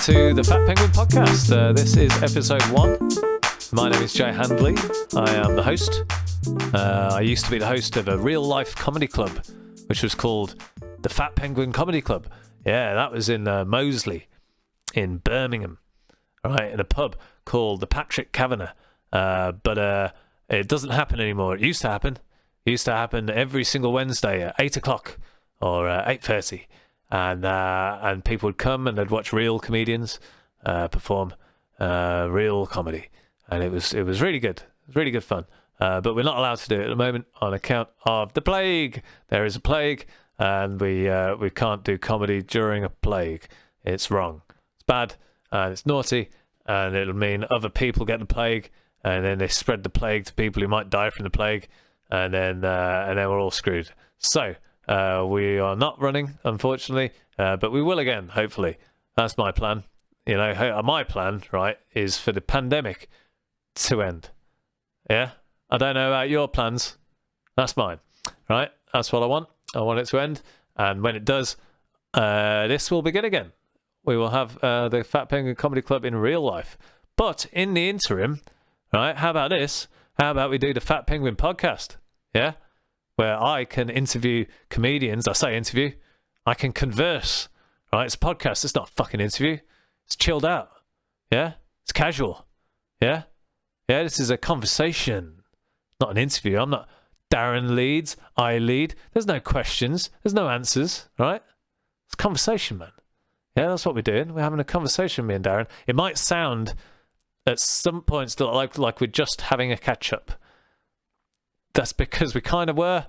to the Fat Penguin Podcast. This is episode 1. My name is Jay Handley. I am the host. I used to be the host of a real-life comedy club, which was called the Fat Penguin Comedy Club. Yeah, that was in Moseley, in Birmingham, right, in a pub called the Patrick Kavanagh. But it doesn't happen anymore. It used to happen. It used to happen every single Wednesday at 8 o'clock or 8:30. And people would come and they'd watch real comedians perform real comedy, and it was really good. It was really good fun. But we're not allowed to do it at the moment on account of the plague. There is a plague, and we can't do comedy during a plague. It's wrong. It's bad, and it's naughty, and it'll mean other people get the plague, and then they spread the plague to people who might die from the plague, and then we're all screwed. So. We are not running, unfortunately, but we will again, hopefully. That's my plan. You know, my plan, right, is for the pandemic to end. Yeah? I don't know about your plans. That's mine, right? That's what I want. I want it to end. And when it does, this will begin again. We will have the Fat Penguin Comedy Club in real life. But in the interim, right, how about this? How about we do the Fat Penguin Podcast? Yeah? Where I can interview comedians. I say interview. I can converse. Right? It's a podcast. It's not a fucking interview. It's chilled out. Yeah? It's casual. Yeah? Yeah, this is a conversation. Not an interview. I'm not Darren leads. I lead. There's no questions. There's no answers. Right? It's a conversation, man. Yeah, that's what we're doing. We're having a conversation, me and Darren. It might sound at some points like we're just having a catch-up. That's because we kind of were,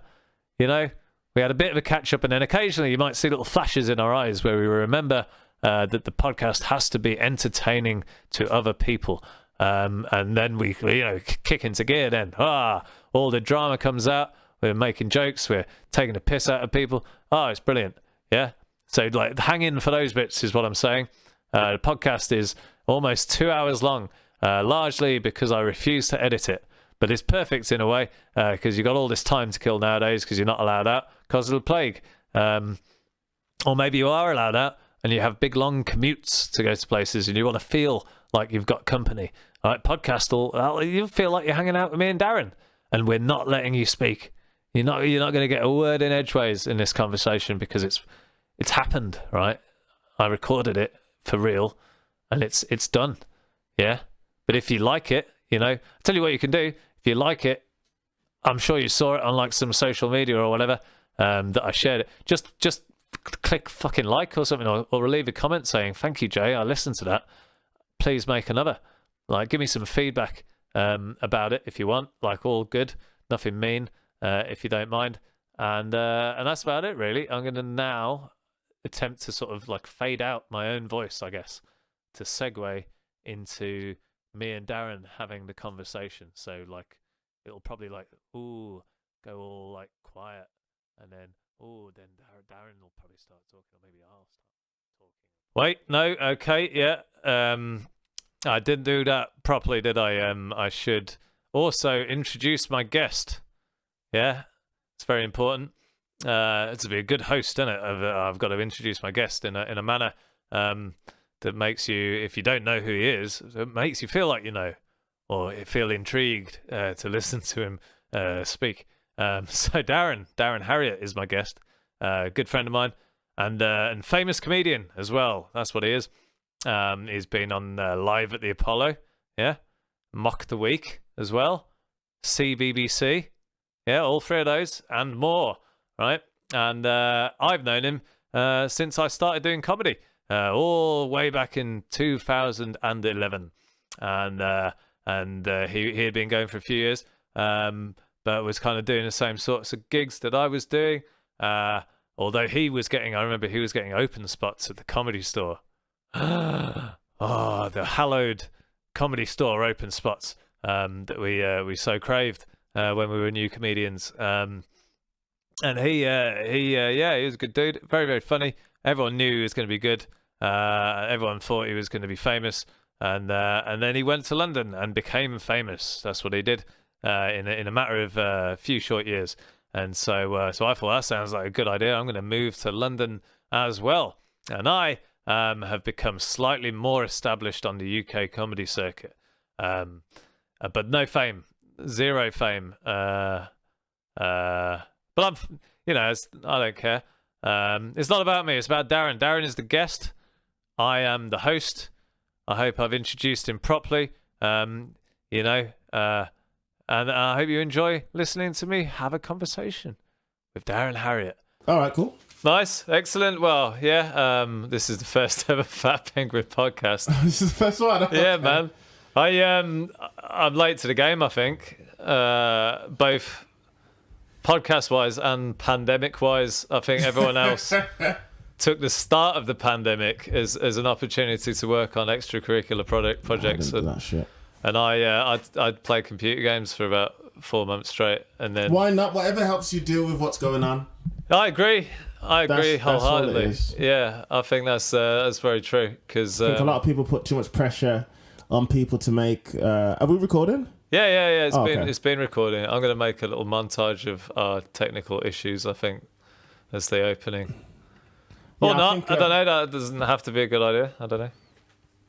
you know, we had a bit of a catch up, and then occasionally you might see little flashes in our eyes where we remember that the podcast has to be entertaining to other people. And then we kick into gear then. All the drama comes out. We're making jokes. We're taking a piss out of people. It's brilliant. Yeah. So like hang in for those bits is what I'm saying. The podcast is almost 2 hours long, largely because I refuse to edit it. But it's perfect in a way because you've got all this time to kill nowadays because you're not allowed out because of the plague. Or maybe you are allowed out and you have big, long commutes to go to places and you want to feel like you've got company. All right, podcast, you'll feel like you're hanging out with me and Darren, and we're not letting you speak. You're not going to get a word in edgeways in this conversation because it's happened, right? I recorded it for real and it's done. Yeah. But if you like it, you know, I'll tell you what you can do. If you like it, I'm sure you saw it on like some social media or whatever that I shared it. Just click fucking like or something, or leave a comment saying, thank you, Jay, I listened to that. Please make another. Like, give me some feedback about it if you want. Like, all good, nothing mean, if you don't mind. And that's about it, really. I'm going to now attempt to sort of like fade out my own voice, I guess, to segue into me and Darren having the conversation. So like it'll probably like go all like quiet, and then then Darren will probably start talking, or maybe I'll start talking. Wait, no, okay, yeah. I didn't do that properly, did I? I should also introduce my guest. Yeah, it's very important. It's to be a good host, isn't it? I've got to introduce my guest in a manner that makes you, if you don't know who he is, it makes you feel like you know, or feel intrigued to listen to him speak. So Darren Harriott is my guest, good friend of mine, and famous comedian as well. That's what he is. He's been on Live at the Apollo, yeah, Mock the Week as well, CBBC, yeah, all three of those and more, right? And I've known him since I started doing comedy. All way back in 2011, and he had been going for a few years, but was kind of doing the same sorts of gigs that I was doing. Although I remember he was getting open spots at the Comedy Store. The hallowed Comedy Store open spots that we so craved when we were new comedians. And he was a good dude, very, very funny. Everyone knew he was going to be good. Everyone thought he was going to be famous, and then he went to London and became famous. That's what he did in a matter of a few short years. And so I thought that sounds like a good idea. I'm going to move to London as well. And I have become slightly more established on the UK comedy circuit, but no fame, zero fame. But I'm, I don't care. It's not about me. It's about Darren. Darren is the guest. I am the host. I hope I've introduced him properly. And I hope you enjoy listening to me have a conversation with Darren Harriott. All right, cool. Nice, excellent. Well, yeah, this is the first ever Fat Penguin podcast. This is the first one. Okay. Yeah, man. I'm late to the game, I think. Both podcast-wise and pandemic-wise. I think everyone else took the start of the pandemic as an opportunity to work on extracurricular projects. I didn't do that shit. And I'd play computer games for about 4 months straight, and then Why not? Whatever helps you deal with what's going on. I agree That's wholeheartedly. all it is. Yeah, I think that's very true. Because I think a lot of people put too much pressure on people to make. Are we recording? Yeah. Okay. It's been recording. I'm going to make a little montage of our technical issues, I think, as the opening. Or Yeah, not. I don't know. That doesn't have to be a good idea. I don't know.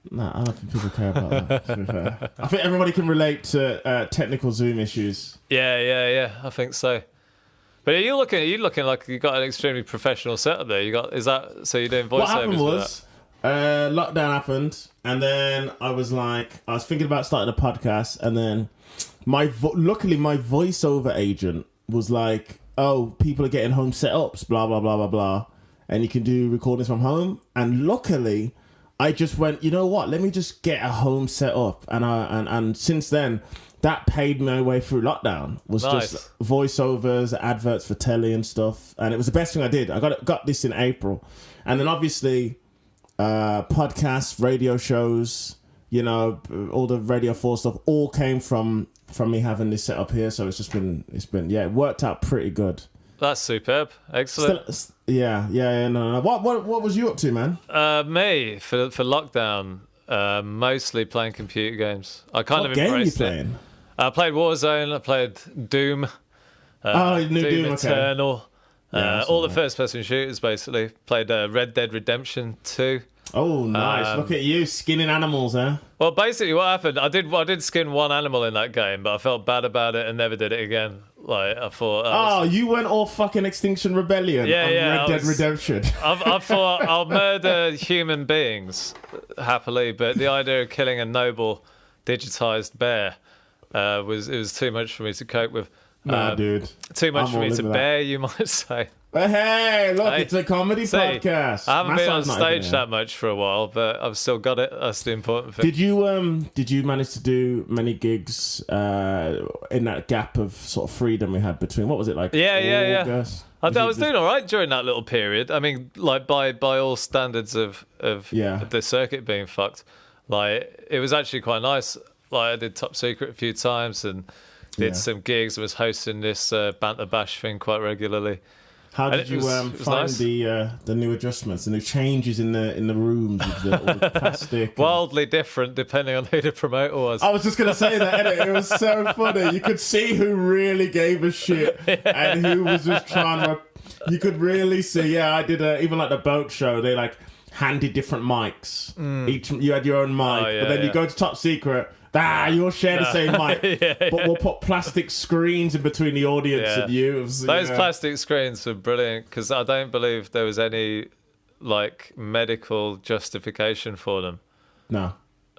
No, I don't think people care about that, to be fair. I think everybody can relate to technical Zoom issues. Yeah. I think so. But are you looking like you got an extremely professional setup there? So you're doing voiceovers? What happened was, lockdown happened, and then I was thinking about starting a podcast, and then luckily my voiceover agent was like, "Oh, people are getting home setups, blah blah blah blah blah, and you can do recordings from home." And luckily, I just went, you know what? Let me just get a home setup, and since then, that paid my way through lockdown. Was Nice. just voiceovers, adverts for telly and stuff, and it was the best thing I did. I got this in April, and then obviously, podcasts, radio shows, all the Radio 4 stuff, all came from me having this set up here. So it's been it worked out pretty good. That's superb. Excellent. No. What was you up to, man? Me for lockdown, mostly playing computer games. I kind What of game are you embraced it. playing? I played Warzone. I played Doom. Doom, okay. Eternal. Yeah, All the first-person shooters, basically. Played Red Dead Redemption 2. Oh, nice! Look at you skinning animals, huh? Well, basically, what happened? I did skin one animal in that game, but I felt bad about it and never did it again. Like I thought. You went all fucking Extinction Rebellion on Red Dead Redemption. I thought I'll murder human beings happily, but the idea of killing a noble digitized bear was too much for me to cope with. Nah, dude. Too much I'm for me all to over bear, you might say. Hey, look, Hey, it's a comedy podcast. I haven't been on Massad's not stage even that much for a while, but I've still got it. That's the important thing. Did you manage to do many gigs in that gap of sort of freedom we had between, what was it, like? Yeah. August? I was doing all right during that little period. I mean, like by all standards of the circuit being fucked, like it was actually quite nice. Like I did Top Secret a few times and did some gigs. I was hosting this Banter Bash thing quite regularly. How did you find nice. the new adjustments, the new changes in the rooms with all the plastic? Wildly different depending on who the promoter was. I was just going to say that, innit? It was so funny. You could see who really gave a shit and who was just trying to... You could really see, I did even like the boat show, they like handed different mics. Each you had your own mic, but then you go to Top Secret... you'll share the same mic, but we'll put plastic screens in between the audience and you. Those plastic screens were brilliant because I don't believe there was any like medical justification for them. No,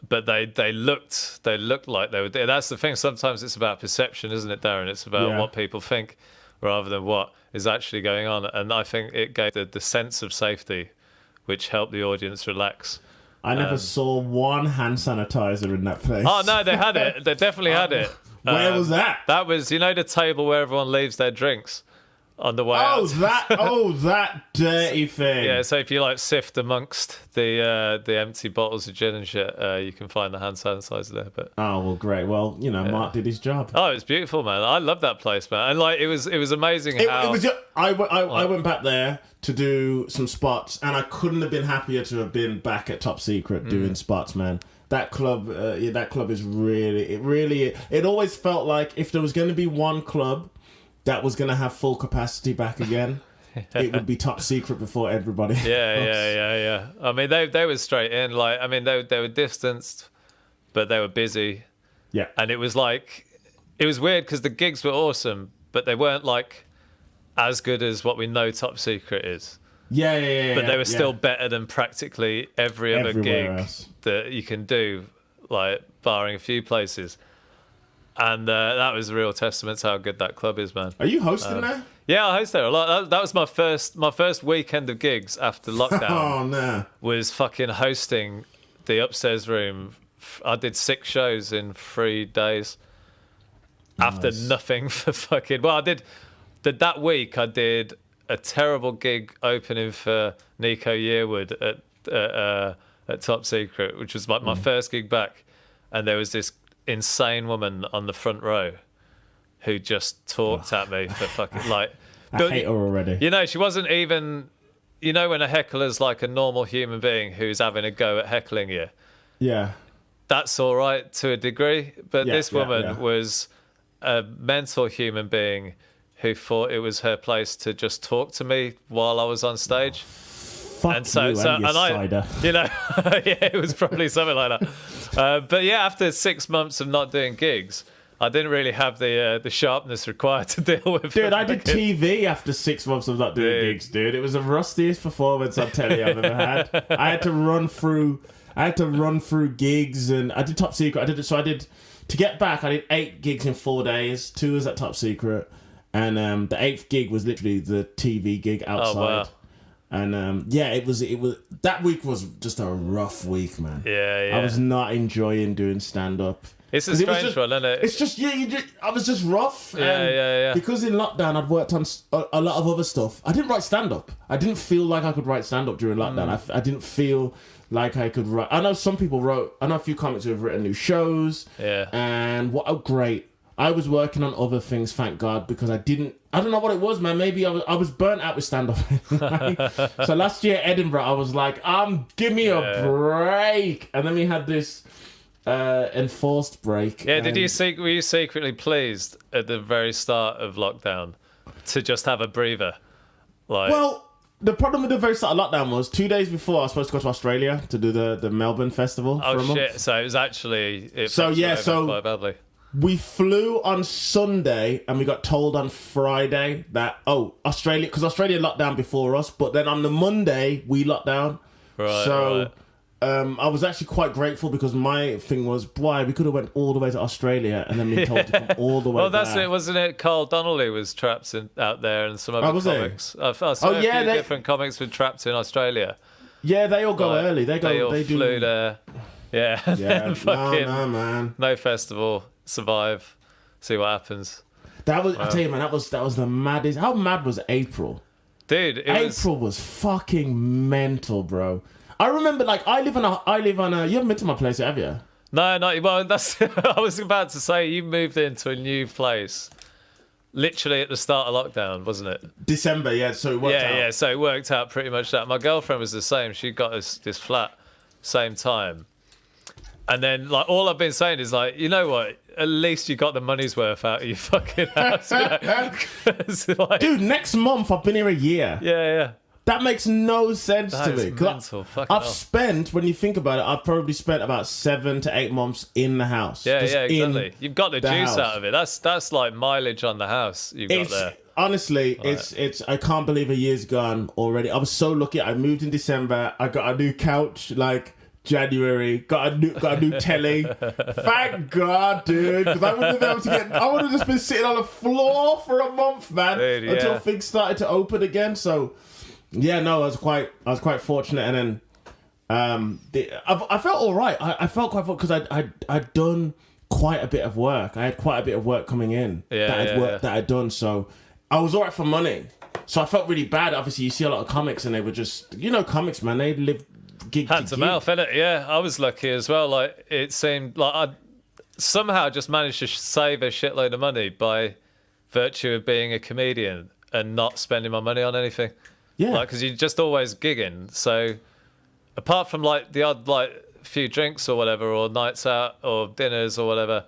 but they looked like they were. That's the thing. Sometimes it's about perception, isn't it, Darren? It's about what people think rather than what is actually going on. And I think it gave the sense of safety, which helped the audience relax. I never saw one hand sanitizer in that place. Oh, no, they had it. They definitely had it. Where was that? That was, the table where everyone leaves their drinks on the way out. That dirty thing. Yeah, so if you like sift amongst the empty bottles of gin and shit, you can find the hand sanitizer there. But well, great. Well, Mark did his job. Oh, it was beautiful, man. I love that place, man. And like, it was amazing how. I went back there to do some spots, and I couldn't have been happier to have been back at Top Secret doing spots, man. That club is really. It always felt like if there was going to be one club that was going to have full capacity back again, it would be top secret before everybody. Yeah. I mean, they were straight in. Like, I mean, they were distanced, but they were busy. Yeah. And it was weird because the gigs were awesome, but they weren't like as good as what we know top secret is. Yeah. But they were still better than practically every other Everywhere gig else. that you can do, like barring a few places. And that was a real testament to how good that club is, man. Are you hosting there? Yeah, I host there a lot. That was my first weekend of gigs after lockdown. Oh no! Was fucking hosting the upstairs room. I did 6 shows in 3 days. After nothing for fucking. Well, I did that week. I did a terrible gig opening for Nico Yearwood at Top Secret, which was like my first gig back, and there was this insane woman on the front row who just talked at me for fucking like. I hate her already. You know, she wasn't even. You know, when a heckler's like a normal human being who's having a go at heckling you. Yeah. That's all right to a degree, but this woman yeah. was a mental human being who thought it was her place to just talk to me while I was on stage. Fuck And so, you and your cider. you know, yeah, it was probably something like that. But yeah, after 6 months of not doing gigs, I didn't really have the sharpness required to deal with. Dude, I did TV after 6 months of not doing gigs, dude. It was the rustiest performance on telly I've ever had. I had to run through gigs, and I did Top Secret. To get back, I did 8 gigs in 4 days. 2 was at Top Secret, and the 8th gig was literally the TV gig outside. Oh, wow. And it was that week was just a rough week, man. Yeah. I was not enjoying doing stand up. It's a strange one, isn't it? It's just I was just rough. Yeah. Because in lockdown I'd worked on a lot of other stuff. I didn't write stand up. I didn't feel like I could write stand up during lockdown. I didn't feel like I could write. I know some people wrote. I know a few comics who have written new shows. Yeah. And great. I was working on other things, thank God, because I don't know what it was, man. Maybe I was burnt out with stand-up. So last year, Edinburgh, I was like, give me a break. And then we had this enforced break. Yeah, were you secretly pleased at the very start of lockdown to just have a breather? Well, the problem with the very start of lockdown was 2 days before I was supposed to go to Australia to do the Melbourne Festival for a month. Shit, so it was actually... quite badly. We flew on Sunday and we got told on Friday that, Australia, because Australia locked down before us, but then on the Monday, we locked down. Right. I was actually quite grateful because my thing was, boy, we could have went all the way to Australia and then been told to come all the way Well, that's back. it, wasn't it? Carl Donnelly was trapped out there and some other comics. I saw a few different comics were trapped in Australia. Yeah, they all go early. They flew there. Yeah. Yeah, no, man. No festival. Survive. See what happens. That was, I tell you, man, that was the maddest. How mad was April? Dude, April was fucking mental, bro. I remember, I live on a. You haven't been to my place, have you? No, not well. That's. I was about to say you moved into a new place, literally at the start of lockdown, wasn't it? December, yeah. So it worked out. Yeah. So it worked out pretty much that. My girlfriend was the same. She got this flat, same time, and then all I've been saying is you know what? At least you got the money's worth out of your fucking house. Dude, next month I've been here a year. Yeah. That makes no sense to me. Mental. I've spent, when you think about it, I've probably spent about 7 to 8 months in the house. Yeah, exactly. You've got the juice house. out of it. That's like mileage on the house you've got there. Honestly, it's. I can't believe a year's gone already. I was so lucky. I moved in December. I got a new couch January. Got a new telly. Thank God, dude. Because I wouldn't have been able to get. I would have just been sitting on the floor for a month, man, until things started to open again. So. Yeah, no, I was quite fortunate, and then I felt all right. I felt quite fortunate because I'd done quite a bit of work. I had quite a bit of work coming in that I'd done, so I was all right for money. So I felt really bad. Obviously, you see a lot of comics, and they were just comics, man. They live gig hand to mouth, innit? Yeah, I was lucky as well. It seemed like I somehow just managed to save a shitload of money by virtue of being a comedian and not spending my money on anything. Yeah, because you're just always gigging. So apart from the odd few drinks or whatever, or nights out or dinners or whatever,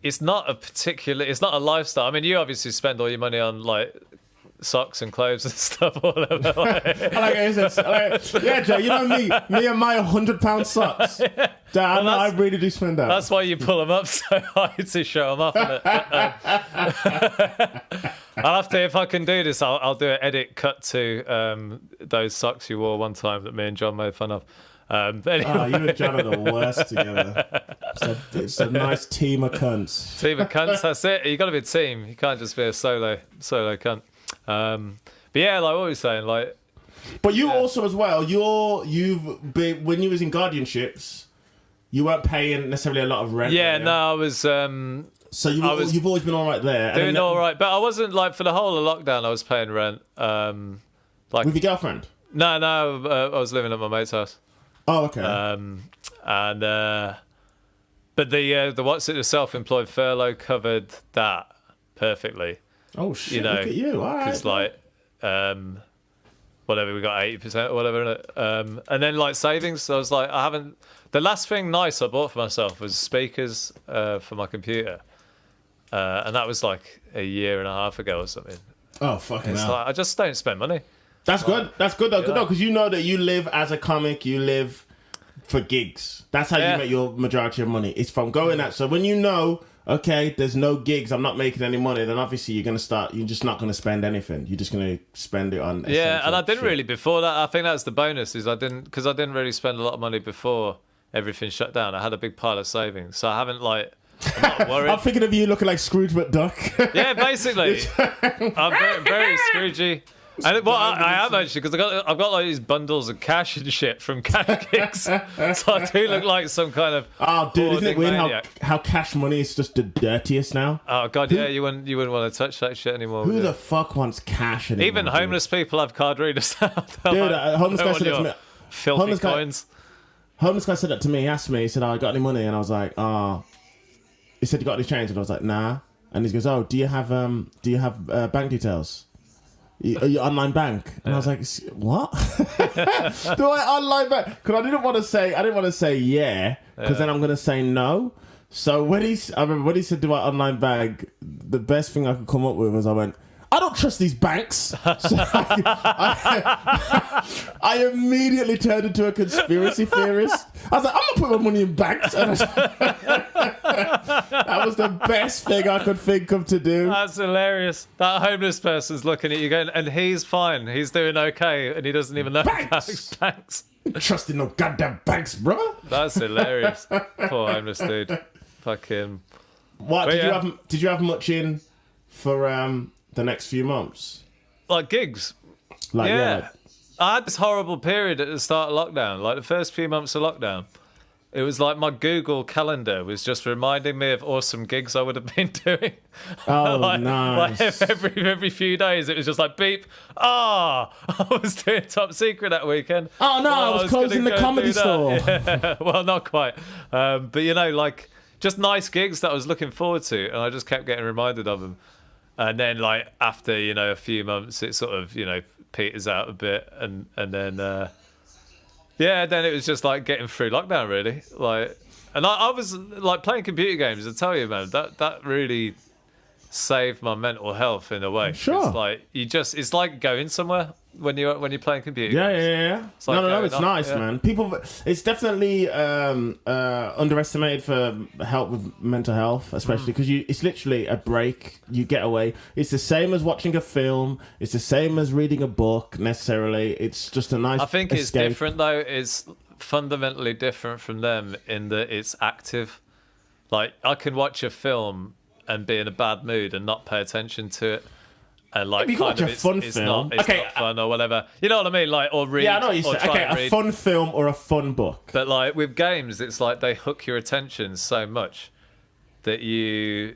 it's not a lifestyle. I mean, you obviously spend all your money on socks and clothes and stuff all over. Like, yeah, Joe, you know me and my £100 socks. Dad, I really do spend that. That's why you pull them up so high to show them off. I'll have to, if I can do this, I'll do an edit cut to those socks you wore one time that me and John made fun of. Anyway. Oh, you and John are the worst together. It's a nice team of cunts. Team of cunts, that's it. You got to be a team. You can't just be a solo cunt. But yeah, like what we were saying, like. But you also as well. You've been, when you was in guardianships, you weren't paying necessarily a lot of rent. Yeah, no, I was. So you've always been all right there. Doing all right, but I wasn't like for the whole of lockdown. I was paying rent. Like with your girlfriend? No, I was living at my mate's house. Oh, okay. But the self-employed furlough covered that perfectly. Oh shit! You know, look at you. All right. Because like, whatever, we got 80% or whatever, and then like savings. So I was like, the last thing nice I bought for myself was speakers for my computer, and that was like a year and a half ago or something. Oh fucking hell! Like, I just don't spend money. That's good. That's good though. Yeah. Good though, because you know that you live as a comic. You live for gigs. That's how you make your majority of money. It's from going out. So when you know, okay, there's no gigs, I'm not making any money, then obviously you're just not gonna spend anything. You're just gonna spend it on. Yeah, and I didn't really before that. I think that's the bonus is I didn't really spend a lot of money before everything shut down. I had a big pile of savings, so I haven't like. I'm not worried. I'm thinking of you looking like Scrooge McDuck. Yeah, basically. I'm very, very Scroogey. And I am actually, because I've got like these bundles of cash and shit from cash gigs, so I do look like some kind of dude, isn't it weird how cash money is just the dirtiest now? Oh god, yeah, you wouldn't want to touch that shit anymore. Who the fuck wants cash anymore? Even homeless people have card readers now. Dude, homeless guy said that to me. Filthy coins. Homeless guy said that to me. He asked me. He said, "I got any money?" And I was like, "Oh." He said, "You got any change?" And I was like, "Nah." And he goes, "Oh, do you have bank details? Your online bank?" And I was like, "What? Do I online bank?" Because I didn't want to say yeah, because then I'm going to say no. So I remember when he said, "Do I online bank?" The best thing I could come up with was I went, "I don't trust these banks." So I immediately turned into a conspiracy theorist. I was like, "I'm gonna put my money in banks." And that was the best thing I could think of to do. That's hilarious. That homeless person's looking at you going, and he's fine. He's doing okay, and he doesn't even know banks. Banks. Trusting no goddamn banks, bro. That's hilarious. Poor homeless dude. Fucking. What did you have much in for the next few months? Like gigs. I had this horrible period at the start of lockdown, like the first few months of lockdown. It was like my Google Calendar was just reminding me of awesome gigs I would have been doing. Oh, nice. Like every few days, it was just like, beep. I was doing Top Secret that weekend. Oh, no, I was closing the comedy store. Yeah. Well, not quite. But, like, just nice gigs that I was looking forward to. And I just kept getting reminded of them. And then, like, after, a few months, it sort of, peters out a bit. And then... then it was just like getting through lockdown, really. Like, and I was like playing computer games. I tell you, man, that really saved my mental health in a way. Sure. It's like it's like going somewhere when you're playing computer games. Yeah. It's like no, it's nice, man. People, it's definitely underestimated for help with mental health, especially because it's literally a break. You get away. It's the same as watching a film. It's the same as reading a book. Necessarily, it's just a nice. I think escape. It's different though. It's fundamentally different from them in that it's active. Like I can watch a film and be in a bad mood and not pay attention to it. And like, you kind of, a fun film. It's not fun or whatever. You know what I mean? Like, or read. Yeah, I know what you say. Okay, a fun film or a fun book. But like with games, it's like they hook your attention so much that you're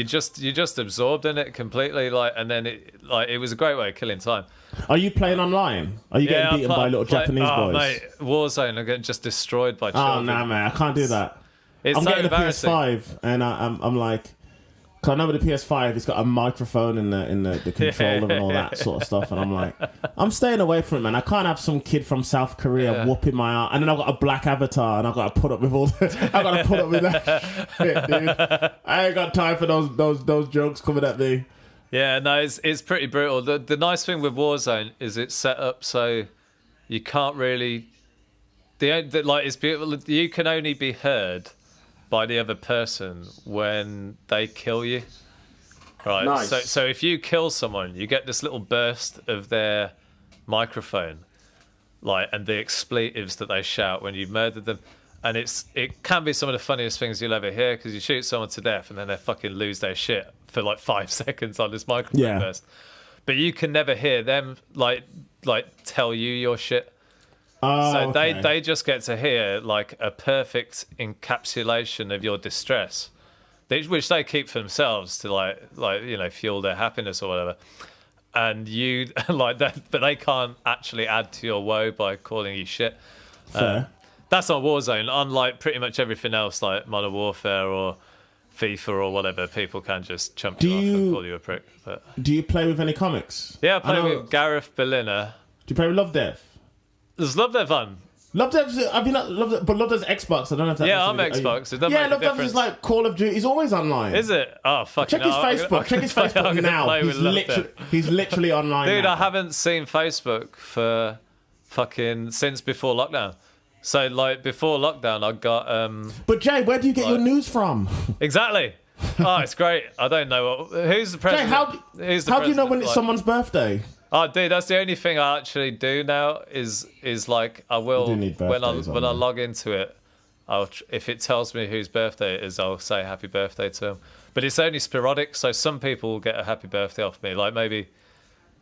just absorbed in it completely. Like, and then it was a great way of killing time. Are you playing online? Are you getting beaten by little Japanese boys? Mate, Warzone, I'm getting just destroyed by children. Oh nah, man, I can't do that. I'm so getting a embarrassing. PS5, and I'm like. Cause I know with the PS5, it's got a microphone in the controller and all that sort of stuff, and I'm like, I'm staying away from it, man. I can't have some kid from South Korea whooping my ass, and then I've got a black avatar, and I've got to put up with that shit, dude. I ain't got time for those jokes coming at me. Yeah, no, it's pretty brutal. The nice thing with Warzone is it's set up so you can't really. Like it's beautiful. You can only be heard by the other person when they kill you. Right. Nice. So if you kill someone, you get this little burst of their microphone, like, and the expletives that they shout when you've murdered them. And it can be some of the funniest things you'll ever hear, because you shoot someone to death and then they fucking lose their shit for like 5 seconds on this microphone burst. But you can never hear them like tell you your shit. Oh, So okay. they just get to hear like a perfect encapsulation of your distress, which they keep for themselves to like fuel their happiness or whatever. And you like that, but they can't actually add to your woe by calling you shit. Fair. That's not Warzone. Unlike pretty much everything else, like Modern Warfare or FIFA or whatever, people can just chump you off and call you a prick. But Do you play with any comics? yeah, I play with Gareth Berliner. Do you play with Love Death? There's Love Their Fun. Love Dev's, have you not Love Death, but Love Dev's Xbox. I don't know if that's Yeah, I'm Xbox. It doesn't yeah, make a Love Dev difference. is like Call of Duty. He's always online. Is it? Oh, fuck. Check his Facebook. Check his Facebook now. He's literally online. Dude, now. I haven't seen Facebook for fucking since before lockdown. So like before lockdown, I got But Jay, where do you get your news from? exactly. Oh, it's great. I don't know who's the president. Jay, how do you know when it's someone's birthday? Oh, dude, that's the only thing I actually do now is like I will You do need when birthdays I on there. log into it. If it tells me whose birthday it is, I'll say happy birthday to them. But it's only sporadic, so some people will get a happy birthday off me. Like maybe,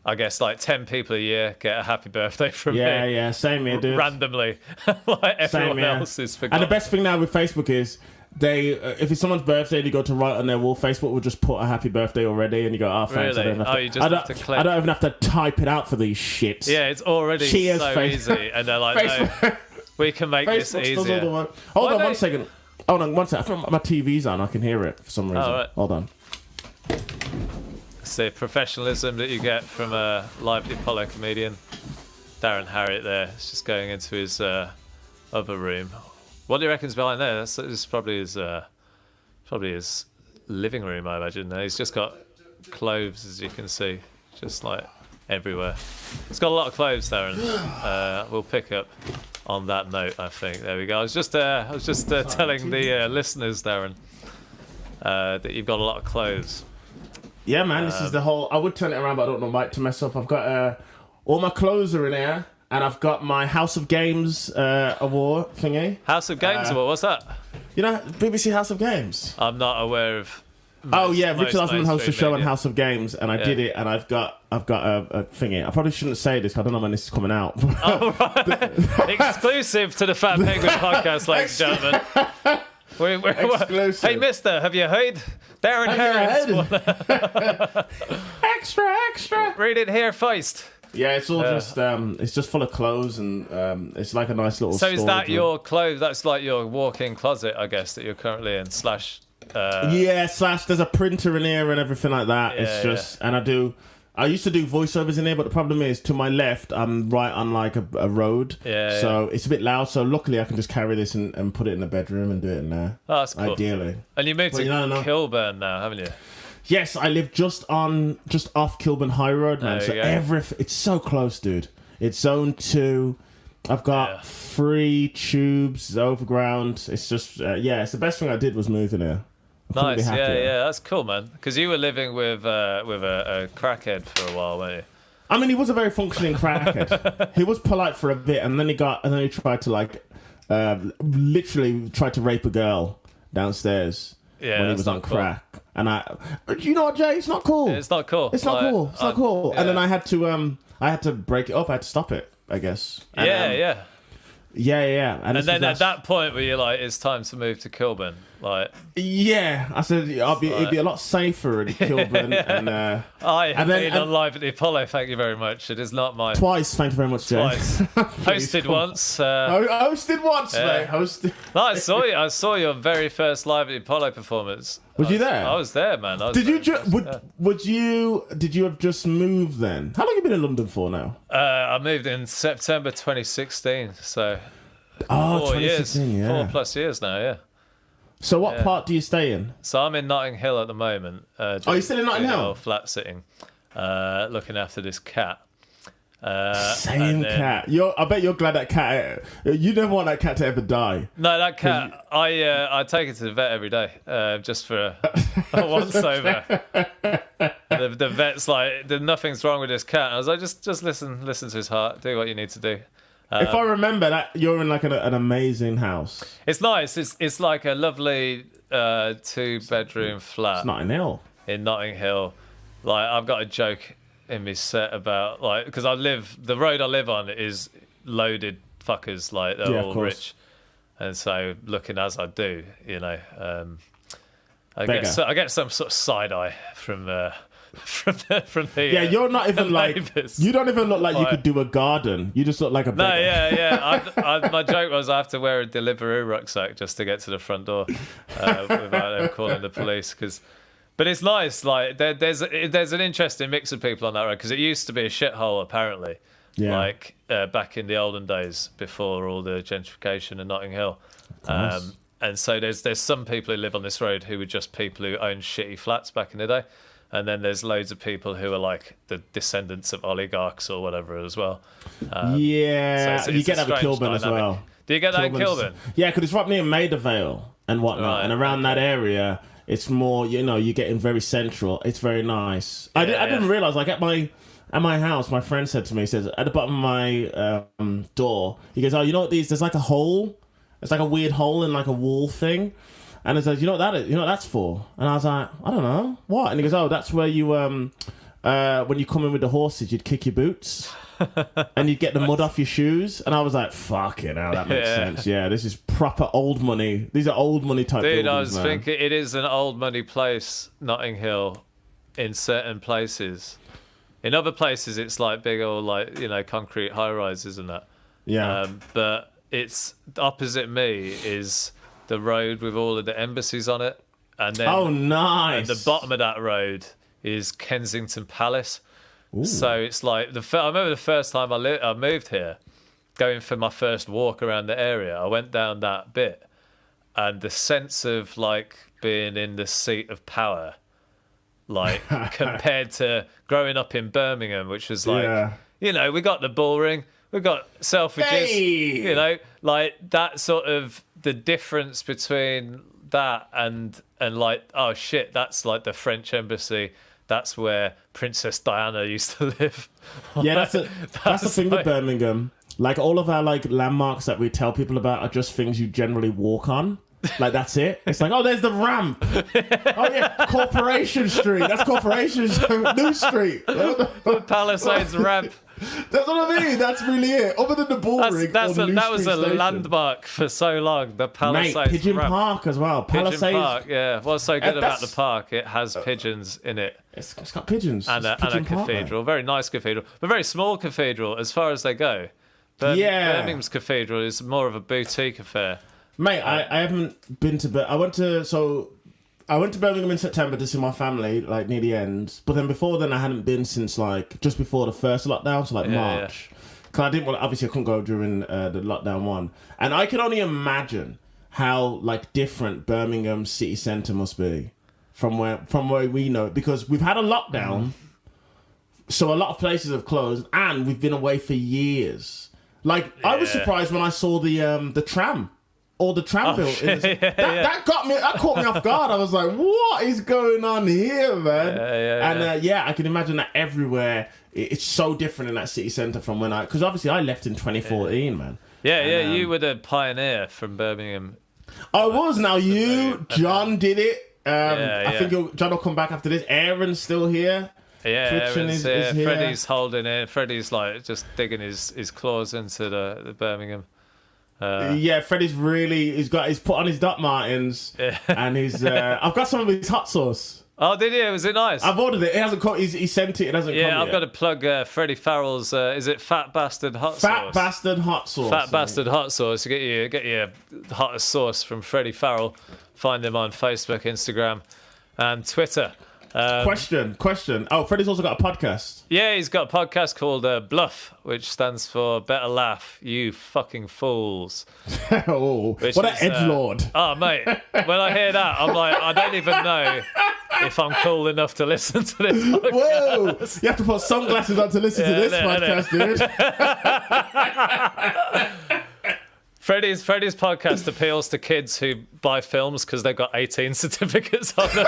I guess like 10 people a year get a happy birthday from me. Yeah, same here, dude. Randomly, like everyone here. else is forgotten. And the best thing now with Facebook is they, if it's someone's birthday and you go to write on their wall, Facebook will just put a happy birthday already, and you go, oh, thanks. Really? I don't have to, You just have to click. I don't even have to type it out for these shits. Yeah, it's already Cheers, so Facebook. easy, and they're like, no, we can make this Facebook does all the easier. work. Hold on one second. I think my TV's on. I can hear it for some reason. Oh, right. Hold on. It's the professionalism that you get from a lively polo comedian. Darren Harriott there. It's just going into his other room. What do you reckon's behind there? That's probably his living room, I imagine. He's just got clothes, as you can see, just like everywhere. He's got a lot of clothes, Darren. We'll pick up on that note, I think. There we go. I was just telling the listeners, Darren, that you've got a lot of clothes. Yeah, man. This is the whole. I would turn it around, but I don't know Mike to mess up. I've got all my clothes are in here, and I've got my House of Games award thingy. House of Games award. What's that? You know, BBC House of Games. I'm not aware of. Richard Osman hosts a show on media. House of Games, and I did it, and I've got a thingy. I probably shouldn't say this. I don't know when this is coming out. Oh, right. Exclusive to the Fat Penguin podcast, ladies and gentlemen. Exclusive. Hey, mister, have you heard? Darren Harriott. Extra. Read it here first. Yeah, it's all it's just full of clothes, and it's like a nice little. So is that storage room. your clothes? That's like your walk-in closet, I guess, that you're currently in. Slash there's a printer in here and everything like that. It's just and I used to do voiceovers in here, but the problem is to my left I'm right on like a road. So it's a bit loud, so luckily I can just carry this and put it in the bedroom and do it in there. Oh, that's cool. Ideally. And you moved to Kilburn now, haven't you? Yes, I live just off Kilburn High Road, man. So it's so close, dude. It's zone 2. I've got 3 tubes overground. It's just it's the best thing I did was moving here. Nice, yeah, that's cool, man. Because you were living with a crackhead for a while, weren't you? I mean, he was a very functioning crackhead. He was polite for a bit, and then he tried to literally tried to rape a girl downstairs when he was on crack. Cool. And you know what, Jay? It's not cool. It's not cool. It's not cool. It's not cool. Yeah. And then I had to break it up. I had to stop it, I guess. And, Yeah. And then at that point, were you like, it's time to move to Kilburn? Like, yeah, I said it'd be a lot safer in Kilburn. And I have been on live at the Apollo. Thank you very much. It is not mine. Twice. Thank you very much, Jay. Twice. Hosted once. Hosted once, mate. Hosted. No, I saw you. I saw your very first live at the Apollo performance. Was you there? I was there, man. Did you have just moved then? How long have you been in London for now? I moved in September 2016, so 4 years, 4+ years now. Yeah. So what part do you stay in? So I'm in Notting Hill at the moment. You're still in Notting Hill? Flat sitting, looking after this cat. Same cat. I bet you're glad that cat. You never want that cat to ever die. No, that cat. I take it to the vet every day, just for a once over. The vet's like, nothing's wrong with this cat. And I was like, just listen to his heart. Do what you need to do. If I remember that, you're in like an amazing house. It's nice. It's like a lovely 2-bedroom flat. It's Notting Hill. In Notting Hill. Like, I've got a joke in my set about, like, because the road I live on is loaded fuckers, like, they're all rich, and so looking as I do, you know, I get some sort of side eye from the you're not even like neighbors. You don't even look like you could do a garden. You just look like a beggar. No, yeah. My joke was I have to wear a Deliveroo rucksack just to get to the front door without them calling the police, But it's nice. Like there's an interesting mix of people on that road, because it used to be a shithole apparently. Yeah. Like back in the olden days before all the gentrification in Notting Hill. And so there's some people who live on this road who were just people who owned shitty flats back in the day, and then there's loads of people who are like the descendants of oligarchs or whatever as well. So you get that with Kilburn as well. Do you get that in Kilburn? Yeah, because it's right near Maida Vale and whatnot, and around that area. It's more, you're getting very central. It's very nice. I didn't realize, like, at my house, my friend said to me, he says, at the bottom of my door, he goes, oh, you know what there's like a hole? It's like a weird hole in like a wall thing. And he says, you know what that is? You know what that's for? And I was like, I don't know. What? And he goes, oh, that's where you, when you come in with the horses, you'd kick your boots. And you'd get the mud off your shoes. And I was like, fucking hell, that makes sense. Yeah, this is proper old money. These are old money type buildings, I was thinking it is an old money place, Notting Hill, in certain places. In other places, it's like big old, like, concrete high-rises and that. Yeah. But it's opposite me is the road with all of the embassies on it. And then, oh, nice. And the bottom of that road is Kensington Palace. Ooh. So it's like I remember the first time I moved here, going for my first walk around the area. I went down that bit, and the sense of like being in the seat of power, like compared to growing up in Birmingham, which was like, we got the bull ring, we got Selfridges, like that sort of the difference between that and like, oh shit, that's like the French embassy. That's where Princess Diana used to live. Yeah, that's the thing with Birmingham. Like, all of our like landmarks that we tell people about are just things you generally walk on. Like, that's it. It's like, oh, there's the ramp. Oh yeah, Corporation Street. That's Corporation Street. New Street. The Palisades ramp. That's what I mean. That's really it. Other than the bull ring. That was a landmark for so long. The Palisades Mate, Pigeon ramp. Park as well. Pigeon Park, yeah. What's so good about the park? It has pigeons in it. It's got pigeons. And a cathedral. Very nice cathedral. But very small cathedral as far as they go. Birmingham's cathedral is more of a boutique affair. Mate, I haven't been to... I went to Birmingham in September to see my family, like, near the end. But then before then, I hadn't been since, like, just before the first lockdown, so, like, March. Because I didn't want... Obviously, I couldn't go during the lockdown one. And I can only imagine how, like, different Birmingham city centre must be from where we know it. Because we've had a lockdown, so a lot of places have closed, and we've been away for years. Like, I was surprised when I saw the tram. Or the tram bill. That caught me off guard. I was like, what is going on here, man? I can imagine that everywhere. It's so different in that city centre from when because obviously I left in 2014, man. You were the pioneer from Birmingham. I was. Now John did it. I think John will come back after this. Aaron's still here. Yeah, Aaron's here. Freddie's holding it. Freddie's like just digging his claws into the Birmingham. Freddie's he's put on his Doc Martens and I've got some of his hot sauce. Oh, did you? Was it nice? I've ordered it. It hasn't come. He sent it. It hasn't come yet. Yeah, I've got to plug Freddie Farrell's. Is it Fat Bastard Hot Sauce? Fat Bastard Hot Sauce. Fat Bastard Hot Sauce. You get your hottest sauce from Freddie Farrell. Find him on Facebook, Instagram, and Twitter. Question. Oh, Freddie's also got a podcast. Yeah, he's got a podcast called Bluff, which stands for Better Laugh, You Fucking Fools. Oh, what an edgelord. Oh, mate, when I hear that, I'm like, I don't even know if I'm cool enough to listen to this podcast. Whoa! You have to put sunglasses on to listen to this podcast, dude. Freddie's podcast appeals to kids who buy films because they've got 18 certificates on them.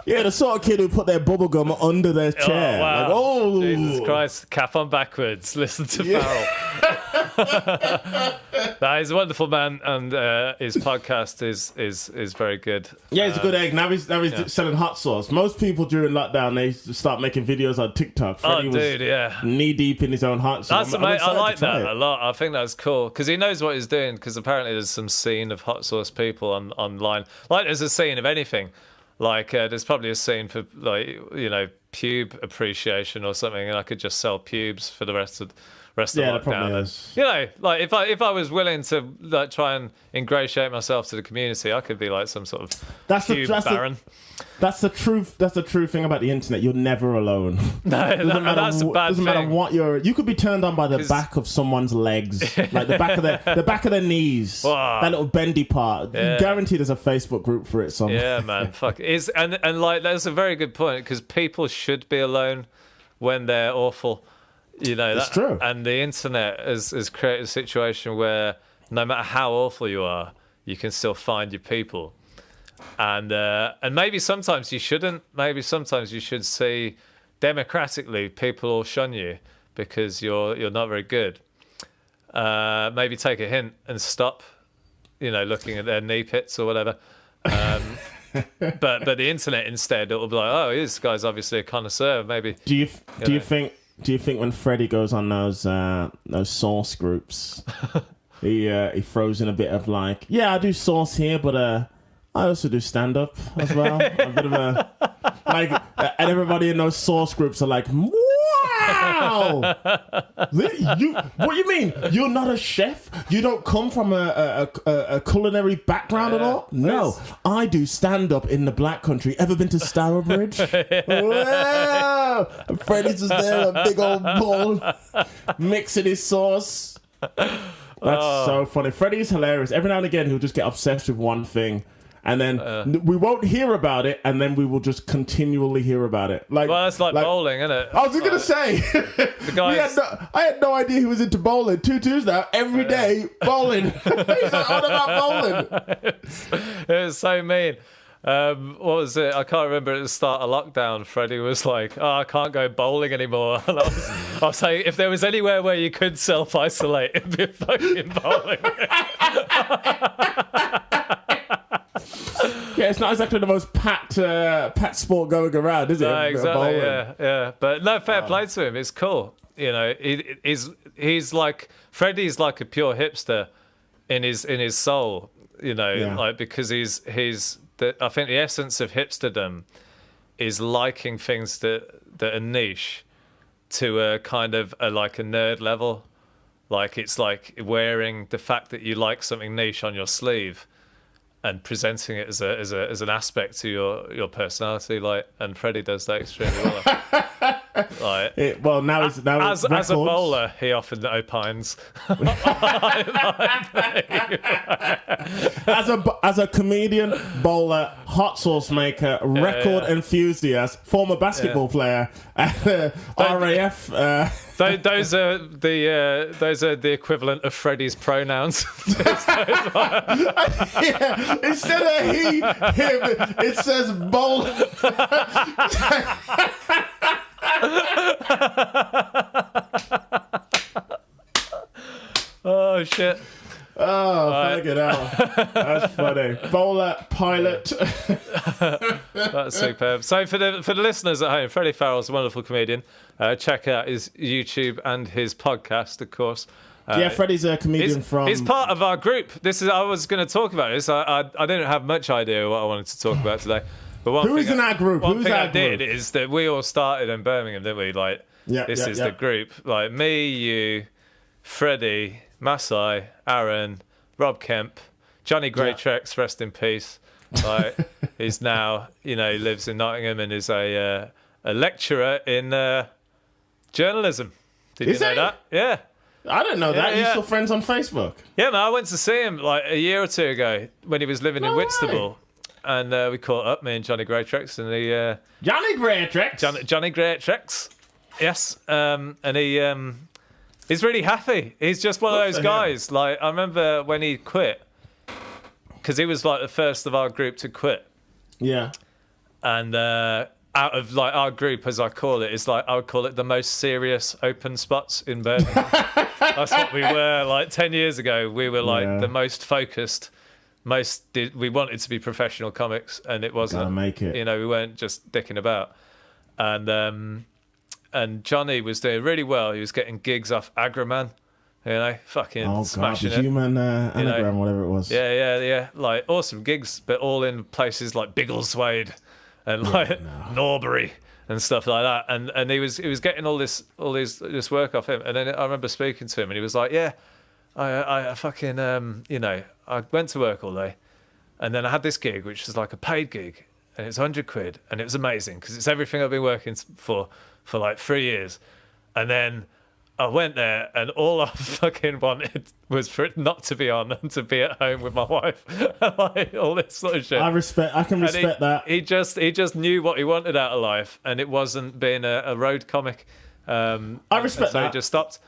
Yeah, the sort of kid who put their bubble gum under their chair. Wow. Like, oh, Jesus Christ, cap on backwards, listen to Farrell. No, he's a wonderful man, and his podcast is very good. Yeah, he's a good egg. Now he's selling hot sauce. Most people during lockdown, they start making videos on TikTok. Freddie was knee deep in his own hot sauce. That's amazing. I like that a lot. I think that's cool because he knows what he's doing. Because apparently there's some scene of hot sauce people online. Like there's a scene of anything. Like there's probably a scene for pube appreciation or something, and I could just sell pubes for the rest of lockdown. And, like if I was willing to like try and ingratiate myself to the community, I could be like some sort of pube baron. That's the truth. That's the true thing about the internet. You're never alone. No, that's a bad thing. Doesn't matter what you could be turned on by the back of someone's legs, like the back of their knees, wow. That little bendy part. Yeah. Guaranteed, there's a Facebook group for it somewhere. Yeah, man. Fuck. And like that's a very good point because people should be alone when they're awful. That's true. And the internet has created a situation where no matter how awful you are, you can still find your people. And maybe sometimes you shouldn't. Maybe sometimes you should see democratically people all shun you because you're not very good. Maybe take a hint and stop, looking at their knee pits or whatever. But the internet instead, it will be like, oh, this guy's obviously a connoisseur. Maybe. Do you think when Freddie goes on those source groups, he throws in a bit of like, yeah, I do source here, but I also do stand up as well. A bit of a like, and everybody in those source groups are like, wow, what do you mean? You're not a chef? You don't come from a culinary background at all? No, I do stand up in the Black Country. Ever been to Stourbridge? Wow, and Freddie's just there, a big old bowl, mixing his sauce. That's so funny. Freddie's hilarious. Every now and again, he'll just get obsessed with one thing. And then we won't hear about it, and then we will just continually hear about it. Well, that's like bowling, isn't it? I was going to say, I had no idea he was into bowling. 2-2s now, every day, bowling. He's like, all about bowling. It was so mean. What was it? I can't remember at the start of lockdown. Freddie was like, I can't go bowling anymore. And I was saying, if there was anywhere where you could self-isolate, it'd be fucking bowling. Yeah, it's not exactly the most packed sport going around, is it? No, exactly. Yeah. But no, fair play to him. It's cool. He's like Freddie's like a pure hipster in his soul. Like because he's I think the essence of hipsterdom is liking things that are niche to a kind of like a nerd level. Like it's like wearing the fact that you like something niche on your sleeve and presenting it as an aspect to your personality, like, and Freddie does that extremely well. As a bowler, he often opines. as a comedian, bowler, hot sauce maker, record enthusiast, former basketball player, RAF. Those are the equivalent of Freddie's pronouns. Yeah, instead of he, him, it says bowl. Oh shit. Oh, fuck it out. That's funny. Bowler, pilot. That's superb. So for the listeners at home, Freddie Farrell's a wonderful comedian. Check out his YouTube and his podcast, of course. Freddie's a comedian from... He's part of our group. I was going to talk about this. I didn't have much idea what I wanted to talk about today. But Who's in our group? One thing I did is that we all started in Birmingham, didn't we? Like, this is the group. Like, me, you, Freddie, Masai, Aaron, Rob Kemp, Johnny Greatrex, rest in peace. Like, he's now, lives in Nottingham and is a lecturer in journalism. Did you know that? Yeah. I didn't know that. You still friends on Facebook? Yeah, man. I went to see him like a year or two ago when he was living in Whitstable. And we caught up, me and Johnny Greatrex, and he... Johnny Greatrex? Johnny Greatrex, yes. And he's really happy. He's just one of those guys. Like, I remember when he quit, because he was like the first of our group to quit. Yeah. And out of like our group, as I call it, is like I would call it the most serious open spots in Birmingham. That's what we were like 10 years ago. We were like the most focused. We wanted to be professional comics, and it wasn't. Gotta make it. We weren't just dicking about. And Johnny was doing really well. He was getting gigs off Agraman, fucking smashing it. Human Anagram, whatever it was. Yeah. Like awesome gigs, but all in places like Biggleswade and Norbury and stuff like that. And he was getting all this work off him. And then I remember speaking to him, and he was like, "Yeah, I fucking I went to work all day, and then I had this gig, which was like a paid gig, and it's £100, and it was amazing because it's everything I've been working for like 3 years, and then I went there, and all I fucking wanted was for it not to be on and to be at home with my wife, like all this sort of shit." I can respect that. He just knew what he wanted out of life, and it wasn't being a road comic. I respect that. So he just stopped.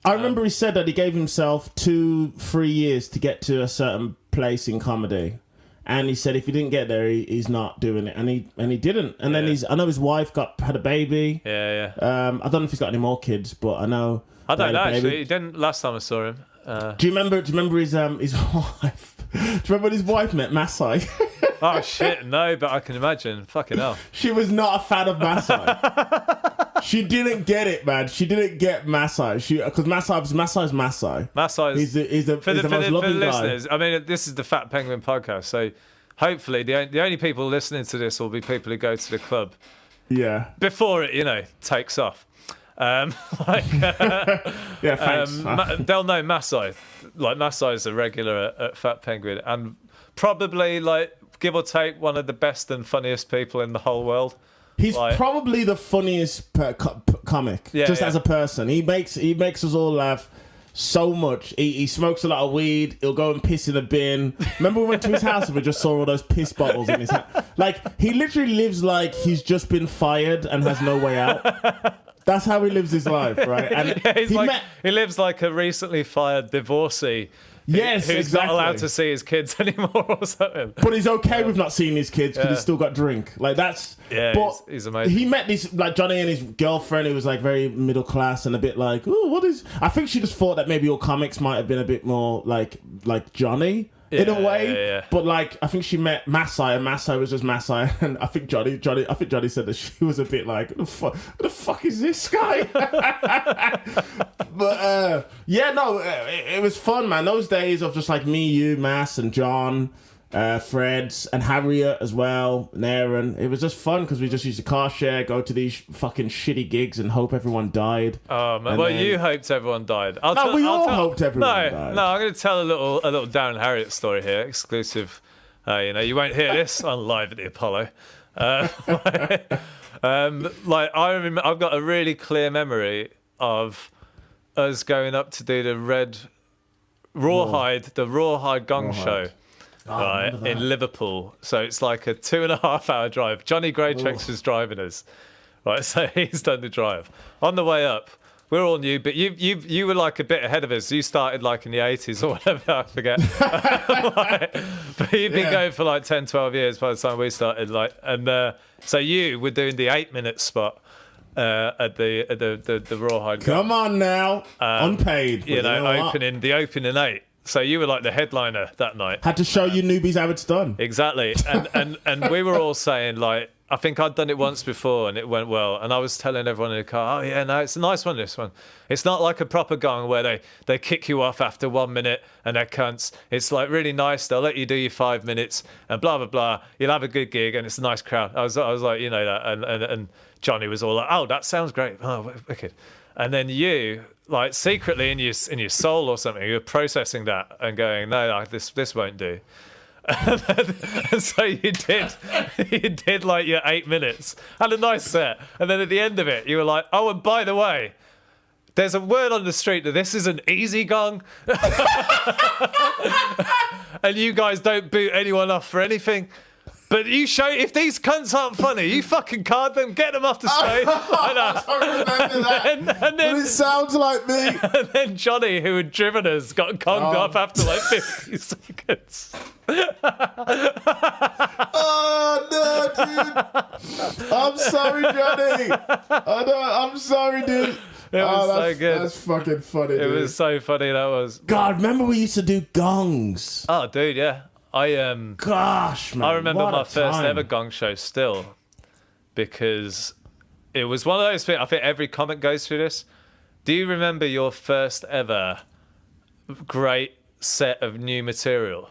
I remember he said that he gave himself 2-3 years to get to a certain place in comedy, and he said if he didn't get there, he's not doing it, and he didn't. And then I know his wife had a baby. Yeah. I don't know if he's got any more kids, but I know. I don't know actually. He didn't last time I saw him. Do you remember his wife? Do you remember when his wife met Masai? Oh shit, no, but I can imagine. Fucking hell. She was not a fan of Masai. She didn't get it, man. She didn't get Masai. Because Masai's Masai. Masai's he's the most loving guy. Listeners, I mean, this is the Fat Penguin podcast, so hopefully the only people listening to this will be people who go to the club. Yeah. Before it, takes off. Yeah, thanks. They'll know Masai. Like Masai is a regular at Fat Penguin, and probably like give or take one of the best and funniest people in the whole world. He's probably the funniest comic, as a person. He makes us all laugh so much. He smokes a lot of weed. He'll go and piss in a bin. Remember we went to his house and we just saw all those piss bottles in his house? Like, he literally lives like he's just been fired and has no way out. That's how he lives his life, right? And he lives like a recently fired divorcee. Yes, who's not allowed to see his kids anymore or something. But he's okay with not seeing his kids because he's still got drink. Like, that's... Yeah, but he's amazing. He met this, like, Johnny and his girlfriend who was, like, very middle class and a bit like, oh, what is... I think she just thought that maybe your comics might have been a bit more like Johnny in a way. Yeah. But, like, I think she met Masai and Masai was just Masai. And I think Johnny said that she was a bit like, what the fuck is this guy? But, it was fun, man. Those days of just, like, me, you, Mass, and John... Fred's and Harriott as well, and Aaron. It was just fun because we just used to car share, go to these fucking shitty gigs and hope everyone died. Oh man, you hoped everyone died. We all hoped everyone died. No, I'm going to tell a little Darren Harriott story here, exclusive. You won't hear this on Live at the Apollo. Like I remember, I've got a really clear memory of us going up to do the Rawhide Gong Show. Right, in Liverpool. So it's like a 2.5 hour drive. Johnny Greatrex was driving us. Right, so he's done the drive. On the way up, we're all new, but you were like a bit ahead of us. You started like in the 80s or whatever, I forget. But you've been going for like 10, 12 years by the time we started. So you were doing the 8-minute spot at the Rawhide. Come on now, unpaid. Opening 8. So you were like the headliner that night. Had to show you newbies how it's done. Exactly. And we were all saying, like, I think I'd done it once before and it went well. And I was telling everyone in the car, oh, yeah, no, it's a nice one, this one. It's not like a proper gong where they kick you off after 1 minute and they're cunts. It's like really nice. They'll let you do your 5 minutes and blah, blah, blah. You'll have a good gig and it's a nice crowd. I was like, that. And Johnny was all like, oh, that sounds great. Oh, wicked. And then you, like secretly in your soul or something, you're processing that and going, no, like, this won't do. And so you did like your 8 minutes, had a nice set, and then at the end of it, you were like, oh, and by the way, there's a word on the street that this is an easy gong, and you guys don't boot anyone off for anything. But you show, if these cunts aren't funny, you fucking card them, get them off the stage. I remember that. And then But it sounds like me. And then Johnny, who had driven us, got conged off after like 50 seconds. Oh, no, dude. I'm sorry, Johnny. I'm sorry, dude. It was so good. That's fucking funny, dude. It was so funny, that was. God, remember we used to do gongs? Oh, dude, yeah. Gosh, man. I remember what my a first time. ever gong show still, because it was one of those things. I think every comic goes through this. Do you remember your first ever great set of new material?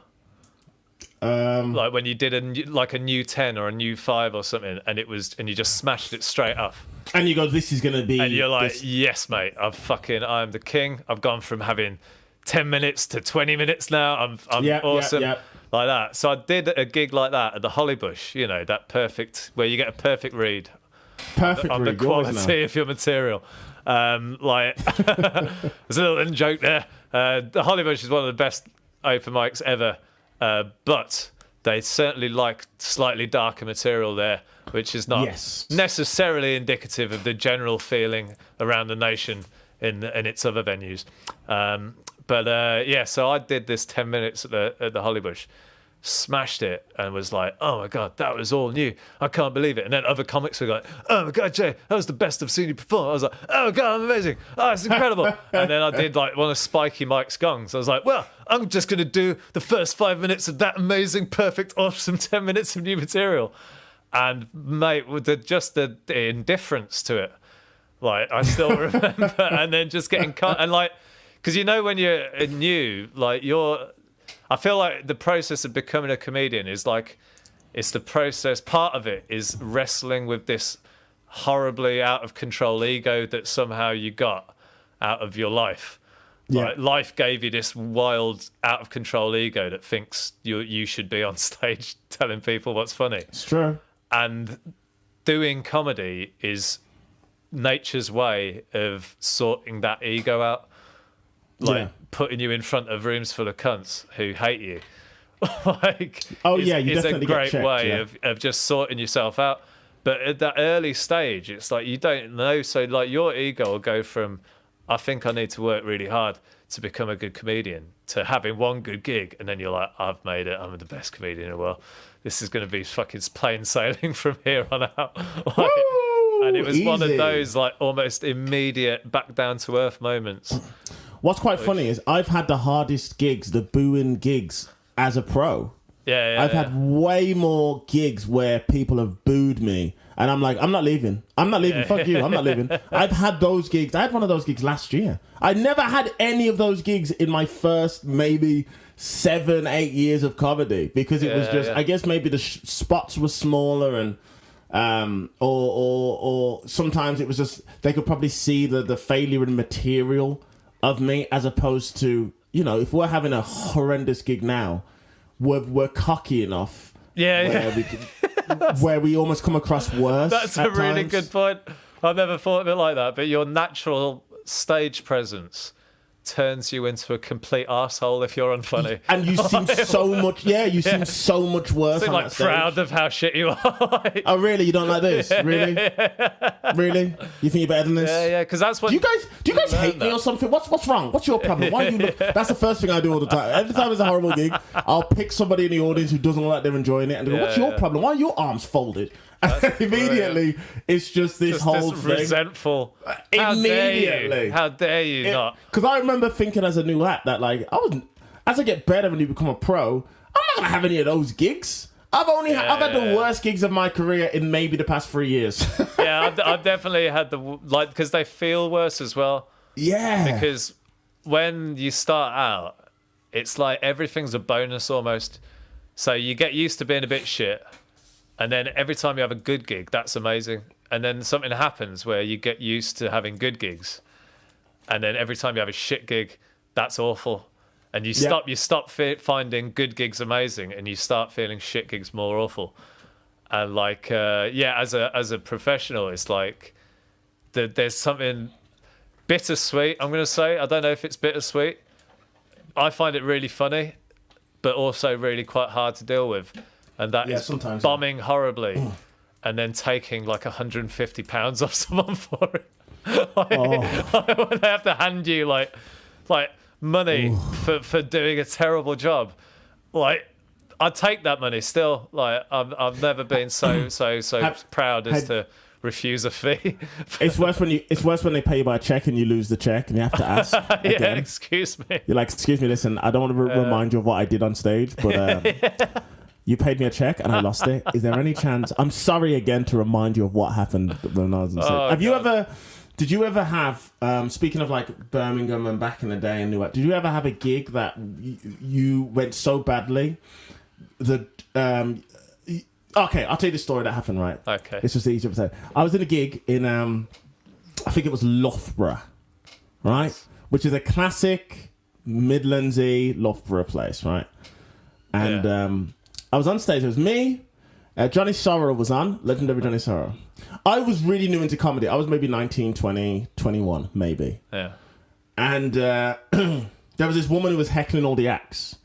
Like when you did a new 10 or a new 5 or something, and you just smashed it straight up. And you go, this is going to be... And you're like, this. yes, mate, I'm the king. I've gone from having 10 minutes to 20 minutes now. I'm awesome. Yeah. Like that. So I did a gig like that at the Hollybush, that perfect, where you get a perfect read Perfect on the read, yours now. quality of your material. Like, there's a little joke there. The Hollybush is one of the best open mics ever, but they certainly like slightly darker material there, which is not necessarily indicative of the general feeling around the nation in its other venues. So I did this 10 minutes at the Hollybush, smashed it, and was like, oh my God, that was all new. I can't believe it. And then other comics were like, oh my God, Jay, that was the best I've seen you perform. I was like, oh God, I'm amazing. Oh, it's incredible. And then I did like one of Spiky Mike's gongs. I was like, well, I'm just going to do the first 5 minutes of that amazing, perfect, awesome 10 minutes of new material. And mate, with the indifference to it, like I still remember, and then just getting cut, and like, because when you're new, like I feel like the process of becoming a comedian is like, it's the process. Part of it is wrestling with this horribly out of control ego that somehow you got out of your life. Yeah. Like, life gave you this wild out of control ego that thinks you should be on stage telling people what's funny. It's true. And doing comedy is nature's way of sorting that ego out. Like putting you in front of rooms full of cunts who hate you. You is a definitely great get checked, way of just sorting yourself out. But at that early stage, it's like you don't know. So like your ego will go from, I think I need to work really hard to become a good comedian, to having one good gig, and then you're like, I've made it. I'm the best comedian in the world. This is going to be fucking plain sailing from here on out. And it was one of those like almost immediate back down to earth moments. What's quite funny is I've had the hardest gigs, the booing gigs, as a pro. I've had way more gigs where people have booed me, and I'm like, I'm not leaving. Fuck you. I'm not leaving. I've had those gigs. I had one of those gigs last year. I never had any of those gigs in my first maybe 7-8 years of comedy, because it was just, I guess maybe the spots were smaller, and or sometimes it was just they could probably see the failure in material of me, as opposed to, if we're having a horrendous gig now, we're cocky enough where we almost come across worse. That's a really good point. I've never thought of it like that, but your natural stage presence turns you into a complete arsehole if you're unfunny. And you seem so much, seem so much worse. So, on like, that stage. proud of how shit you are. Oh, really? You don't like this? Really? Really? You think you're better than this? Yeah, because that's what... Do you guys hate me or something? What's wrong? What's your problem? Why do you look... That's the first thing I do all the time. Every time there's a horrible gig, I'll pick somebody in the audience who doesn't look like they're enjoying it, and go, what's your problem? Why are your arms folded? Immediately, it's just this whole this thing. Resentful. Immediately. How dare you not? Because I remember thinking as a new act that, like, as I get better and you become a pro, I'm not going to have any of those gigs. I've had the worst gigs of my career in maybe the past 3 years. I've definitely had because they feel worse as well. Yeah. Because when you start out, it's like everything's a bonus almost. So you get used to being a bit shit. And then every time you have a good gig, that's amazing. And then something happens where you get used to having good gigs. and then every time you have a shit gig, that's awful. And you Yeah. stop finding good gigs amazing, and you start feeling shit gigs more awful. And like, as a professional, it's like there's something bittersweet. I'm gonna say, I don't know if it's bittersweet. I find it really funny, but also really quite hard to deal with, and that is sometimes, bombing horribly, and then taking like £150 off someone for it. When they have to hand you like money for doing a terrible job, like I'd take that money still. Like I've never been so proud as to refuse a fee. It's worse when they pay you by a check and you lose the check and you have to ask. Yeah, excuse me. You're like, excuse me, listen, I don't want to remind you of what I did on stage, but you paid me a check and I lost it. Is there any chance? I'm sorry again to remind you of what happened when I was on stage. Did you ever have, speaking of like Birmingham and back in the day and Newark, did you ever have a gig that you went so badly that, okay, I'll tell you the story that happened, right? Okay. This was the easier episode. I was in a gig in, I think it was Loughborough, right? Which is a classic Midlandsy Loughborough place, right? And I was on stage, it was me, Johnny Sorrow was on, legendary Johnny Sorrow. I was really new into comedy. I was maybe 19, 20, 21, maybe. Yeah. And there was this woman who was heckling all the acts.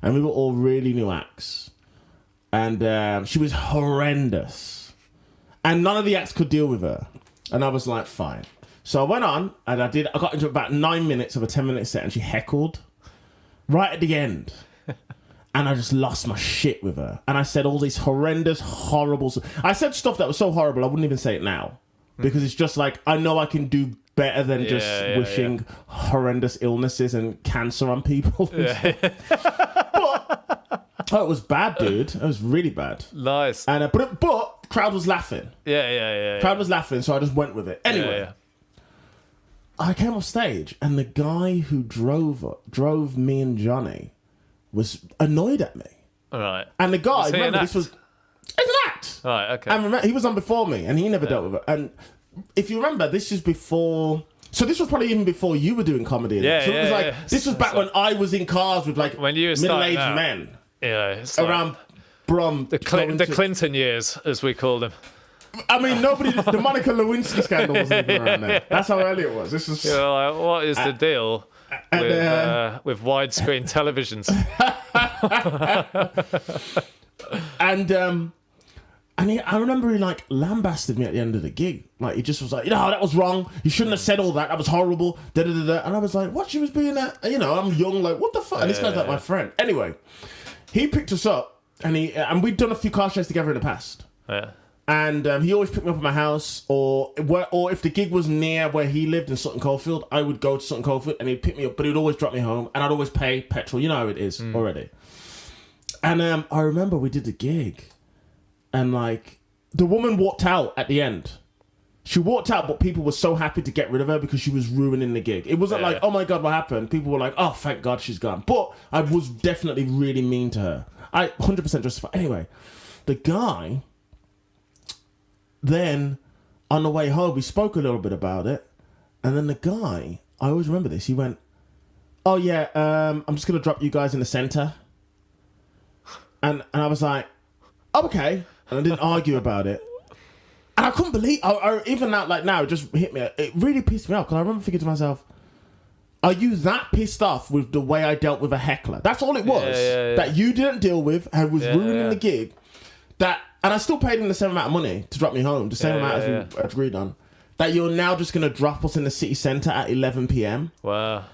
And we were all really new acts. And she was horrendous. And none of the acts could deal with her. And I was like, fine. So I went on, and I got into about 9 minutes of a 10-minute set, and she heckled right at the end. And I just lost my shit with her. And I said all these horrendous, horrible... I said stuff that was so horrible, I wouldn't even say it now. Because it's just like, I know I can do better than wishing horrendous illnesses and cancer on people. But it was bad, dude. It was really bad. Nice. And but crowd was laughing. Yeah. Crowd was laughing, so I just went with it. Anyway, I came off stage, and the guy who drove me and Johnny was annoyed at me. All right. And the guy, remember, it's an act. All right, okay. And remember, he was on before me, and he never dealt with it. And if you remember, this is before... So this was probably even before you were doing comedy. So it was like, this was back when I was in cars with like when you were middle-aged men. Yeah. It's around Brum. The Clinton years, as we call them. I mean, the Monica Lewinsky scandal wasn't even around then. That's how early it was. This was... Like, what is the deal with widescreen televisions? And I remember he like lambasted me at the end of the gig. Like he just was like, that was wrong. You shouldn't have said all that. That was horrible. And I was like, what? She was being that? I'm young. Like, what the fuck? And this guy's like my friend. Anyway, he picked us up, and we'd done a few car shows together in the past. Yeah. And he always picked me up at my house, or if the gig was near where he lived in Sutton Coldfield, I would go to Sutton Coldfield and he'd pick me up, but he'd always drop me home, and I'd always pay petrol. You know how it is already. And I remember we did the gig, and like the woman walked out at the end. She walked out, but people were so happy to get rid of her because she was ruining the gig. It wasn't like, oh my God, what happened? People were like, oh, thank God she's gone. But I was definitely really mean to her. I 100% justified. Anyway, the guy... Then, on the way home, we spoke a little bit about it. And then the guy, I always remember this, he went, oh yeah, I'm just going to drop you guys in the centre. And I was like, oh, okay. And I didn't argue about it. And I couldn't believe, even now, like now, it just hit me. It really pissed me off, because I remember thinking to myself, are you that pissed off with the way I dealt with a heckler? That's all it was. That you didn't deal with, and was ruining the gig. And I still paid him the same amount of money to drop me home, the same amount as we agreed on. That you're now just going to drop us in the city centre at 11 p.m. Wow.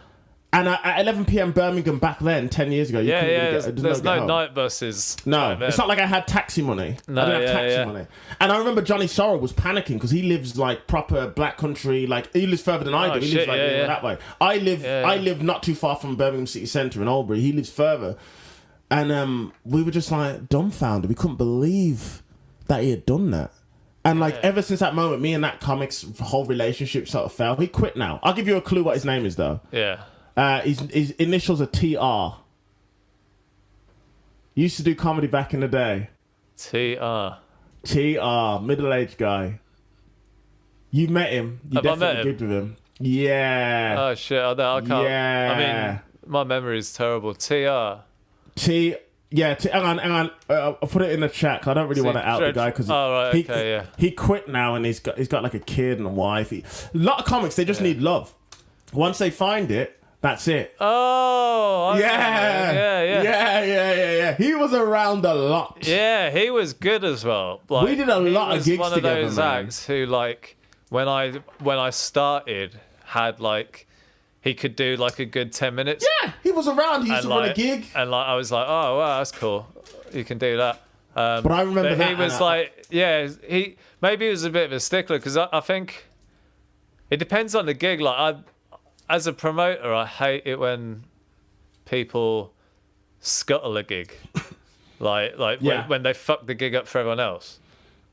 And at 11 p.m. Birmingham back then, 10 years ago, there's no night buses. No, it's not like I had taxi money. I didn't have taxi money. And I remember Johnny Sorrow was panicking because he lives like proper black country, like he lives further than I do. He lives like that way. I live not too far from Birmingham city centre in Albury. He lives further. And we were just like dumbfounded. We couldn't believe that he had done that. And like ever since that moment, me and that comic's whole relationship sort of fell. He quit now. I'll give you a clue what his name is though. Yeah. His initials are TR. Used to do comedy back in the day. TR. TR, middle-aged guy. You met him. You definitely did with him. Yeah. Oh shit! I can't. Yeah. I mean, my memory is terrible. TR. Hang on. I'll put it in the chat 'cause I don't really want to out the guy because he quit now and he's got like a kid and a wife. A lot of comics, they just need love. Once they find it, that's it. Oh, Yeah. He was around a lot. Yeah, he was good as well. Like, we did a lot of gigs together, man. One of those acts who, like, when I started, had like. He could do like a good 10 minutes. Yeah, he was around. He used to run a gig. And like I was like, oh, wow, that's cool. You can do that. But I remember that. He was like, he was a bit of a stickler because I think it depends on the gig. Like, as a promoter, I hate it when people scuttle a gig. When they fuck the gig up for everyone else.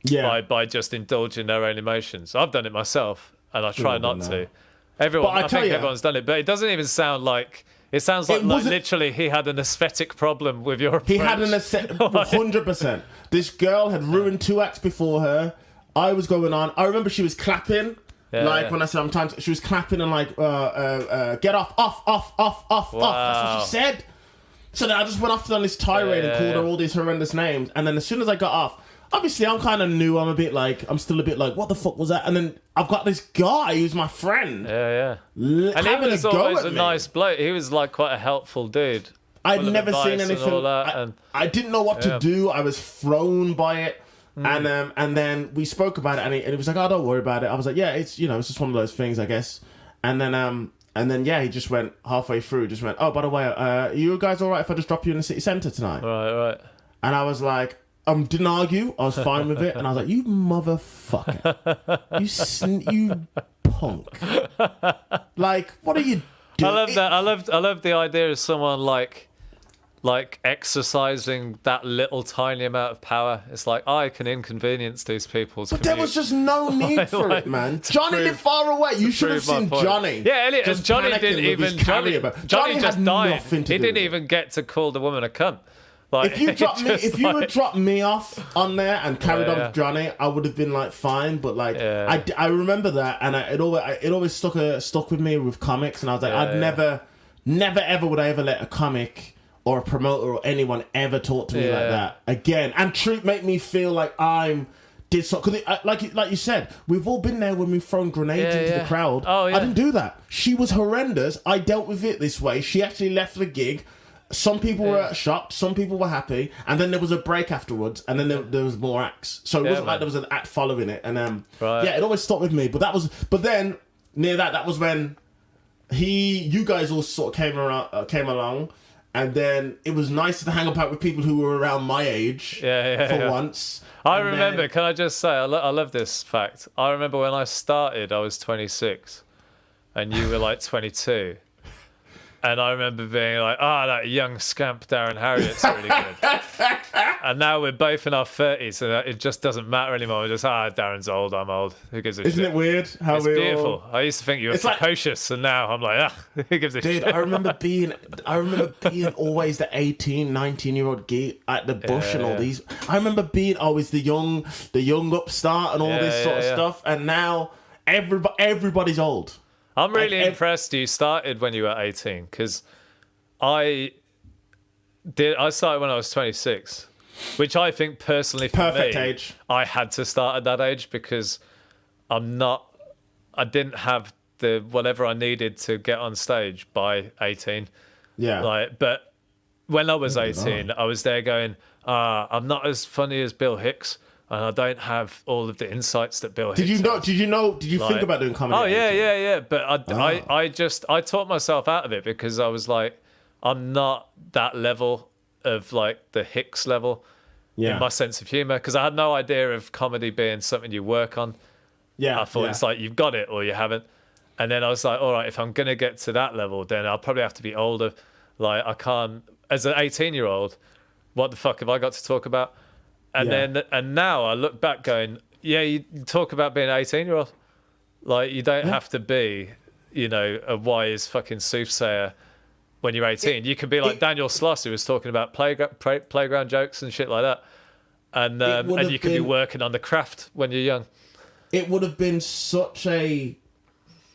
Yeah. By just indulging their own emotions. I've done it myself and I try not to. I think everyone's done it, but it doesn't even sound like. It sounds like literally he had an aesthetic problem with your approach. He had an aesthetic, 100%. This girl had ruined 2 acts before her. I was going on. I remember she was clapping. When I said sometimes she was clapping and like, get off. Wow. That's what she said. So then I just went off on this tirade and called her all these horrendous names. And then as soon as I got off, obviously I'm kind of new. I'm still a bit like, what the fuck was that? And then I've got this guy who's my friend. Yeah. And he was always a nice bloke. He was like quite a helpful dude. I'd never seen anything. I didn't know what to do. I was thrown by it. And then we spoke about it, and he was like, "Oh, don't worry about it." I was like, "Yeah, it's it's just one of those things, I guess." And then he just went halfway through, "Oh, by the way, are you guys all right if I just drop you in the city centre tonight?" Right. And I was like, didn't argue. I was fine with it, and I was like, "You motherfucker, you punk! Like, what are you doing?" I love that. I love the idea of someone like exercising that little tiny amount of power. It's like, I can inconvenience these people. But there was just no need for it, man. Johnny lived far away. You should have seen Johnny. Yeah, Elliot, and Johnny didn't even. Johnny just died. He didn't even get to call the woman a cunt. Like, if you had dropped me off on there and carried on with Johnny, I would have been like fine. But like, I remember that, and it always stuck with me with comics. And I was like, never ever would I ever let a comic or a promoter or anyone ever talk to me like that again, and make me feel like did so. Because like you said, we've all been there when we've thrown grenades into the crowd. Oh, yeah. I didn't do that. She was horrendous. I dealt with it this way. She actually left the gig. Some people were shocked, some people were happy, and then there was a break afterwards, and then there was more acts. So it wasn't like there was an act following it, and it always stuck with me. But then near that was when you guys all sort of came along, and then it was nice to hang out with people who were around my age for once. I remember. Can I just say, I love this fact. I remember when I started, I was 26, and you were like 22. And I remember being like, that young scamp Darren Harriott's really good. And now we're both in our 30s, and it just doesn't matter anymore. We're just, Darren's old, I'm old. Who gives a shit? Isn't it weird how it's beautiful. I used to think you were precocious, and now I'm like, who gives a shit? Dude, I remember being always the 18, 19-year-old geek at the Bush and all these. I remember being always the young upstart and all this sort of stuff. And now everybody's old. I'm really impressed you started when you were 18, because I started when I was 26, which I think personally for perfect me, age. I had to start at that age because I didn't have the whatever I needed to get on stage by 18. Yeah. But when I was 18, I was there going, I'm not as funny as Bill Hicks. And I don't have all of the insights that Bill Hicks has. Did you think about doing comedy? Oh, yeah. But I taught myself out of it because I was like, I'm not that level of like the Hicks level in my sense of humor, because I had no idea of comedy being something you work on. Yeah. I thought it's like, you've got it or you haven't. And then I was like, all right, if I'm going to get to that level, then I'll probably have to be older. Like, I can't, as an 18-year-old, what the fuck have I got to talk about? And now I look back going, you talk about being an 18-year-old. Like, you don't have to be, a wise fucking soothsayer when you're 18. You can be like Daniel Sloss, who was talking about playground jokes and shit like that. And you could be working on the craft when you're young. It would have been such a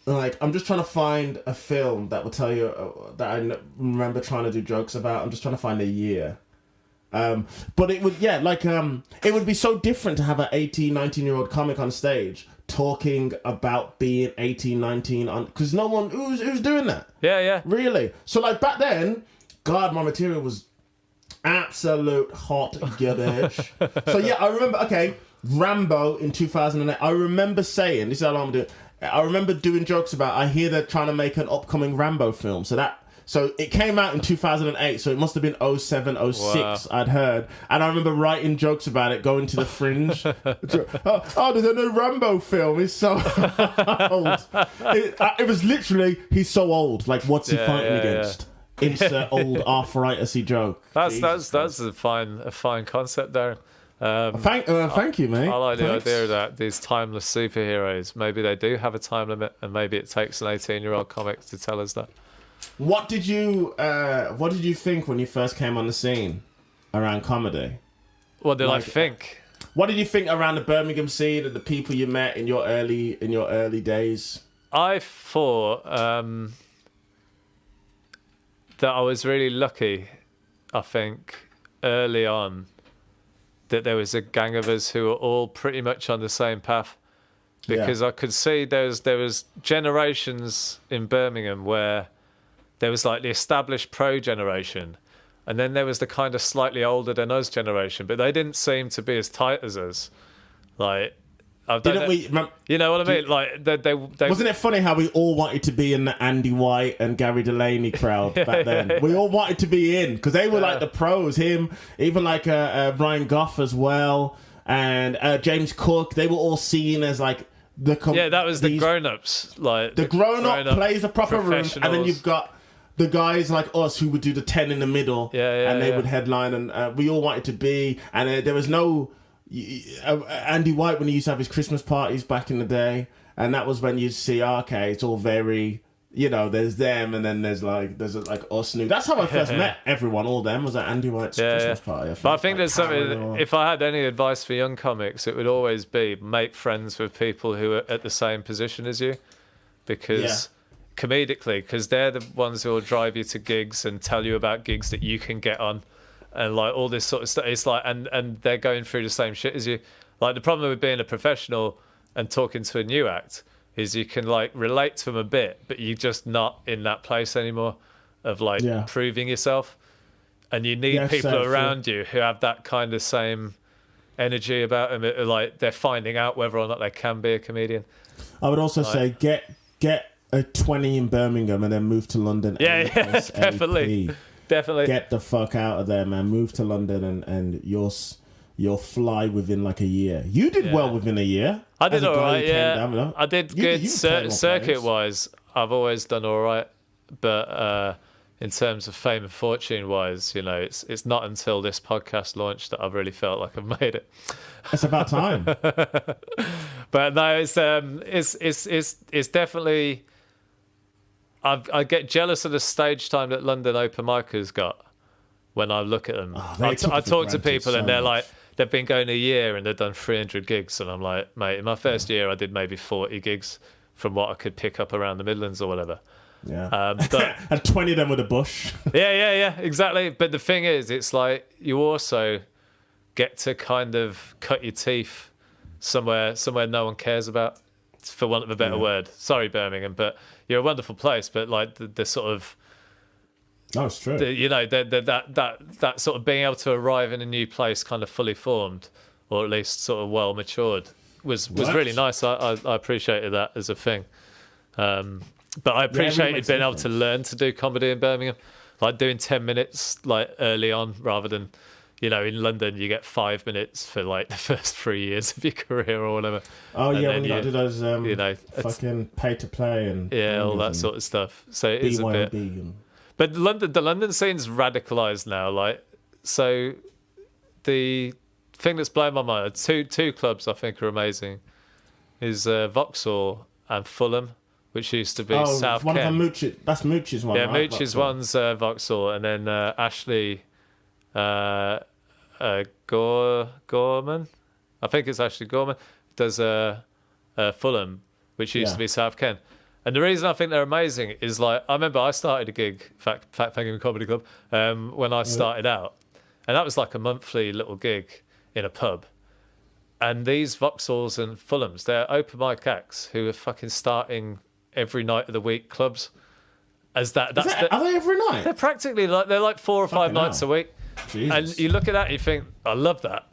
like, I'm just trying to find a film that will tell you that remember trying to do jokes about. I'm just trying to find a year. But it would, it would be so different to have an 18, 19-year-old comic on stage talking about being 18, 19, because no one who's doing that. Yeah. Really. So like back then, God, my material was absolute hot garbage. So yeah, I remember. Okay, Rambo in 2008. I remember saying, this is how long I'm doing. I remember doing jokes about. I hear they're trying to make an upcoming Rambo film. So it came out in 2008, so it must have been 07, 06, wow. I'd heard. And I remember writing jokes about it, going to the Fringe. There's a new Rambo film. He's so old. It was literally, he's so old. Like, what's he fighting against? Insert old arthritis-y joke. That's a fine concept, Darren. Thank you, mate. I like the idea that these timeless superheroes, maybe they do have a time limit, and maybe it takes an 18-year-old comic to tell us that. What did you think when you first came on the scene around comedy? What did I think? What did you think around the Birmingham scene and the people you met in your early days? I thought that I was really lucky, I think, early on, that there was a gang of us who were all pretty much on the same path. Because I could see there was generations in Birmingham where there was like the established pro generation, and then there was the kind of slightly older than us generation, but they didn't seem to be as tight as us. Like, you know what I mean? Like, they wasn't it funny how we all wanted to be in the Andy White and Gary Delaney crowd back then? We all wanted to be in because they were like the pros. Him, even like Ryan Goff as well, and James Cook. They were all seen as like that was the grown-ups. Like the grown-up plays a proper room, and then you've got the guys like us who would do the 10 in the middle, and they would headline, and we all wanted to be, and there was no Andy White when he used to have his Christmas parties back in the day, and that was when you'd see, it's all very, there's them, and then there's us new. That's how I first met everyone. All them was at Andy White's Christmas party. But I think there's something. If I had any advice for young comics, it would always be make friends with people who are at the same position as you, because. Comedically, because they're the ones who will drive you to gigs and tell you about gigs that you can get on, and like all this sort of stuff. It's like, and they're going through the same shit as you. Like, the problem with being a professional and talking to a new act is you can like relate to them a bit, but you're just not in that place anymore of like proving yourself, and you need people around you who have that kind of same energy about them. Like, they're finding out whether or not they can be a comedian. I would also say get a 20 in Birmingham and then move to London. Definitely. Get the fuck out of there, man. Move to London and you'll fly within like a year. You did well within a year. I did all right, I did good. Circuit-wise, I've always done all right. But in terms of fame and fortune-wise, it's not until this podcast launched that I've really felt like I've made it. It's about time. But no, it's definitely. I get jealous of the stage time that London open micers got when I look at them. I talk to people and they're like, they've been going a year and they've done 300 gigs. And I'm like, mate, in my first year, I did maybe 40 gigs from what I could pick up around the Midlands or whatever. Yeah. And 20 of them with a bush. Yeah, exactly. But the thing is, it's like you also get to kind of cut your teeth somewhere no one cares about, for want of a better word. Sorry, Birmingham, but you're a wonderful place. But like the sort of, it's true. That sort of being able to arrive in a new place, kind of fully formed, or at least sort of well matured, was really nice. I appreciated that as a thing. But I appreciated being able to learn to do comedy in Birmingham, like doing 10 minutes like early on, rather than. In London, you get 5 minutes for like the first 3 years of your career or whatever. Oh, and when you do those, fucking pay to play and all that sort of stuff. So it is a bit. But the London scene's radicalised now. Like, so the thing that's blown my mind, two clubs I think are amazing, is Vauxhall and Fulham, which used to be South Kent. One of them, that's Mooch's one. Yeah, right? Mooch's one's Vauxhall, and then Ashley. Gorman, I think it's actually Gorman, does Fulham, which used to be South Kent, And the reason I think they're amazing is like, I remember I started a gig, Fact Penguin Comedy Club, when I started out. And that was like a monthly little gig in a pub. And these Vauxhalls and Fulhams, they're open mic acts who are fucking starting every night of the week clubs. Are they every night? They're practically like, they're like 4 or 5 nights a week. Jesus. And you look at that and you think, I love that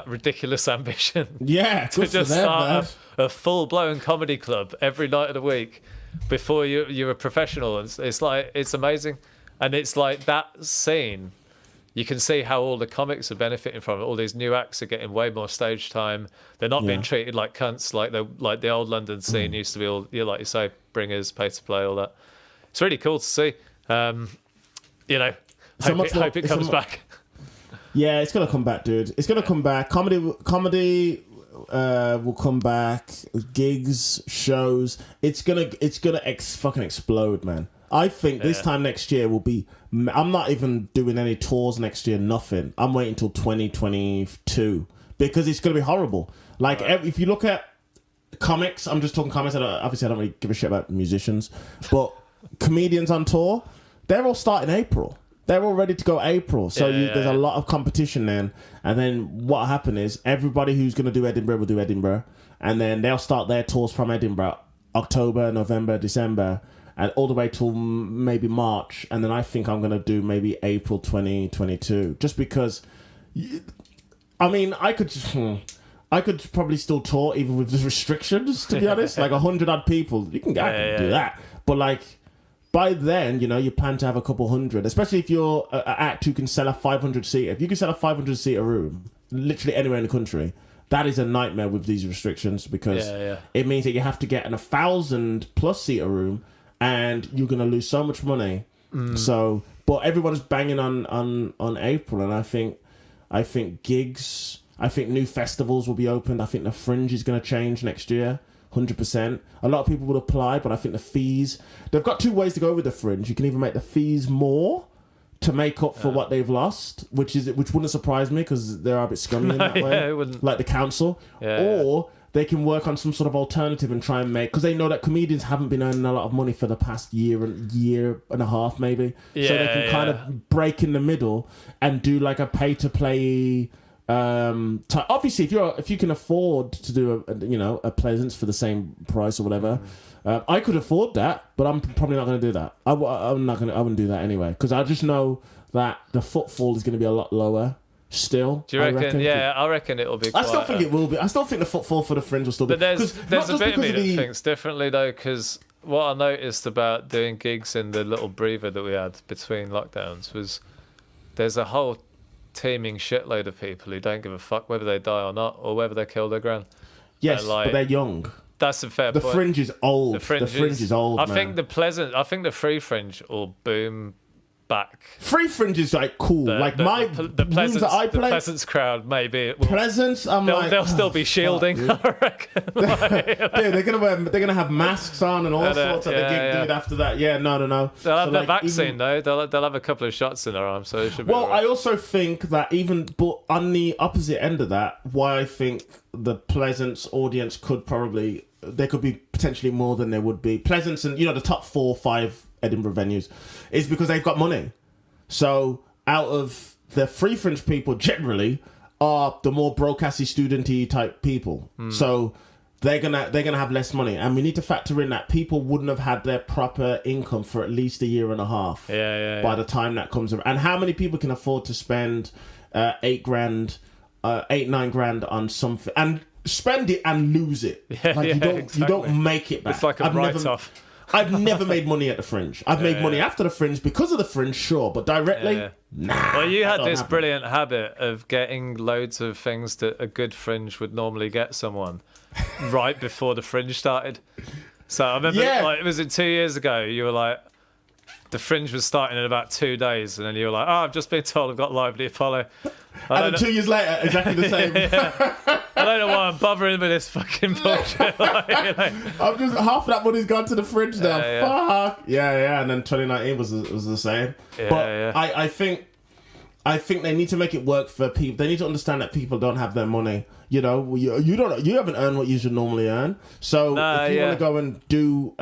ridiculous ambition. Yeah, to just start a full-blown comedy club every night of the week before you're a professional. And it's like, it's amazing. And it's like that scene, you can see how all the comics are benefiting from it. All these new acts are getting way more stage time. They're not being treated like cunts like the old London scene used to be all, like you say, bringers, pay to play, all that. It's really cool to see. Hope it comes back. Yeah, it's gonna come back, dude. It's gonna come back. Comedy will come back. Gigs, shows. It's gonna fucking explode, man. I think this time next year will be. I'm not even doing any tours next year. Nothing. I'm waiting till 2022 because it's gonna be horrible. Like if you look at comics, I'm just talking comics. Obviously, I don't really give a shit about musicians, but comedians on tour, they're all starting April. They're all ready to go April. So there's a lot of competition then. And then what happened is everybody who's going to do Edinburgh will do Edinburgh. And then they'll start their tours from Edinburgh, October, November, December, and all the way till maybe March. And then I think I'm going to do maybe April 2022. Just because, I could probably still tour even with the restrictions, to be honest. Like 100 odd people, I can do that. But like, by then, you plan to have a couple hundred, especially if you're an act who can sell a 500-seater. If you can sell a 500-seater room, literally anywhere in the country, that is a nightmare with these restrictions because it means that you have to get an 1,000+ seater room and you're going to lose so much money. So, but everyone's banging on April, and I think gigs, I think new festivals will be opened. I think the Fringe is going to change next year. 100%. A lot of people would apply, but I think the fees... They've got 2 ways to go with the Fringe. You can either make the fees more to make up for what they've lost, which wouldn't surprise me because they're a bit scummy in that way, it wouldn't. Like the council. Or they can work on some sort of alternative and try and make... Because they know that comedians haven't been earning a lot of money for the past year and a half, maybe. So they can kind of break in the middle and do like a pay-to-play... obviously, if you can afford to do a Pleasance for the same price or whatever, I could afford that, but I'm probably not going to do that. I wouldn't do that anyway because I just know that the footfall is going to be a lot lower. Still, do you reckon? I reckon it'll be. I still think it will be. I still think the footfall for the Fringe will still be. But there's a bit of me that thinks differently though, because what I noticed about doing gigs in the little breather that we had between lockdowns was there's a whole teeming shitload of people who don't give a fuck whether they die or not, or whether they kill their gran. Yes, but they're young. That's a fair point. The Fringe is old. The Fringe is old. I think the Free Fringe will boom back. Free Fringe is like cool. The rooms that I play. The Pleasance crowd, maybe. Pleasance, they'll still be shielding. I reckon. Dude, they're gonna have masks on and all sorts at the gig, dude. After that, no. They'll have the vaccine though. They'll have a couple of shots in their arm, so it should be. Well, right. I also think that but on the opposite end of that, why I think the Pleasance audience there could be potentially more than there would be. Pleasance and the top 4 or 5 Edinburgh venues is because they've got money. So out of the Free Fringe people generally are the more broadcasty studenty type people. So they're gonna have less money, and we need to factor in that people wouldn't have had their proper income for at least a year and a half by the time that comes around. And how many people can afford to spend 8 grand, 9 grand on something and spend it and lose it? You don't make it back. It's like a write-off. I've never made money at the Fringe. I've made money after the Fringe because of the Fringe, sure, but directly, nah. Well, you had this brilliant habit of getting loads of things that a good Fringe would normally get someone right before the Fringe started. So I remember, it was 2 years ago, you were like, the Fringe was starting in about 2 days, and then you were like, I've just been told I've got Live at the Apollo. And then 2 years later, exactly the same. I don't know why I'm bothering with this fucking bullshit. I'm just half that money's gone to the Fringe now. Fuck. Yeah. And then 2019 was the same. I think I think they need to make it work for people. They need to understand that people don't have their money. You know, you haven't earned what you should normally earn. So if you want to go and do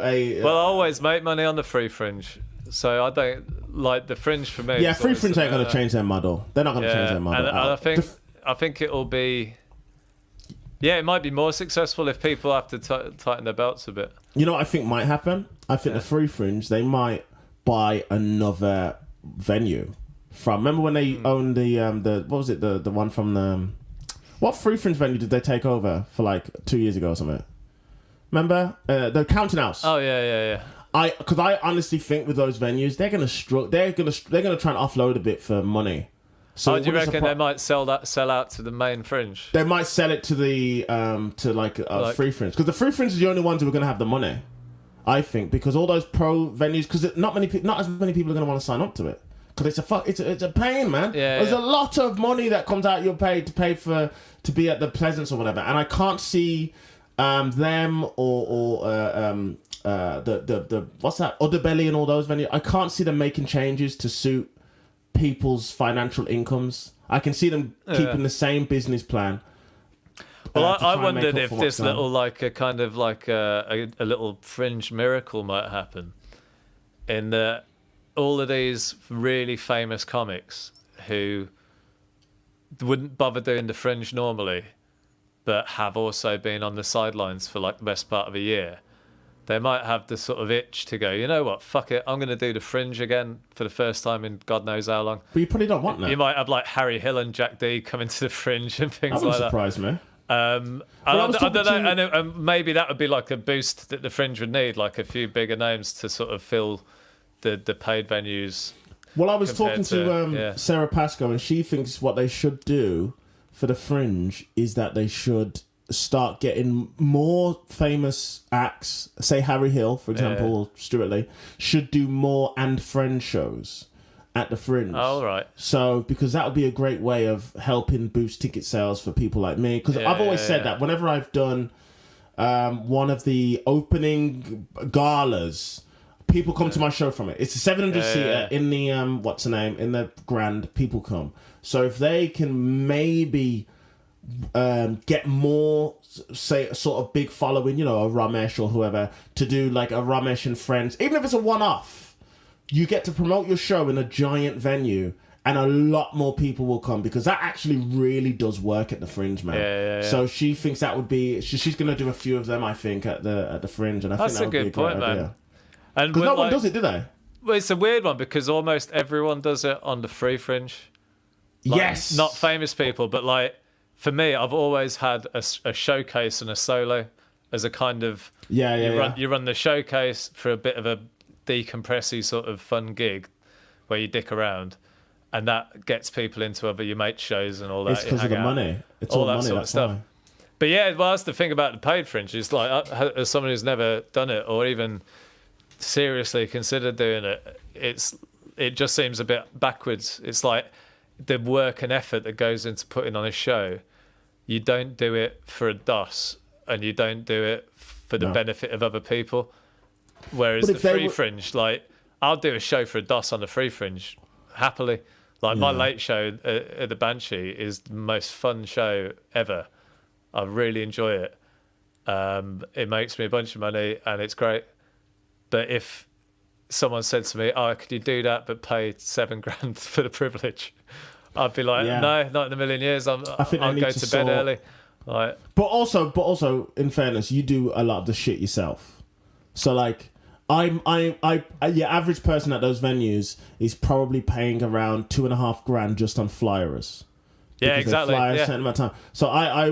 a well, I always make money on the free fringe, so I don't like the fringe for me. Yeah, free fringe ain't going to change their model. They're not going to change their model. And I think it'll be. Yeah, it might be more successful if people have to tighten their belts a bit. You know what I think might happen? I think the free fringe, they might buy another venue from. Remember when they owned the what was it, the one from the what free fringe venue did they take over for like 2 years ago or something? Remember the Counting House? Oh yeah. Because I honestly think with those venues they're gonna they're gonna try and offload a bit for money. So do you reckon they might sell out to the main fringe? They might sell it to the free fringe, because the free fringe is the only ones who are going to have the money, I think, because all those pro venues, because not as many people are going to want to sign up to it, because it's a pain, man. There's a lot of money that comes out your pay to pay for to be at the Pleasance or whatever, and I can't see them or the what's that, Udderbelly and all those venues. I can't see them making changes to suit people's financial incomes. I can see them keeping the same business plan. Well, I wondered if this little like a kind of like a little fringe miracle might happen, in that all of these really famous comics who wouldn't bother doing the fringe normally, but have also been on the sidelines for like the best part of a year. They might have the sort of itch to go, you know what, fuck it, I'm going to do the fringe again for the first time in God knows how long. But you probably don't want that. You might have like Harry Hill and Jack D come into the fringe and things like that. That wouldn't surprise me. I don't know, and maybe that would be like a boost that the fringe would need, like a few bigger names to sort of fill the paid venues. Well, I was talking to Sarah Pascoe, and she thinks what they should do for the fringe is that they should start getting more famous acts, say Harry Hill, for example, or Stuart Lee, should do more and friend shows at the fringe. Oh, right. So, because that would be a great way of helping boost ticket sales for people like me. Because I've always said that whenever I've done one of the opening galas, people come to my show from it. It's a 700-seater in the, in the Grand, people come. So if they can maybe get more, say, sort of big following, you know, a Ramesh or whoever, to do like a Ramesh and Friends, even if it's a one-off, you get to promote your show in a giant venue, and a lot more people will come, because that actually really does work at the Fringe, man. Yeah. So she thinks that would be, she's going to do a few of them, I think, at the Fringe, and I think that would be a good point, man. And because no one does it, do they? Well, it's a weird one, because almost everyone does it on the free Fringe. Like, yes. Not famous people, but like, for me, I've always had a showcase and a solo as a kind of... You run the showcase for a bit of a decompressy sort of fun gig where you dick around, and that gets people into your mate's shows and all that. It's because of the money. It's all that money, sort of stuff. Why. But yeah, well, that's the thing about the paid Fringe. Is like, as someone who's never done it or even seriously considered doing it, it just seems a bit backwards. It's like the work and effort that goes into putting on a show. You don't do it for a DOS, and you don't do it for the benefit of other people. Whereas the free Fringe, like, I'll do a show for a DOS on the free Fringe happily. Like, my late show at the Banshee is the most fun show ever. I really enjoy it. It makes me a bunch of money, and it's great. But if someone said to me, "Oh, could you do that but pay $7,000 for the privilege?" I'd be like, "No, not in a million years. I'll go to bed early." Like, but also, in fairness, you do a lot of the shit yourself. So like, average person at those venues is probably paying around $2,500 just on flyers. Yeah, exactly. They fly a certain amount of time. So I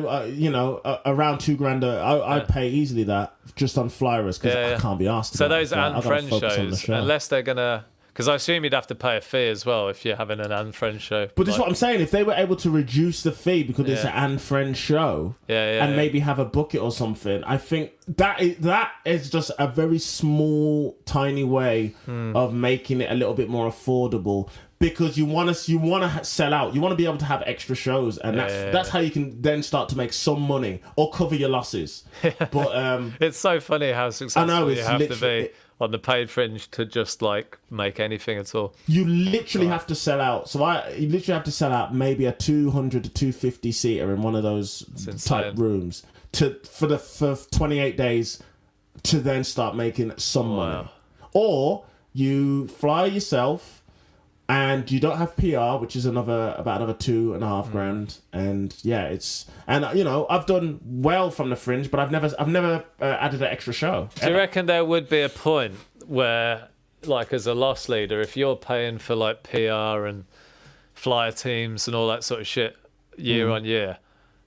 around $2,000. I pay easily that just on flyers, because I can't be asked. So those and friend shows, unless they're gonna, because I assume you'd have to pay a fee as well if you're having an and friend show. But this is what I'm saying. If they were able to reduce the fee because it's an and friend show, and maybe have a bucket or something, I think that is just a very small, tiny way of making it a little bit more affordable. Because you want to sell out, you want to be able to have extra shows, and that's how you can then start to make some money or cover your losses. But it's so funny how successful you have to be on the paid fringe to just like make anything at all. You literally have to sell out. You literally have to sell out maybe a 200 to 250 seater in one of those type rooms for 28 days to then start making some money. Or you fly yourself and you don't have PR, which is about another $2.5 grand. And yeah, I've done well from the fringe, but I've never added an extra show. Do you reckon there would be a point where, like, as a loss leader, if you're paying for like PR and flyer teams and all that sort of shit year on year,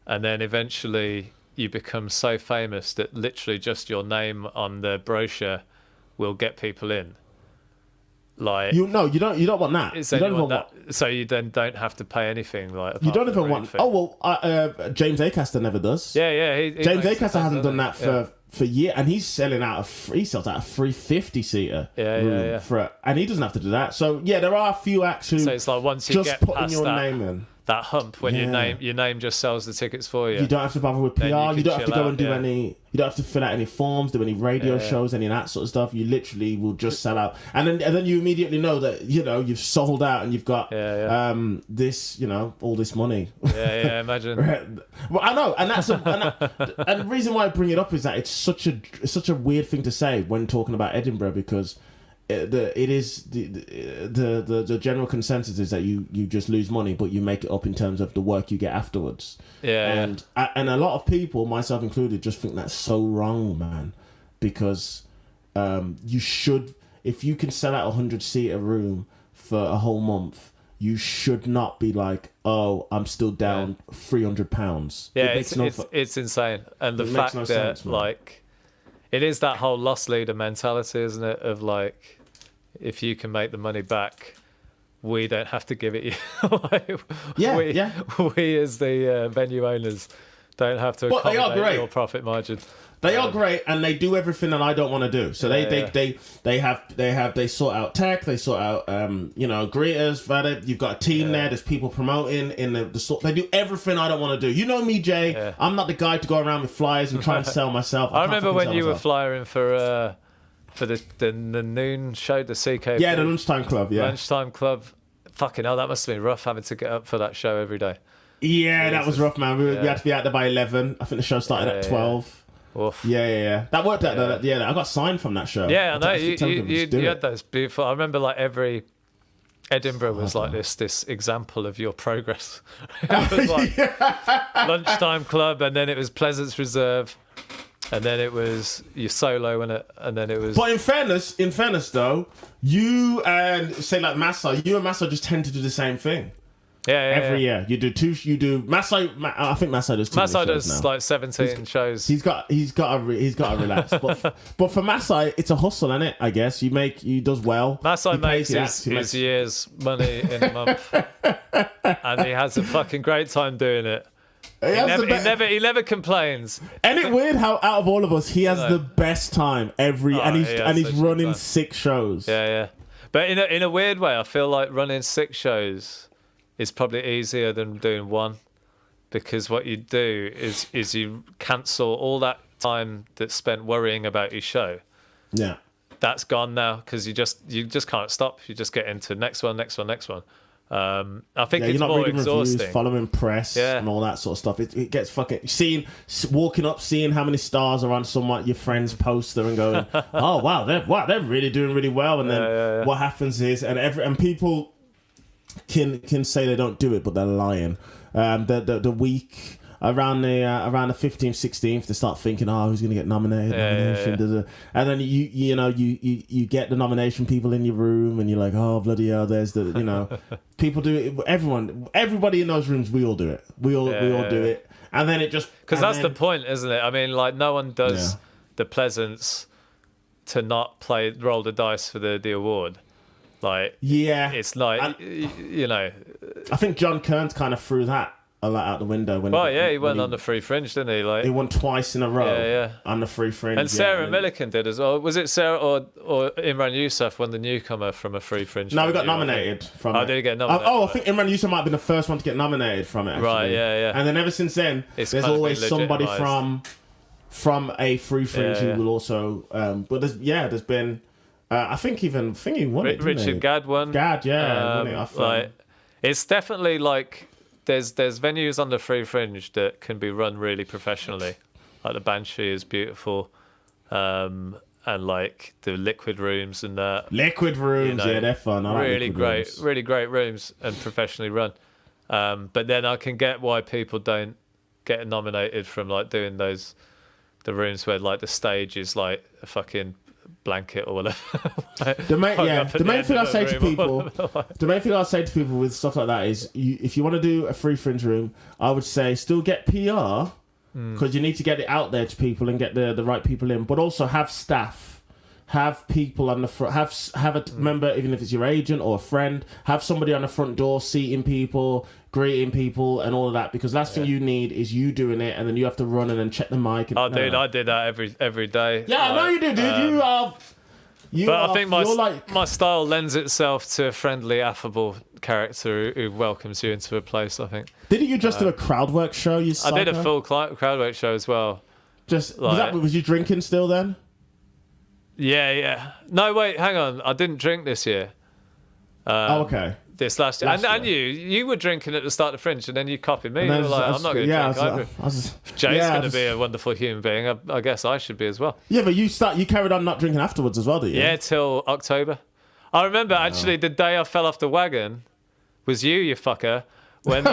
and then eventually you become so famous that literally just your name on the brochure will get people in? Like, you don't want that. So you don't want that. So you then don't have to pay anything. Like, you don't even want. Oh well, James Acaster never does. Yeah. James Acaster hasn't done that for years, and he's selling out he sells out a 350 seater room for it, and he doesn't have to do that. So yeah, there are a few acts who. So it's like once you just get putting past your name in. That hump when your name just sells the tickets for you. You don't have to bother with PR. You don't have to go and do any. You don't have to fill out any forms, do any radio shows, any of that sort of stuff. You literally will just sell out, and then you immediately know that you've sold out and you've got this all this money. Yeah. Imagine. Well, I know, and and the reason why I bring it up is that it's such a weird thing to say when talking about Edinburgh, because the general consensus is that you just lose money, but you make it up in terms of the work you get afterwards. And a lot of people, myself included, just think that's so wrong, man. Because you should, if you can sell out 100-seater room for a whole month, you should not be like, oh, I'm still down £300. Yeah, it's insane, and the fact that sense, like, it is that whole loss leader mentality, isn't it? Of like, if you can make the money back, we don't have to give it you. We as the venue owners don't have to accommodate your profit margin. They are great, and they do everything that I don't want to do. So they sort out tech, they sort out greeters. You've got a team there. There's people promoting in the sort. They do everything I don't want to do. You know me, Jay. Yeah. I'm not the guy to go around with flyers and try and sell myself. I remember when you were flyering for the noon show, the CK. Yeah, the lunchtime club. Yeah, lunchtime club. Fucking hell, that must have been rough having to get up for that show every day. Yeah, that was rough, man. We had to be out there by 11. I think the show started at 12. Oof. Yeah. That worked out. I got signed from that show. Yeah, I know. You had those beautiful. I remember like every Edinburgh was like this example of your progress. It was like lunchtime club, and then it was Pleasance Reserve, and then it was your solo, and then it was. But in fairness though, you and say like Massa, just tend to do the same thing. Every year you do Massa. I think Massa does. Massa does like 17 shows. He's got to relax. but for Massa, it's a hustle, isn't it? I guess he does well. Massa makes his year's money in a month, and he has a fucking great time doing it. He never complains. Ain't it weird how out of all of us he has the best time and he's running 6 shows. Yeah. But in a weird way, I feel like running 6 shows is probably easier than doing 1, because what you do is you cancel all that time that's spent worrying about your show. Yeah, that's gone now, because you just can't stop. You just get into next one. I think it's more exhausting. Reviews, following press and all that sort of stuff. It gets fucking walking up, seeing how many stars are on your friend's poster and going, oh wow, they're really doing really well. And then what happens is, and people can say they don't do it, but they're lying. The week around the 15th, 16th, they start thinking, oh, who's going to get nominated? And then you get the nomination people in your room, and you're like, oh bloody hell, there's the people do it. Everybody in those rooms, we all do it. We all do it, and then it just because that's the point, isn't it? I mean, like, no one does the Pleasance to not roll the dice for the award. Like, it's like, I think John Kearns kind of threw that a lot out the window. He went on the Free Fringe, didn't he? Like, he won twice in a row on the Free Fringe. And Sarah Millican did as well. Was it Sarah or Imran Yusuf won the newcomer from a Free Fringe? No, he got nominated from it. Did he get nominated? I think Imran Yusuf might have been the first one to get nominated from it, actually. Right, yeah. And then ever since then, there's always somebody from a Free Fringe who will also... but there's been... I think he won it, didn't Richard he? Gadd won. Gadd, yeah, won it off. Like, it's definitely like there's venues on the Free Fringe that can be run really professionally. Like the Banshee is beautiful, and like the Liquid Rooms and that. Liquid Rooms, yeah, they're fun. I really like great, rooms. really great rooms and professionally run. But then I can get why people don't get nominated from like doing the rooms where like the stage is like a fucking blanket or whatever. Like, the main thing I say to people with stuff like that is, if you want to do a Free Fringe room, I would say still get PR, because you need to get it out there to people and get the right people in, but also have staff, have people on the front, have a member, even if it's your agent or a friend, have somebody on the front door seating people, greeting people and all of that, because last thing you need is you doing it and then you have to run and then check the mic. And, dude, I did that every day. Yeah, I know you do, dude. I think my style lends itself to a friendly, affable character who welcomes you into a place, I think. Didn't you just do a crowd work show? I did a full crowd work show as well. Was you drinking still then? Yeah. No, wait, hang on. I didn't drink this year. Okay. This last year. And you were drinking at the start of Fringe, and then you copied me. You were like, I'm not going to drink either. If Jay's going to be a wonderful human being, I guess I should be as well. Yeah, but you carried on not drinking afterwards as well, did you? Yeah, till October. I remember actually the day I fell off the wagon was you fucker. When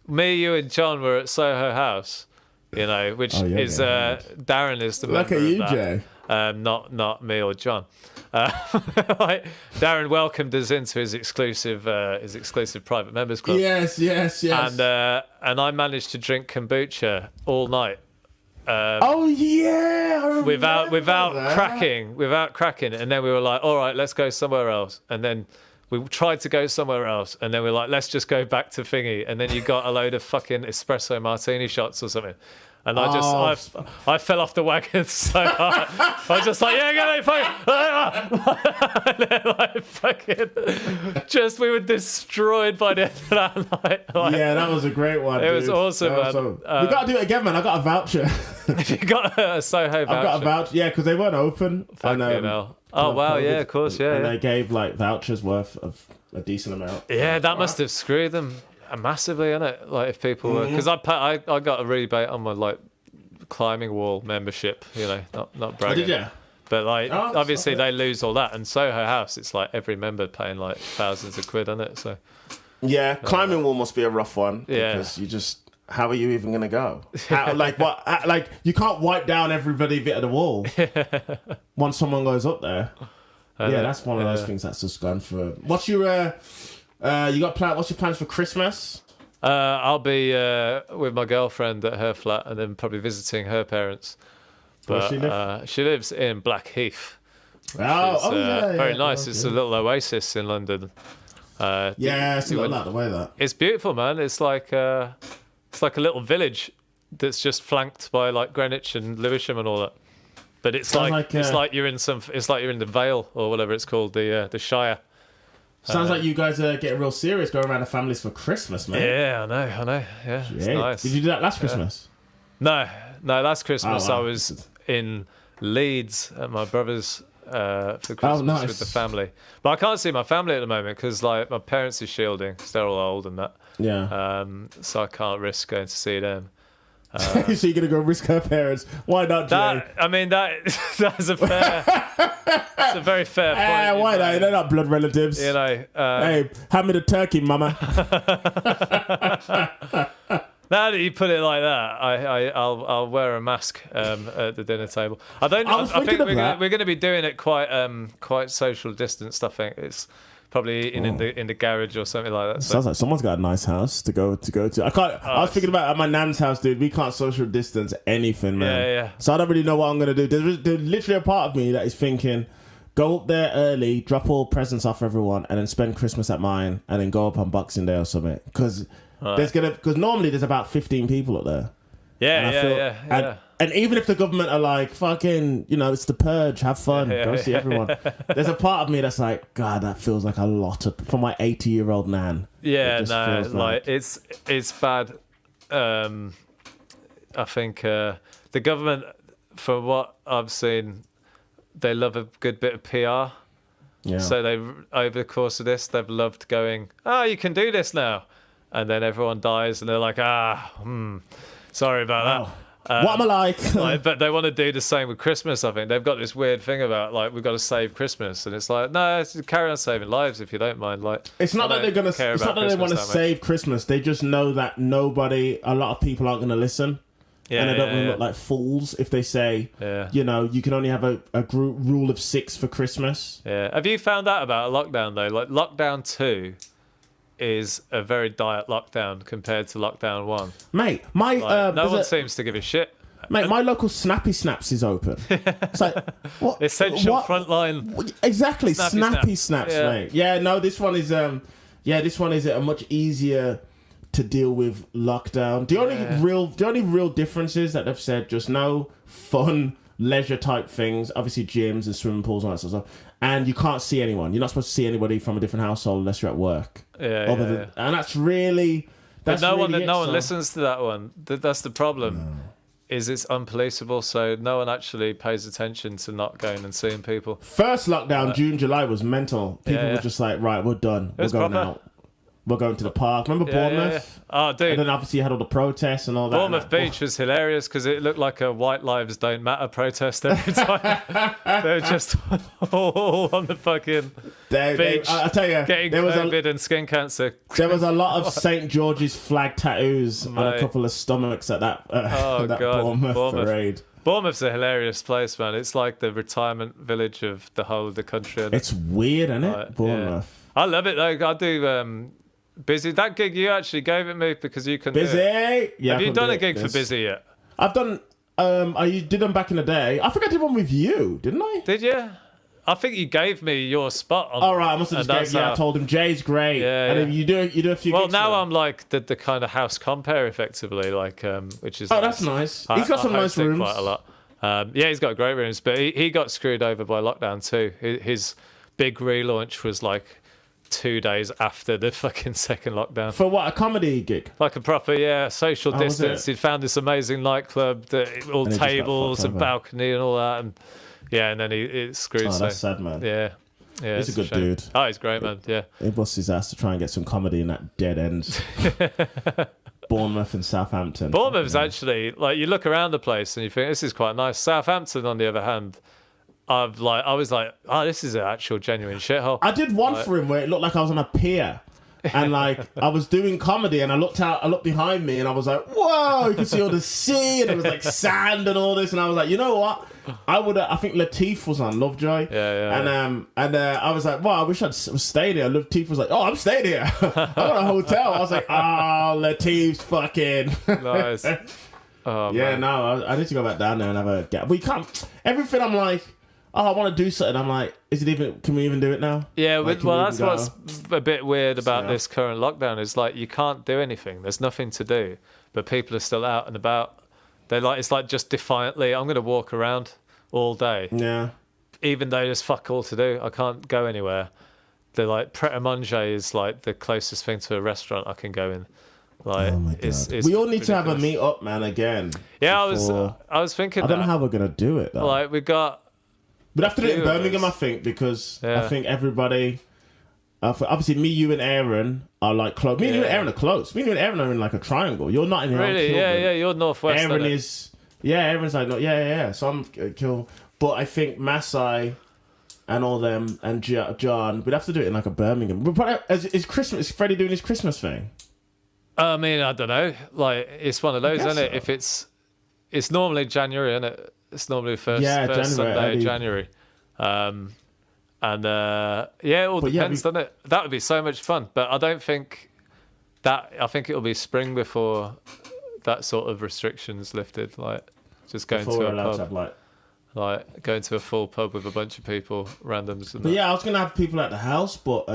me, you and John were at Soho House, which is Darren is the member Look at you, of that. Jay. Not me or John. Like, Darren welcomed us into his exclusive private members club. Yes. And I managed to drink kombucha all night. I remember without that. cracking, and then we were like, all right, let's go somewhere else, and then we tried to go somewhere else, and then we were like, let's just go back to Thingy, and then you got a load of fucking espresso martini shots or something. And I fell off the wagon so hard. I was just like, yeah, get it, fucking. We were destroyed by the end of that night. Yeah, that was a great one. It was awesome, man. We got to do it again, man. I got a voucher. If you got a Soho voucher. I've got a voucher, yeah, because they weren't open. Fucking hell. Oh, wow, yeah, of course, yeah. And they gave like vouchers worth of a decent amount. Yeah, that must have screwed them massively, innit? Like, if people were, because I got a rebate on my like climbing wall membership, not bragging. Oh, did you? But like, obviously they lose all that, and Soho House, it's like every member paying like thousands of quid on it. So yeah, climbing wall must be a rough one. Yeah, because how are you even gonna go? You can't wipe down every bit of the wall once someone goes up there. That's one of those things that's just gone for. What's your what's your plans for Christmas? I'll be with my girlfriend at her flat, and then probably visiting her parents. But she lives in Blackheath. Very nice. Okay. It's a little oasis in London. It's not like the way that. It's beautiful, man. It's like a little village that's just flanked by like Greenwich and Lewisham and all that. But it's like you're in the Vale or whatever it's called, the Shire. Sounds like you guys are getting real serious, going around the families for Christmas, man. Yeah, I know. Yeah, it's nice. Did you do that last Christmas? No. Last Christmas I was in Leeds at my brother's for Christmas with the family. But I can't see my family at the moment because like my parents are shielding because they're all old and that. Yeah. So I can't risk going to see them. So you're gonna go risk her parents? Why not, Jay? That's a very fair point. Why not? They're not blood relatives. Hey, hand me the turkey, mama. Now that you put it like that, I'll wear a mask at the dinner table. I think we're going to be doing it quite social distanced. I think it's probably in the garage or something like that. Sounds like someone's got a nice house to go to. I was thinking about at my nan's house, dude. We can't social distance anything, man. Yeah. So I don't really know what I'm going to do. There's literally a part of me that is thinking, go up there early, drop all presents off everyone, and then spend Christmas at mine, and then go up on Boxing Day or something. Because normally there's about 15 people up there. Yeah. And even if the government are like, fucking, it's the purge, have fun, go see everyone. There's a part of me that's like, God, that feels like a lot for my 80-year-old nan. Yeah, no, like it's bad. I think the government, from what I've seen, they love a good bit of PR. Yeah. So they, over the course of this, they've loved going, you can do this now. And then everyone dies and they're like, sorry about that. What am I like? But they want to do the same with Christmas, I think. They've got this weird thing about, like, we've got to save Christmas. And it's like, no, carry on saving lives if you don't mind. Like, it's not that they're going to, it's not that they want to save Christmas. They just know that a lot of people aren't going to listen. Yeah, and they don't want to look like fools if they say, you know, you can only have a group rule of 6 for Christmas. Yeah. Have you found out about a lockdown, though? Like, lockdown 2 is a very diet lockdown compared to lockdown 1. Mate, no one seems to give a shit. Mate, my local Snappy Snaps is open. It's like, what? Essential frontline. Exactly, Snappy Snaps, yeah. mate. Yeah, no, this one is a much easier to deal with lockdown. The only real difference is that they've said just no fun leisure type things. Obviously, gyms and swimming pools and all that sort of stuff. And you can't see anyone. You're not supposed to see anybody from a different household unless you're at work. And that's really. But no one listens to that one. That's the problem. No. Is it's unpoliceable, so no one actually pays attention to not going and seeing people. First lockdown, June, July was mental. People were just like, right, we're done. We're going out. We're going to the park. Remember Bournemouth? Oh, dude. And then obviously you had all the protests and all that. Bournemouth Beach was hilarious because it looked like a White Lives Don't Matter protest every time. They were just all on the fucking beach. I tell you, getting COVID and skin cancer. There was a lot of St. George's flag tattoos on a couple of stomachs at that Bournemouth parade. Bournemouth's a hilarious place, man. It's like the retirement village of the whole of the country. It's weird, isn't it? Bournemouth. Yeah. I love it, though. I do... Busy. That gig you actually gave it me because you couldn't Busy? do it. Yeah, have you done a gig for Busy yet? I've done... I did them back in the day. I think I did one with you, didn't I? Did you? I think you gave me your spot on. All right, I must have just I told him Jay's great. Yeah, and you do a few gigs. Well, now I'm like the kind of house compare effectively, like which is that's nice. He's got some nice rooms. Quite a lot. He's got great rooms, but he got screwed over by lockdown too. His big relaunch was like 2 days after the fucking second lockdown. For what, a comedy gig? Like a proper, social distance. He'd found this amazing nightclub, all tables and balcony and all that, and then he screwed. Oh, that's sad, man. Yeah, he's a good dude. Oh, he's great, man. Yeah, he busts his ass to try and get some comedy in that dead end. Bournemouth and Southampton. Bournemouth's actually, like, you look around the place and you think this is quite nice. Southampton, on the other hand, I was like, this is an actual genuine shithole. I did one for him where it looked like I was on a pier, and like I was doing comedy, and I looked behind me, and I was like, whoa! You could see all the sea, and it was like sand and all this, and I was like, you know what? I think Lateef was on Lovejoy, and I was like, wow, I wish I'd stayed here. Lateef was like, I'm staying here. I got a hotel. I was like, Lateef's fucking nice. Oh, yeah, man. no, I need to go back down there and have a gap. We can't. Everything I'm like, I want to do something. I'm like, can we even do it now? Yeah, that's what's a bit weird about this current lockdown is like you can't do anything. There's nothing to do, but people are still out and about. They're like, it's like just defiantly, I'm going to walk around all day. Yeah. Even though there's fuck all to do, I can't go anywhere. They're like, Pret a Manger is like the closest thing to a restaurant I can go in. Like, oh my God. It's we all need ridiculous. To have a meet up, man, again. Yeah, I was thinking. I don't know how we're gonna do it though. Like we'd have to do it in Birmingham, I think, because I think everybody. Obviously, me, you, and Aaron are like close. Me and you and Aaron are close. Me and you and Aaron are in like a triangle. You're not in really, yeah. You're northwest. Aaron is, Aaron's like, yeah. So I'm cool, but I think Masai and all them and John, we'd have to do it in like a Birmingham. Is Christmas? Is Freddie doing his Christmas thing? I mean, I don't know. Like, it's one of those, isn't it? If it's normally January, isn't it? It's normally first Sunday of January. It all depends, doesn't it? That would be so much fun. But I don't think I think it'll be spring before that sort of restrictions lifted. Like, just going to a pub. Like going to a full pub with a bunch of people, randoms. But I was going to have people at the house, but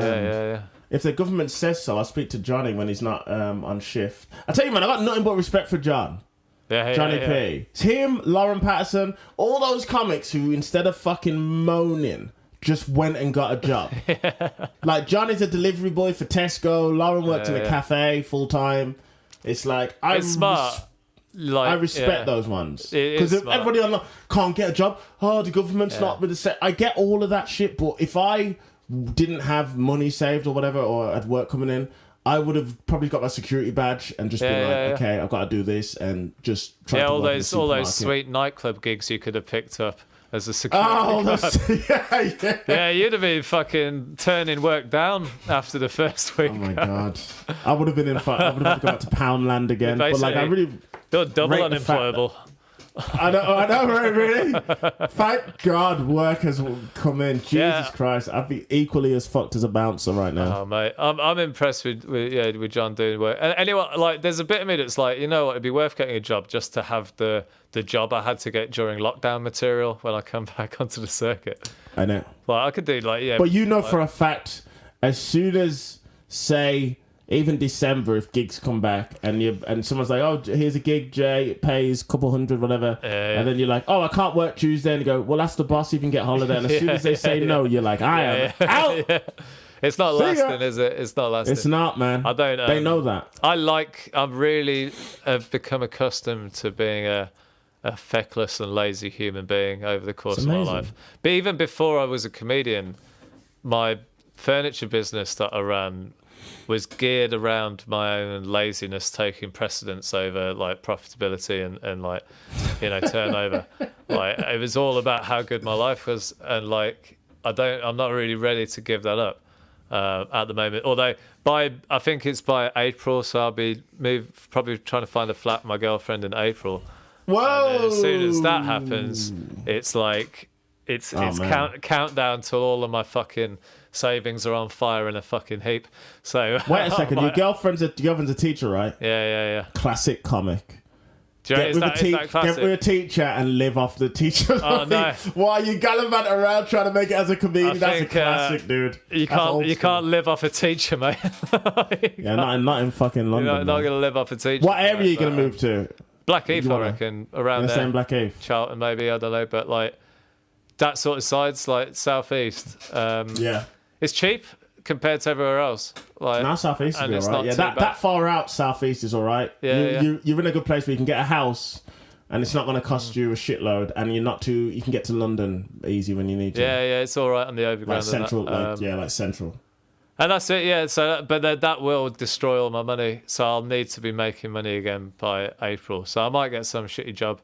if the government says so, I'll speak to Johnny when he's not on shift. I tell you, man, I got nothing but respect for John. Johnny P. It's him, Lauren Patterson, all those comics who, instead of fucking moaning, just went and got a job. Like, Johnny's a delivery boy for Tesco. Lauren worked in a cafe full time. It's like, it's smart. like, I respect those ones. It Because is if everybody online can't get a job, the government's not with the set. I get all of that shit, but if I didn't have money saved or whatever, or had work coming in, I would have probably got my security badge and just been like, okay, I've got to do this, and just try to work in the all those supermarket. sweet nightclub gigs you could have picked up as a security guard. Yeah, you'd have been fucking turning work down after the first week. Oh my god, I would have been in. I would have gone to Poundland again. But like, I really double unemployable. I know, really. Thank God work has come in. Jesus Christ, I'd be equally as fucked as a bouncer right now. Oh mate, I'm impressed with John doing work. And anyway, like, there's a bit of me that's like, you know what, it'd be worth getting a job just to have the job I had to get during lockdown material when I come back onto the circuit. I know. Like, I could do but you know, for a fact, as soon as, say, even December, if gigs come back and someone's like, oh, here's a gig, Jay, it pays a couple hundred, whatever, and then you're like, oh, I can't work Tuesday, and you go, well, ask the boss if you can get holiday, and as soon as they say no, you're like, I am out. It's not lasting, is it? It's not lasting. It's not, man. I don't. They know that. I've really become accustomed to being a feckless and lazy human being over the course of my life. But even before I was a comedian, my furniture business that I ran was geared around my own laziness taking precedence over like profitability and like, you know, turnover. Like, it was all about how good my life was, and like I'm not really ready to give that up at the moment. Although I think it's by April, so I'll be probably trying to find a flat for my girlfriend in April. Whoa! And as soon as that happens, it's like it's countdown till all of my fucking savings are on fire in a fucking heap. So wait a second, your girlfriend's a teacher, right? Yeah. Classic comic. Is that classic? Get with a teacher and live off the teacher. Oh no! Why you gallivant around trying to make it as a comedian? That's a classic, dude. You can't live off a teacher, mate. Not in fucking London. You're not gonna live off a teacher. What area are you gonna move to? Blackheath, I reckon, around there. Same Blackheath. Charlton, maybe, I don't know, but like that sort of sides, like southeast. It's cheap compared to everywhere else. Like, now southeast is alright. Yeah, that far out southeast is alright. You're in a good place where you can get a house, and it's not going to cost you a shitload, and you can get to London easy when you need to. Yeah, it's alright on the overground. Like central, like central. And that's it, yeah. So, but that will destroy all my money. So I'll need to be making money again by April. So I might get some shitty job.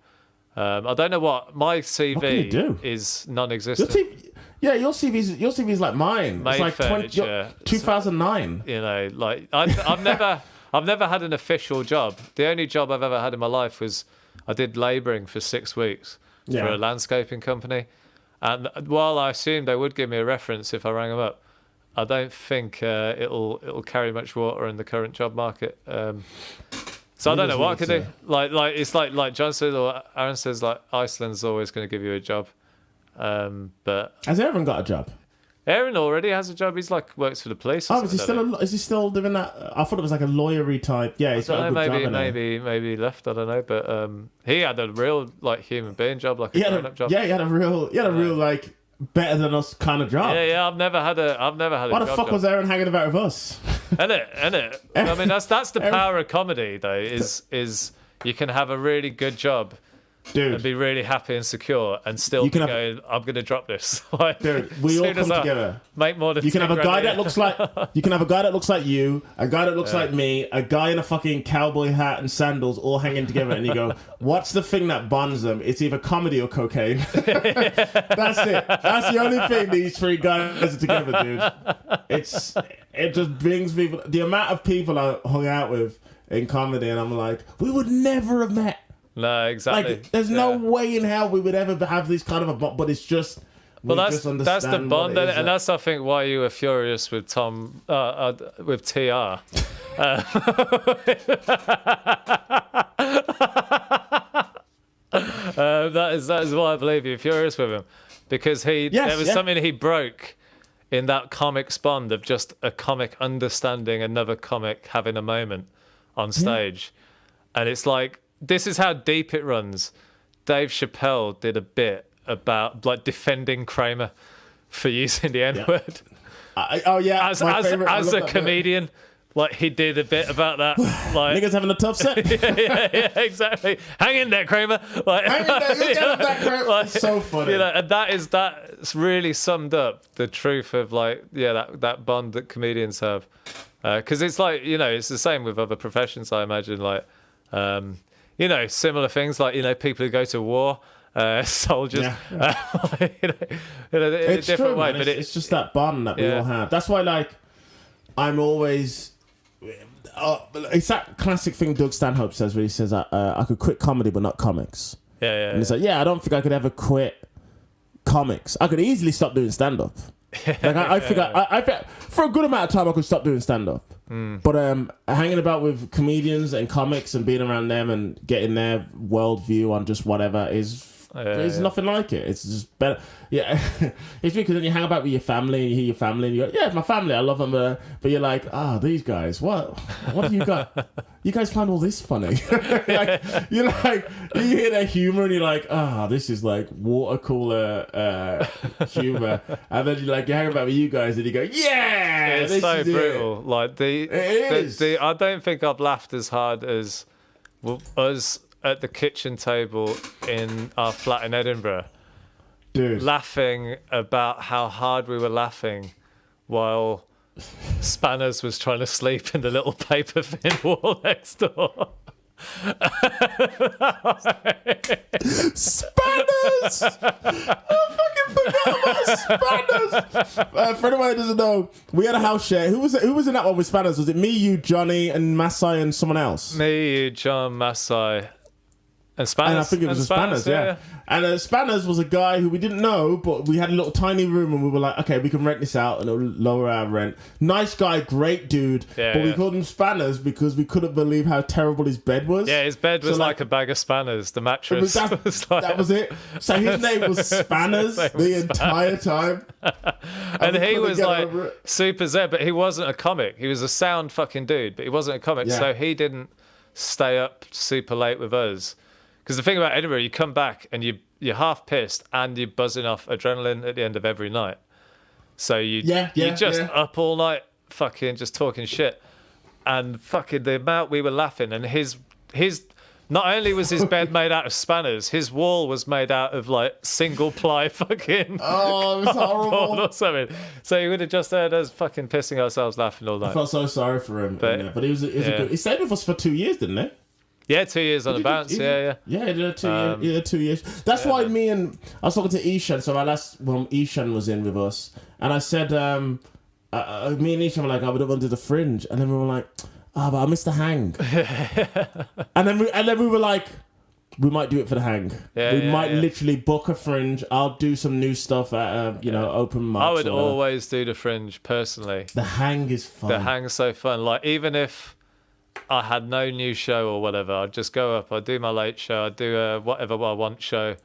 I don't know what my CV is non-existent. Your CV's like mine. Made it's like 2009. You know, like I've never had an official job. The only job I've ever had in my life was I did labouring for 6 weeks for a landscaping company. And while I assumed they would give me a reference if I rang them up, I don't think it'll carry much water in the current job market. So I don't know what I could do. Like it's like John says or Aaron says, like Iceland's always going to give you a job. But has Aaron got a job? Aaron already has a job. He's like works for the police. Oh, is he still doing that? I thought it was like a lawyery type. Yeah, he's got a good job. Maybe he left. I don't know. But he had a real like human being job, like a grown-up job. Yeah, he had a real like better than us kind of job. Yeah. I've never had a. Why the fuck was Aaron hanging about with us? Isn't it? I mean, that's the power of comedy, though. Is you can have a really good job. Dude, and be really happy and secure, and still I'm going to drop this. Like, dude, we all come together. Make more than you can have a guy that looks like you, a guy that looks like me, a guy in a fucking cowboy hat and sandals, all hanging together, and you go, "What's the thing that bonds them? It's either comedy or cocaine." That's it. That's the only thing these three guys are together, dude. It just brings people. The amount of people I hung out with in comedy, and I'm like, we would never have met. No, exactly. Like, there's no way in hell we would ever have this kind of a bond, but it's just. Well, that's the bond, and that's I think why you were furious with Tom, with TR. That is why I believe you're furious with him, because there was something he broke in that comic's bond of just a comic understanding another comic having a moment on stage, and it's like. This is how deep it runs. Dave Chappelle did a bit about like defending Kramer for using the N-word. As a comedian, Like he did a bit about that. Like Niggas having a tough set. yeah, exactly. Hang in there, Kramer. Like, Hang in there, you get that, Kramer. like, So funny. You know, and that's really summed up the truth of like, that bond that comedians have. Because it's like, you know, it's the same with other professions, I imagine. Like, you know, similar things like, you know, people who go to war. Soldiers, It's different true, way, man. but It's just that bond that we all have. That's why, like, I'm always. It's that classic thing Doug Stanhope says where he says, "I could quit comedy, but not comics." Yeah. And he's like, "Yeah, I don't think I could ever quit comics. I could easily stop doing stand up. Like, I think for a good amount of time I could stop doing stand up. But hanging about with comedians and comics and being around them and getting their worldview on just whatever is." There's nothing like it. It's just better. Yeah, it's because then you hang about with your family and you hear your family and you go, yeah, my family, I love them. But you're like, these guys, what have you got? You guys find all this funny? Like, you hear their humor and you're like, this is like water cooler humor. And then you hang about with you guys and you go, yeah, it's this so is brutal. It. Like It is. I don't think I've laughed as hard as us at the kitchen table in our flat in Edinburgh, Dude. laughing about how hard we were laughing while Spanners was trying to sleep in the little paper thin wall next door. Spanners! I fucking forgot about Spanners! For anyone who doesn't know, we had a house share. Who was in that one with Spanners? Was it me, you, Johnny, and Masai and someone else? Me, you, John, Masai, and Spanners. And I think it was a Spanners, yeah. And Spanners was a guy who we didn't know, but we had a little tiny room and we were like, okay, we can rent this out and it'll lower our rent. Nice guy, great dude. But we called him Spanners because we couldn't believe how terrible his bed was. Yeah, his bed was like a bag of spanners. The mattress was like... That was it. So his name was Spanners the entire time. And he was like super zen, but he wasn't a comic. He was a sound fucking dude, but he wasn't a comic. Yeah. So he didn't stay up super late with us. Because the thing about Edinburgh, you come back and you're half pissed and you're buzzing off adrenaline at the end of every night. So you're just up all night fucking just talking shit. And fucking the amount we were laughing, and his not only was his bed made out of spanners, his wall was made out of like single ply fucking it was horrible or something. So you would have just heard us fucking pissing ourselves laughing all night. I felt so sorry for him. But he was he stayed with us for 2 years, didn't he? Yeah, 2 years on the bounce. Yeah, he did 2 years. 2 years. That's why I was talking to Ishan. So Ishan was in with us, and I said, me and Ishan were like, I would have gone to the Fringe, and then we were like, but I missed the hang. and then we were like, we might do it for the hang. We might literally book a Fringe. I'll do some new stuff at open mics. I would always do the Fringe personally. The hang is fun. The hang's so fun. Like even if I had no new show or whatever, I'd just go up, I'd do my late show, I'd do a whatever I want show,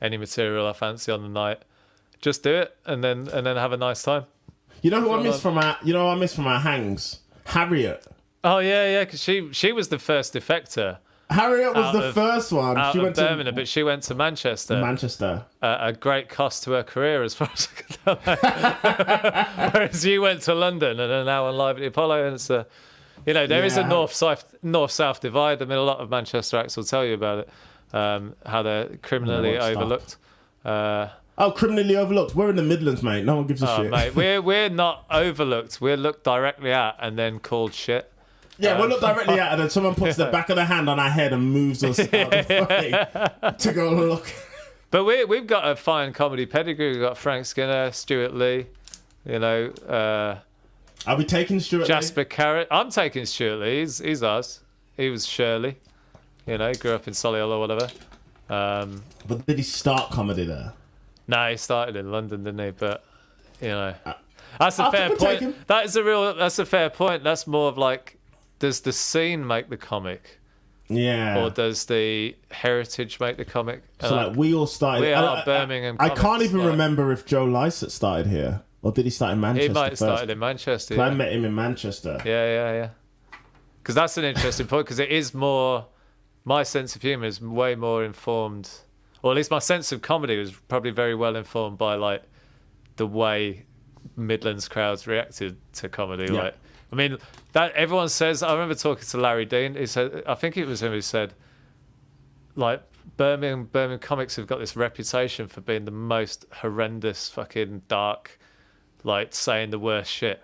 any material I fancy on the night. Just do it and then have a nice time. You know who I miss from our hangs? Harriott. Oh yeah, because she was the first defector. Harriott was the first one. She went to Birmingham, but she went to Manchester. A great cost to her career, as far as I can tell. Whereas you went to London and are now on Live at the Apollo, and it's there is a north-south divide. I mean, a lot of Manchester acts will tell you about it, how they're criminally overlooked. Criminally overlooked. We're in the Midlands, mate. No one gives a shit. Mate, we're not overlooked. We're looked directly at and then called shit. Yeah, we'll look directly at it, and then someone puts the back of their hand on our head and moves us out the way to go look. But we've got a fine comedy pedigree. We've got Frank Skinner, Stuart Lee, Are we taking Stuart Jasper Lee? Carrot. I'm taking Stuart Lee. He's ours. He was Shirley. Grew up in Solihull or whatever. But did he start comedy there? No, he started in London, didn't he? But, that's a fair point. That's a fair point. That's more of like, does the scene make the comic? Yeah. Or does the heritage make the comic? So we all started... We are Birmingham I can't even remember if Joe Lycett started here. Or did he start in Manchester He might have started in Manchester. I met him in Manchester. Yeah. Because that's an interesting point, because it is more... My sense of humour is way more informed... Or at least my sense of comedy was probably very well informed by, like, the way Midlands crowds reacted to comedy. Yeah. Like, I mean, that everyone says. I remember talking to Larry Dean. He said, I think it was him who said, like, Birmingham comics have got this reputation for being the most horrendous, fucking dark, like saying the worst shit.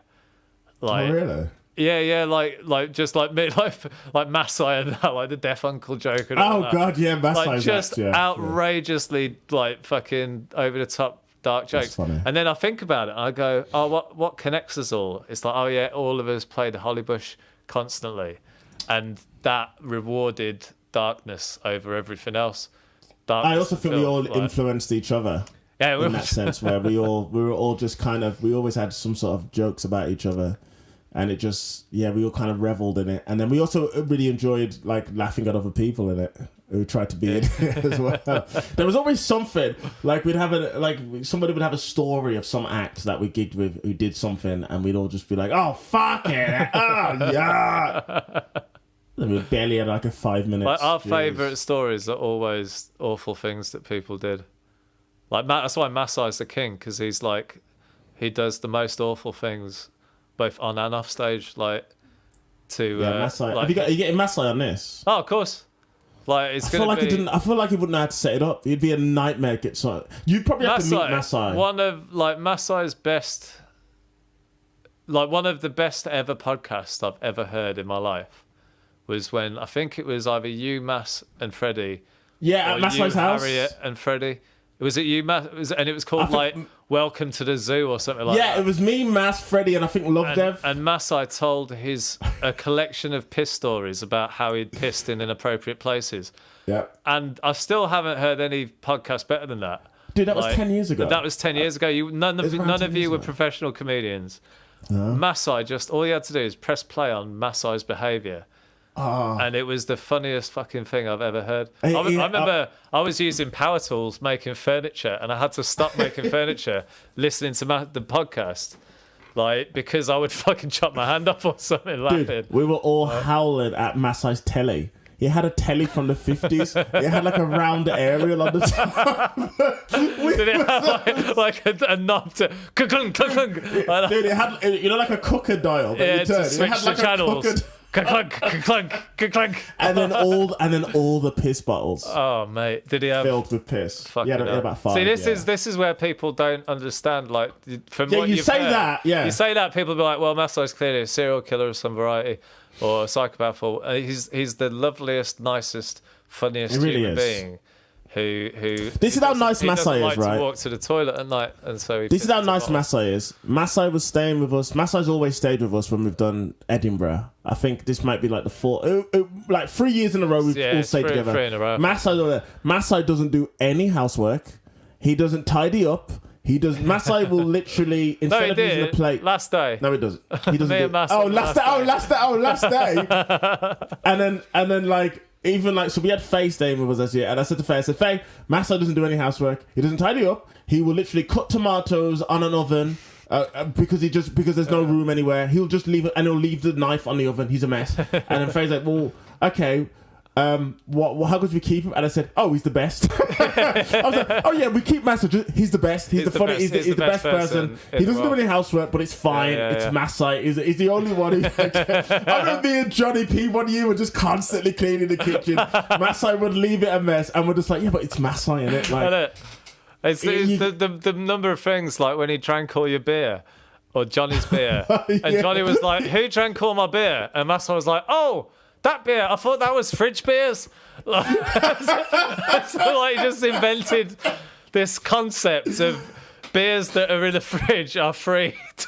Like, oh, really? Yeah, like just like me, like Masai and that, like the deaf uncle joke. And all that. God, yeah, Masai's like just yeah, outrageously like fucking over the top dark jokes. Funny. And then I think about it, and I go, oh, what connects us all? It's like, oh yeah, all of us played Hollybush constantly, and that rewarded darkness over everything else. Darkness I also think we all influenced each other. Yeah, in that sense, where we were all just kind of, we always had some sort of jokes about each other. And it just, yeah, we all kind of reveled in it. And then we also really enjoyed, like, laughing at other people in it who tried to be in it as well. There was always something, like, somebody would have a story of some act that we gigged with who did something, and we'd all just be like, oh, fuck it. Oh, yeah. And we barely had, like, a 5 minutes. Like, our favourite stories are always awful things that people did. Like, that's why Masai's the king, because he's, like, he does the most awful things both on and off stage, like to Masai. like, Are you getting Masai on this? Oh, of course. Like it's I feel like be... I feel like he wouldn't know how to set it up. It'd be a nightmare. Get so you'd probably have to meet Masai. One of like Masai's best, like one of the best ever podcasts I've ever heard in my life was when I think it was either you, Mas, and Freddie. Yeah, at Masai's house. Harriott and Freddie. Was it you, Mas? And it was called like Welcome to the Zoo or something like that. Yeah, it was me, Mas, Freddie, and I think Love Dev. And Masai told a collection of piss stories about how he'd pissed in inappropriate places. Yeah. And I still haven't heard any podcast better than that. Dude, that was 10 years ago. That was 10 years ago. None of you were professional comedians. No. Masai, just all you had to do is press play on Masai's behaviour. Oh. And it was the funniest fucking thing I've ever heard. I remember I was using power tools making furniture, and I had to stop making furniture listening to the podcast, like because I would fucking chop my hand off or something laughing. Dude, we were all howling at Masai's telly. He had a telly from the 50s. It had like a round aerial on the top. Did it have like a knob to clunk, clunk, clunk? Dude, it had, you know, like a cooker dial. Yeah, to switch the channels. Clunk, clunk, clunk. And then all the piss bottles. Oh mate, did he have filled with piss? Yeah, about 5. See, this is where people don't understand. Like, from what you you've say heard, that, yeah. You say that, people be like, "Well, Masai's clearly a serial killer of some variety, or a psychopath." Or he's the loveliest, nicest, funniest human being. Who this is how nice Masai is, like right? To walk to the toilet at night, and so this is how nice Masai is. Masai was staying with us. Masai's always stayed with us when we've done Edinburgh. I think this might be like the like 3 years in a row we've all stayed together. 3 in a row. Masai doesn't do any housework. He doesn't tidy up. Masai will literally instead of using a plate last day. No, he doesn't. He doesn't. Last day. and then like. Even like, so we had Faye staying with us this year, and I said to Faye, Faye, Masai doesn't do any housework. He doesn't tidy up. He will literally cut tomatoes on an oven because there's no room anywhere. He'll just leave it, and he'll leave the knife on the oven. He's a mess. And then Faye's like, well, okay. How could we keep him? And I said, oh, he's the best. I was like, oh yeah, we keep Masai. He's the best. He's the best person. He doesn't do any housework, but it's fine. It's Masai. He's the only one who's like, I remember me and Johnny P one year were just constantly cleaning the kitchen. Masai would leave it a mess, and we're just like, yeah, but it's Masai in it. Like, it's the number of things, like when he drank all your beer. Or Johnny's beer. And Johnny was like, who drank all my beer? And Masai was like, oh, that beer, I thought that was fridge beers. So like, he just invented this concept of beers that are in the fridge are free to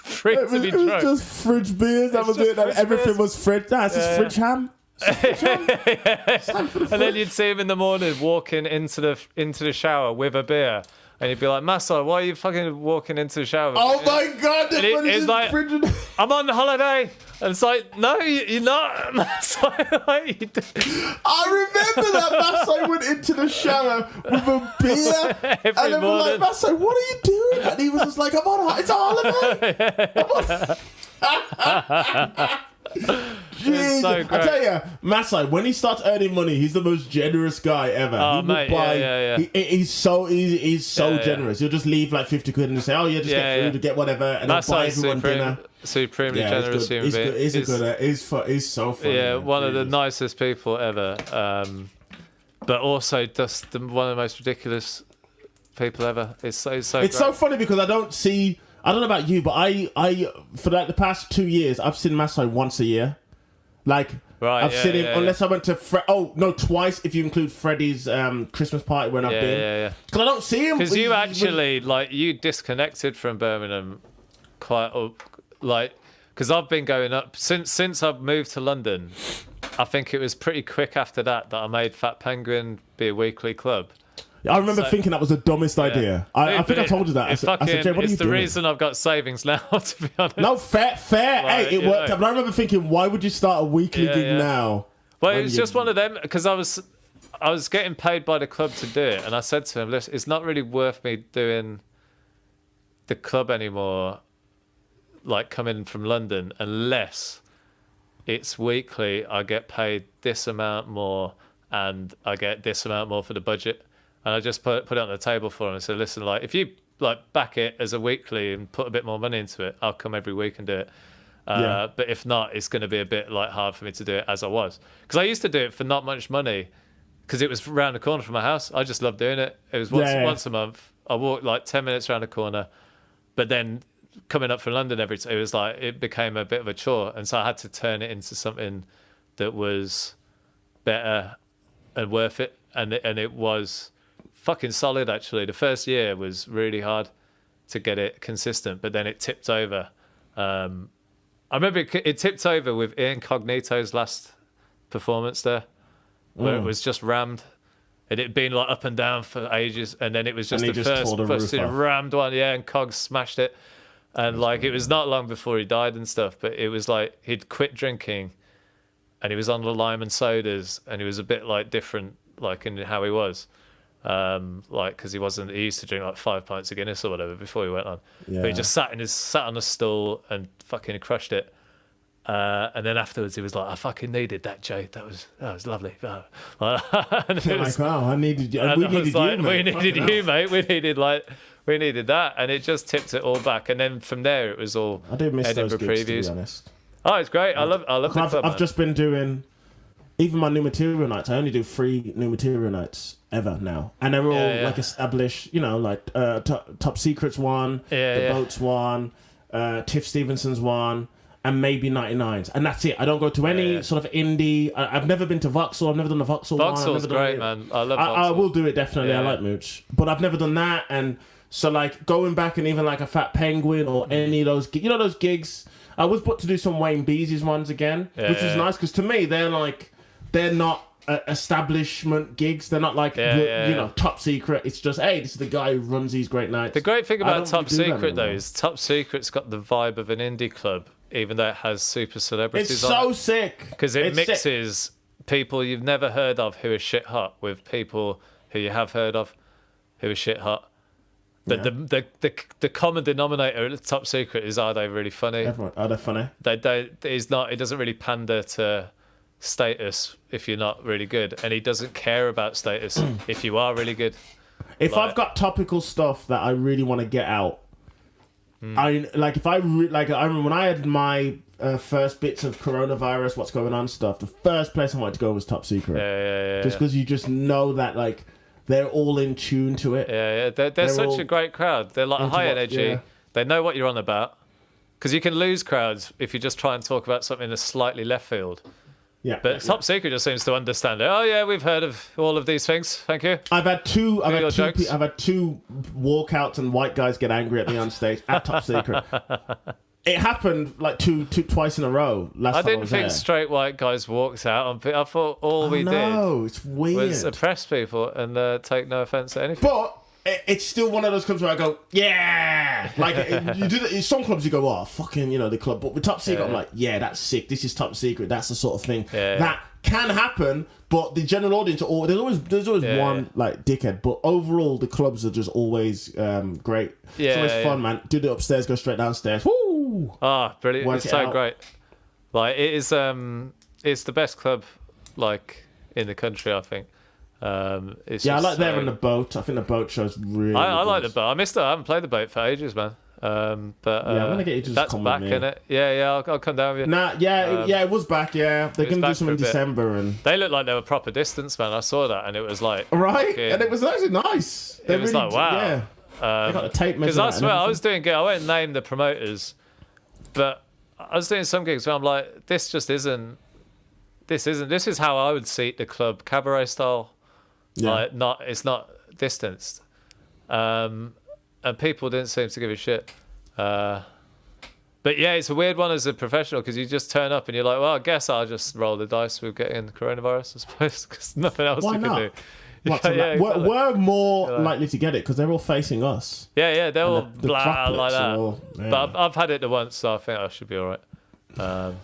be drunk. It was just fridge beers. That was it. Everything was fridge. That's just fridge ham. And then you'd see him in the morning walking into the shower with a beer. And you'd be like, Masai, why are you fucking walking into the shower? Oh my God! It's like, I'm on holiday. And it's like, no, you're not, Masai. Like, I remember that Masai went into the shower with a beer. Every and then we're like, Masai, what are you doing? And he was just like, I'm on, it's a holiday. Jeez. So I tell you, Masai, when he starts earning money, he's the most generous guy ever. Oh, mate, he's so generous. He'll just leave like 50 quid and say, oh yeah, just get food or get whatever, and he'll buy everyone dinner. supremely generous human being. He's so funny. Yeah, man. one of the nicest people ever. But also just one of the most ridiculous people ever. It's so funny because I don't know about you, but I for like the past 2 years I've seen Masso once a year. Like I've seen him unless I went to twice if you include Freddie's Christmas party when I've been. Yeah. Because I don't see him. Because you actually you disconnected from Birmingham quite because I've been going up since I've moved to London. I think it was pretty quick after that I made Fat Penguin be a weekly club. I remember thinking that was the dumbest idea. I think I told you that. I said, Jay, what are you doing? Reason I've got savings now, to be honest. No, fair. Hey, it worked. But I remember thinking, why would you start a weekly gig now? Well, it was just one of them because I was getting paid by the club to do it, and I said to him, "Listen, it's not really worth me doing the club anymore, like coming from London, unless it's weekly. I get paid this amount more, and I get this amount more for the budget." And I just put it on the table for him and said, listen, like if you back it as a weekly and put a bit more money into it, I'll come every week and do it. But if not, it's going to be a bit hard for me to do it as I was. Because I used to do it for not much money because it was around the corner from my house. I just loved doing it. It was once a month. I walked 10 minutes around the corner. But then coming up from London it was it became a bit of a chore. And so I had to turn it into something that was better and worth it. And it was fucking solid, actually. The first year was really hard to get it consistent, but then it tipped over. I remember it tipped over with Incognito's last performance there, where it was just rammed. It had been up and down for ages, and then it was just the first rammed one, and Cog smashed it. And it was not long before he died and stuff, but it was he'd quit drinking, and he was on the lime and sodas, and he was a bit different, in how he was. Because he used to drink 5 pints of Guinness or whatever before he went on. But he just sat on a stool and fucking crushed it. And then afterwards he was like, I fucking needed that, Jay. That was lovely. And it was, wow, I needed you. We needed you, mate. We needed you, mate. We needed that, and it just tipped it all back. And then from there it was all I do miss Edinburgh those gigs, previews. to be honest. Oh, it's great. I love the club, I've just been doing even my new material nights. I only do 3 new material nights ever now, and they're all established. Top Secrets one, the Boats one, Tiff Stevenson's one, and maybe 99s, and that's it. I don't go to any sort of indie. I've never been to Vauxhall. I've never done the Vauxhall one. Vauxhall's great, man. I love Vauxhall. I will do it definitely. I like Mooch, but I've never done that. And so going back and even a Fat Penguin or any of those, those gigs. I was put to do some Wayne Beezy's ones again, which is nice because to me they're not establishment gigs. They're not Top Secret. It's just, hey, this is the guy who runs these great nights. The great thing about Top Secret though is Top Secret's got the vibe of an indie club, even though it has super celebrities. It's so sick because it mixes people you've never heard of who are shit hot with people who you have heard of who are shit hot. But the common denominator at the Top Secret is, are they really funny? Are they funny? It doesn't really pander to status if you're not really good, and he doesn't care about status if you are really good. If I've got topical stuff that I really want to get out, I remember when I had my first bits of coronavirus, what's going on stuff. The first place I wanted to go was Top Secret. Just because you just know that they're all in tune to it. They're such a great crowd. They're high energy. They know what you're on about. Because you can lose crowds if you just try and talk about something that's slightly left field. But Top Secret just seems to understand it. Oh yeah, we've heard of all of these things. Thank you. I've had two walkouts and white guys get angry at me on stage at Top Secret. It happened twice in a row. I didn't think straight white guys walked out. I thought all we did it's weird. was oppress people and take no offence at anything. But it's still one of those clubs where I go, yeah. You do that in some clubs, you go, oh, fucking, the club. But with Top Secret, I'm like, yeah, that's sick. This is Top Secret. That's the sort of thing that can happen. But the general audience, there's always one dickhead. But overall, the clubs are just always great. It's always fun, man. Do the upstairs, go straight downstairs. Woo! Ah, brilliant! It's so great. It is. It's the best club in the country, I think. I like there in the boat. I think the boat show's really. I like the boat. I missed it. I haven't played the boat for ages, man. But I'm gonna get you to just that's come back, with me. innit? Yeah, I'll come down with you. Nah, it was back. Yeah, they're gonna do something in December, and they look like they were proper distance, man. I saw that, and it was like right, and it was actually nice. It was like wow. Yeah, they got the tape measure. Because I swear I was doing gigs. I won't name the promoters, but I was doing some gigs where I'm like, this isn't. This is how I would seat the club, cabaret style. Yeah. Like it's not distanced, and people didn't seem to give a shit. But yeah, it's a weird one as a professional because you just turn up and you're like, well, I guess I'll just roll the dice with getting the coronavirus, I suppose, because nothing else Why you not? can do. We're more likely to get it because they're all facing us. Yeah, they're all the blah like that. yeah. But I've had it once, so I think I should be all right.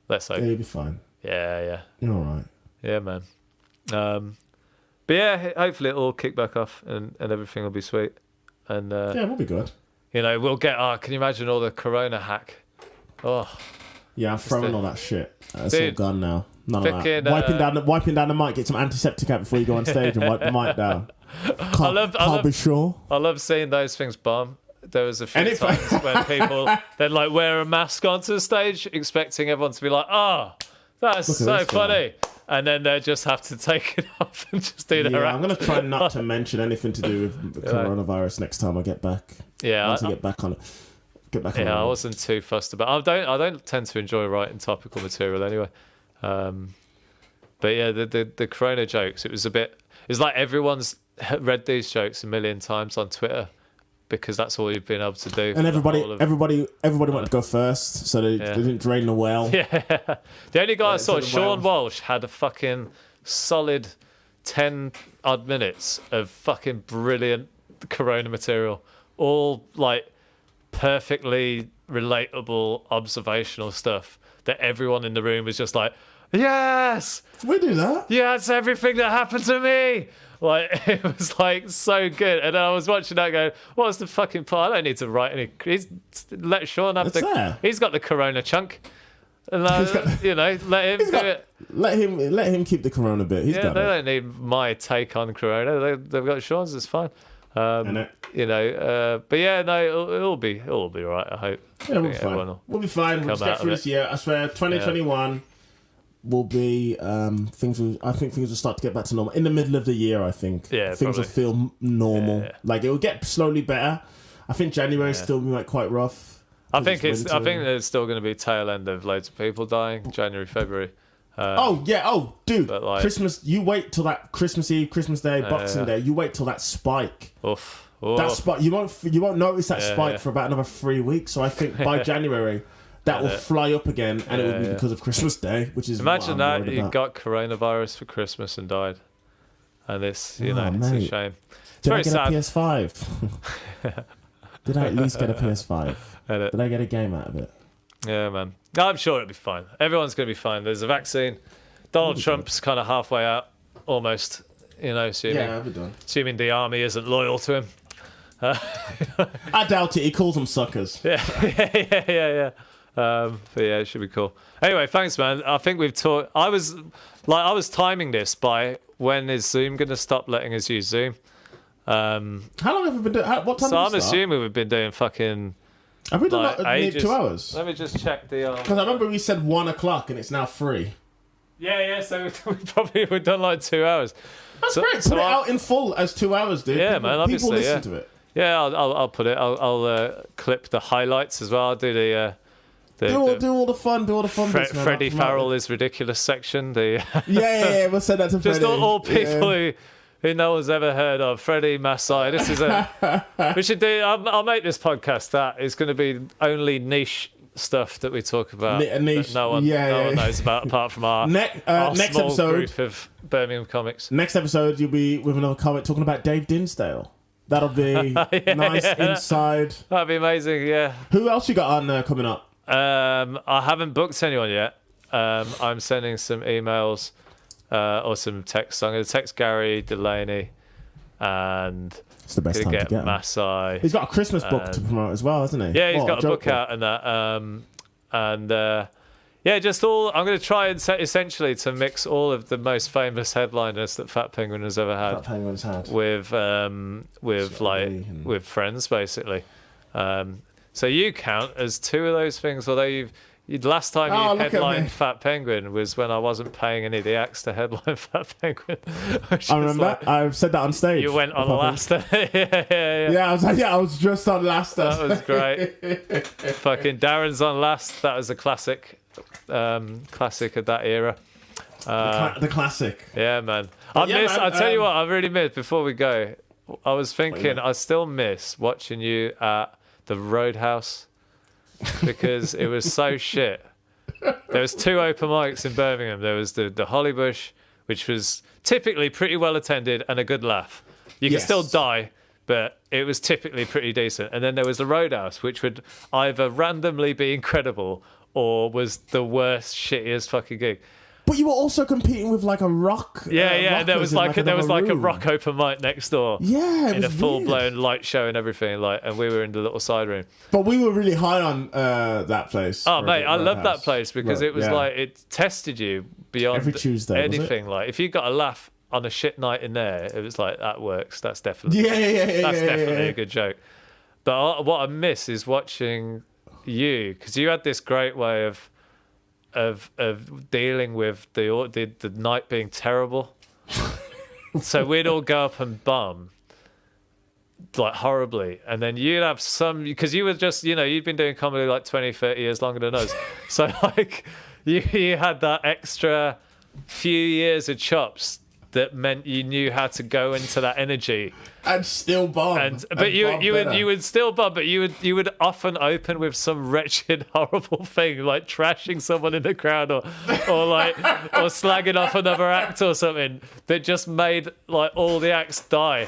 Let's hope. Yeah, you'll be fine. Yeah. You're all right. Yeah, man. But yeah, hopefully it'll all kick back off and everything will be sweet. And yeah, we'll be good. You know, we'll get. Can you imagine all the corona hack? Oh. Yeah, I'm throwing all that shit. It's all Dude, gone now. None of that. Wiping down the mic. Get some antiseptic out before you go on stage and wipe the mic down. Can't be sure. I love seeing those things bomb. There was a few times when people they'd like wear a mask onto the stage, expecting everyone to be like, "Oh, that's so funny," and then they just have to take it off and just do their act. I'm gonna try not to mention anything to do with coronavirus next time I get back. Yeah, once I get back on it. I wasn't too fussed about. I don't tend to enjoy writing topical material anyway. But yeah, the corona jokes. It was like everyone's read these jokes a million times on Twitter because that's all you've been able to do. And everybody wanted to go first, so they didn't drain the well. Yeah, the only guy I saw, Sean Walsh, had a fucking solid 10 odd minutes of fucking brilliant corona material, all like perfectly relatable observational stuff that everyone in the room was just like, yes, we do that. Yeah, it's everything that happened to me. Like, it was like so good. And then I was watching that going, what's the fucking part? I don't need to write any. Let Sean have he's got the corona chunk. And let him do it. Let him keep the corona bit. They don't need my take on corona. They've got Sean's. It's fine. But yeah, no, it'll be all right. I hope. Yeah, we'll be fine. We'll be fine. We'll just get through this year. I swear, 2021 will be things. I think things will start to get back to normal in the middle of the year. I think things will feel normal. Yeah. Like it will get slowly better. I think January still be like quite rough. I think there's still going to be a tail end of loads of people dying January, February. Dude, like, Christmas. You wait till that Christmas Eve, Christmas Day, Boxing Day. You wait till that spike. Oof. That spike. You won't notice that spike for about another 3 weeks. So I think by January that will fly up again, and it will be because of Christmas Day, which is imagine that you got coronavirus for Christmas and died, and it's it's a shame. It's very sad. Did I get a PS5? Did I at least get a PS5? Did I get a game out of it? Yeah, man. No, I'm sure it'll be fine. Everyone's going to be fine. There's a vaccine. Donald Trump's kind of halfway out, almost. Assuming the army isn't loyal to him. I doubt it. He calls them suckers. Yeah. But yeah, it should be cool. Anyway, thanks, man. I think we've talked. I was timing this by when is Zoom going to stop letting us use Zoom? How long have we been doing? What time? So I'm assuming we've been doing fucking. Have we done ages? 2 hours? Let me just check the. Because I remember we said 1 o'clock and it's now 3. Yeah. So we've done like 2 hours. That's great. Put it out in full as 2 hours, dude. Yeah, man. Obviously, people listen to it. Yeah, I'll put it. I'll clip the highlights as well. I'll do the. Do all the fun bits, man. Freddie Farrell is ridiculous section. Yeah, we'll send that to Freddie. Just all people who no one's ever heard of. Freddie Massai. This is we should do. I'll make this podcast that. It's going to be only niche stuff that we talk about. That no one knows about apart from our next small episode group of Birmingham comics. Next episode, you'll be with another comic talking about Dave Dinsdale. That'll be nice inside. That'd be amazing. Yeah. Who else you got on coming up? I haven't booked anyone yet. I'm sending some emails or some texts. I'm going to text Gary Delaney and it's the best time to get Massai. He's got a Christmas book to promote as well, hasn't he? Yeah, he's got a book out and that. Just all. I'm going to try and essentially to mix all of the most famous headliners that Fat Penguin has ever had. Fat Penguin's had with friends basically. So you count as two of those things, although last time you headlined Fat Penguin was when I wasn't paying any of the acts to headline Fat Penguin. I remember. I've said that on stage. You went on last. Yeah, I was just on last. That was great. Fucking Darren's on last. That was a classic of that era. The classic. Yeah, man. I'll tell you what, I really miss, before we go, I was thinking, I still miss watching you at the Roadhouse because it was so shit. There was 2 open mics in Birmingham. There was the Hollybush, which was typically pretty well attended and a good laugh. You could still die, but it was typically pretty decent. And then there was the Roadhouse, which would either randomly be incredible or was the worst, shittiest fucking gig. But you were also competing with like a rock. Yeah. There was like a rock open mic next door. Yeah, it in was a full blown light show and everything. And we were in the little side room. But we were really high on that place. Oh mate, I loved that place because it was like it tested you beyond every Tuesday, anything. Like if you got a laugh on a shit night in there, it was like that works. That's definitely definitely a good joke. But what I miss is watching you, because you had this great way of dealing with the night being terrible. So we'd all go up and bum like horribly, and then you'd have some, because you were just, you'd been doing comedy like 20-30 years longer than us, so like you had that extra few years of chops that meant you knew how to go into that energy and still bomb. But you would still bomb, but you would often open with some wretched, horrible thing, like trashing someone in the crowd or slagging off another act or something that just made like all the acts die.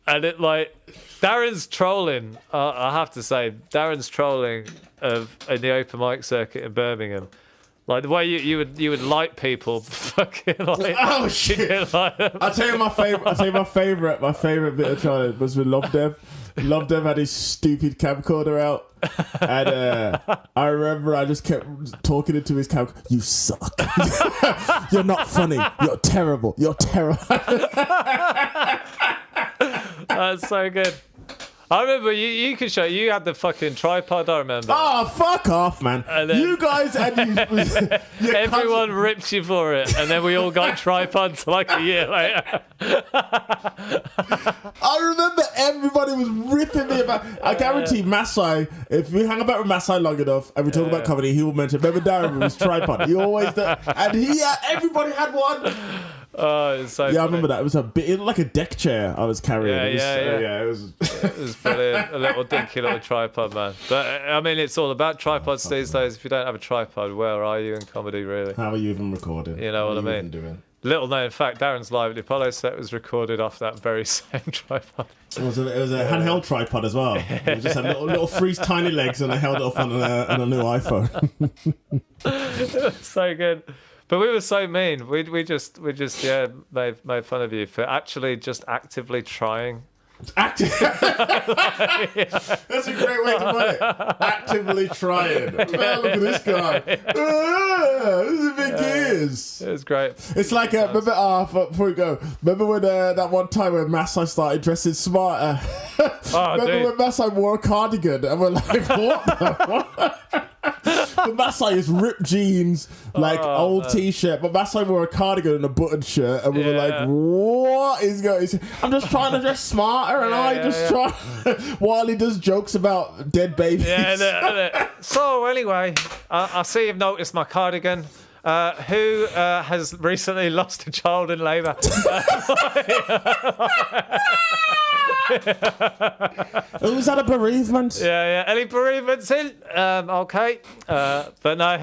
And it like Darren's trolling. I have to say, Darren's trolling in the open mic circuit in Birmingham. Like the way you would light people, fucking like. Oh shit! I'll tell you my favorite. My favorite bit of trying was with Love Dev. Love Dev had his stupid camcorder out, and I remember I just kept talking into his cam. You suck. You're not funny. You're terrible. You're terrible. That's so good. I remember you could show. You had the fucking tripod. I remember. Oh, fuck off, man! You guys and everyone ripped you for it, and then we all got tripods like a year later. I remember everybody was ripping me about. I guarantee Masai, if we hang about with Masai long enough and we talk about comedy, he will mention. Remember Darren with his tripod? He always does, and everybody had one. Oh, it's so funny. I remember that. It was it looked like a deck chair I was carrying. It was brilliant. A little dinky little tripod, man. But I mean, it's all about tripods these days. If you don't have a tripod, where are you in comedy, really? How are you even recording? You know what I mean? Doing? Little known fact, Darren's Live at the Apollo set was recorded off that very same tripod. It was a handheld tripod as well. It was just a little freeze tiny legs, and I held it up on a new iPhone. It was so good. But we were so mean. We just made fun of you for actually just actively trying. That's a great way to put it. Actively trying. Look at this guy. This is big ears. It was great. It's like remember before we go. Remember when that one time when Masai started dressing smarter? Remember when Masai wore a cardigan and we're like, what the fuck? But Masai is ripped jeans, old t-shirt. But Masai wore a cardigan and a button shirt, and we were like, "What is going?" I'm just trying to dress smarter, and try. While he does jokes about dead babies. So anyway, I see you've noticed my cardigan. Who has recently lost a child in labour? Was that a bereavement? Yeah. Any bereavements in? Okay. But no,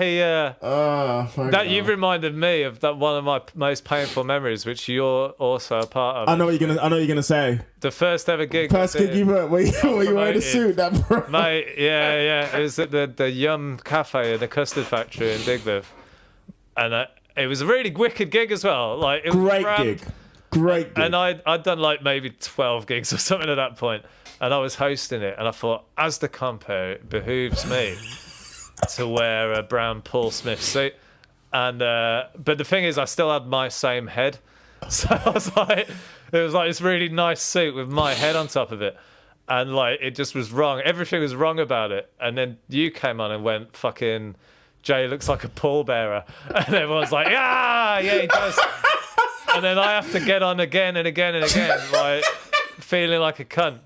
you've reminded me of that one of my most painful memories, which you're also a part of. I know what you're gonna say. The first ever gig. First gig you were you wearing a suit, mate. Yeah. It was at the Yum Cafe in the Custard Factory in Digbeth. And it was a really wicked gig as well. Like it was Great gig. And I'd done like maybe 12 gigs or something at that point, and I was hosting it. And I thought, as the compere, it behooves me to wear a brown Paul Smith suit. And but the thing is, I still had my same head, so I was like, it was like this really nice suit with my head on top of it. and like it just was wrong. Everything was wrong about it. And then you came on and went, fucking Jay looks like a pallbearer, and everyone's like, yeah, he does. And then I have to get on again and again and again, like feeling like a cunt.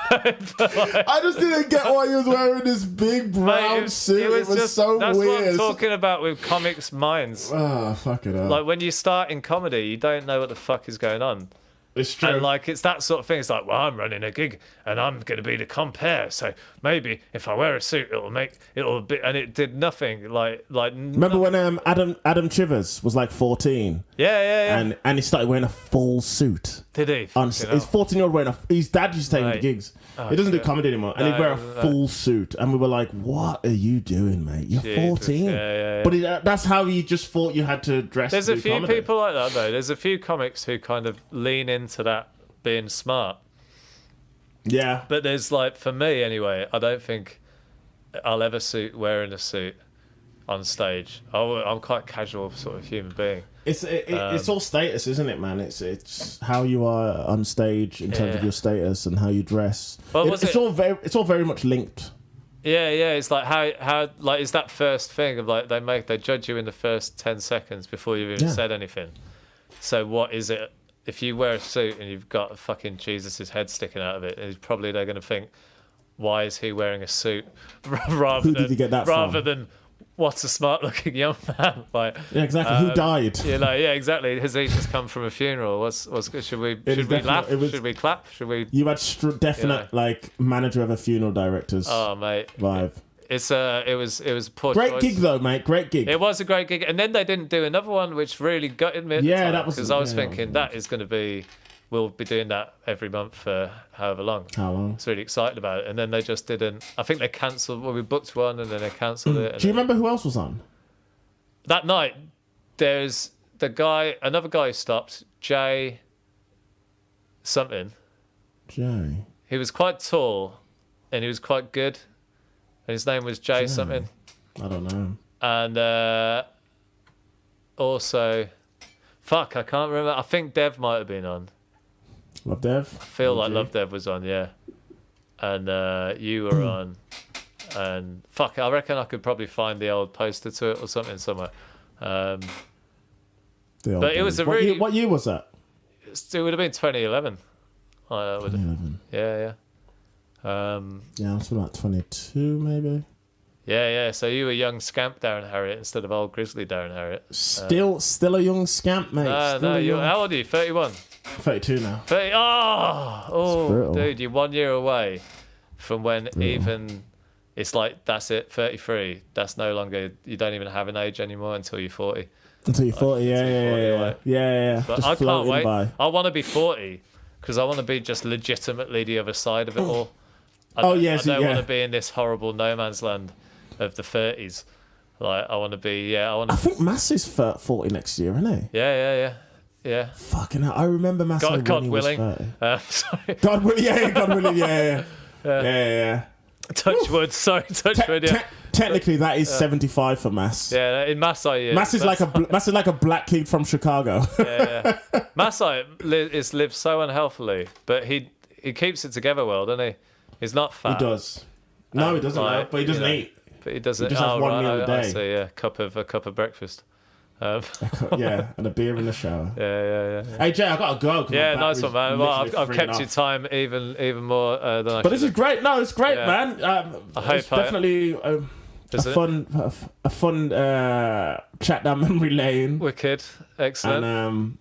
I just didn't get why he was wearing this big brown suit. It was so that's weird. That's what I'm talking about with comics' minds. Oh, fuck it up. Like when you start in comedy, you don't know what the fuck is going on. It's true. And like it's that sort of thing. It's like, well, I'm running a gig and I'm going to be the compere. So maybe if I wear a suit, it'll be. And it did nothing. Like. Remember when Adam Chivers was like 14? Yeah. And he started wearing a full suit. Did he? His 14-year-old wearing his dad used to take him to gigs. Oh, he doesn't do comedy anymore, and he'd wear a full suit, and we were like, "What are you doing, mate? You're 14." Yeah. But that's how you just thought you had to dress. There's to a do few comedy. people like that though. There's a few comics who kind of lean into that being smart. Yeah. But there's like, for me anyway, I don't think I'll ever suit wearing a suit on stage. I'm quite casual sort of human being. It's all status, isn't it, man? It's how you are on stage in terms of your status and how you dress. Well, it's all very much linked. Yeah. It's like how like is that first thing of like they judge you in the first 10 seconds before you've even said anything. So what is it? If you wear a suit and you've got fucking Jesus' head sticking out of it, they're going to think, why is he wearing a suit? Who did he get that rather from? than what's a smart looking young man? Like, yeah, exactly. Who died? Yeah, exactly. Has he just come from a funeral? What's should we laugh? Should we clap? Should we? You had definite like manager of a funeral director's vibe. It was a poor great choice. gig though, mate. Great gig. It was a great gig, and then they didn't do another one, which really gutted me. Yeah, that was because I was thinking that is going to be. We'll be doing that every month for however long. How long? I was really excited about it, and then they just didn't. I think they cancelled. Well, we booked one, and then they cancelled it. Do you remember who else was on that night? There's another guy who stopped, Jay. Something. Jay. He was quite tall, and he was quite good. And his name was Jay something. I don't know. And also, I can't remember. I think Dev might have been on. Love Dev? I feel like Love Dev was on, yeah. And you were on. And I reckon I could probably find the old poster to it or something somewhere. But it was a really... What year was that? It would have been 2011. 2011. Yeah. Yeah, I was about 22 maybe. Yeah. So you were young scamp Darren Harriott instead of old grizzly Darren Harriott. Still a young scamp, mate. How old are you? 31? 32 now. 30. Oh, dude, you're 1 year away from when even it's like that's it. 33. That's no longer. You don't even have an age anymore until you're 40. Until you're 40, yeah. But just I can't wait. by. I want to be 40 because I want to be just legitimately the other side of it all. I don't want to be in this horrible no man's land of the 30s. Like I want to be. I think Mass is 40 next year, isn't he? Yeah. Fucking hell, I remember Mass. God willing. Sorry. God willing. God willing. Yeah. Touch wood. Sorry, touch wood. Yeah. Technically, that is 75 for Mass. Yeah, in Masai, Mass is like a black kid from Chicago. Yeah. Masai lives so unhealthily, but he keeps it together well, doesn't he? He's not fat. He does. No, he doesn't. But he doesn't eat. But he doesn't. He just has one meal a day. I see, a cup of breakfast. Yeah, and a beer in the shower. Yeah. Hey Jay, I gotta go. Yeah, nice one, man. Well, I've kept your time even more than I. But this is great. No, it's great, man. It's definitely a fun chat down memory lane. Wicked, excellent. And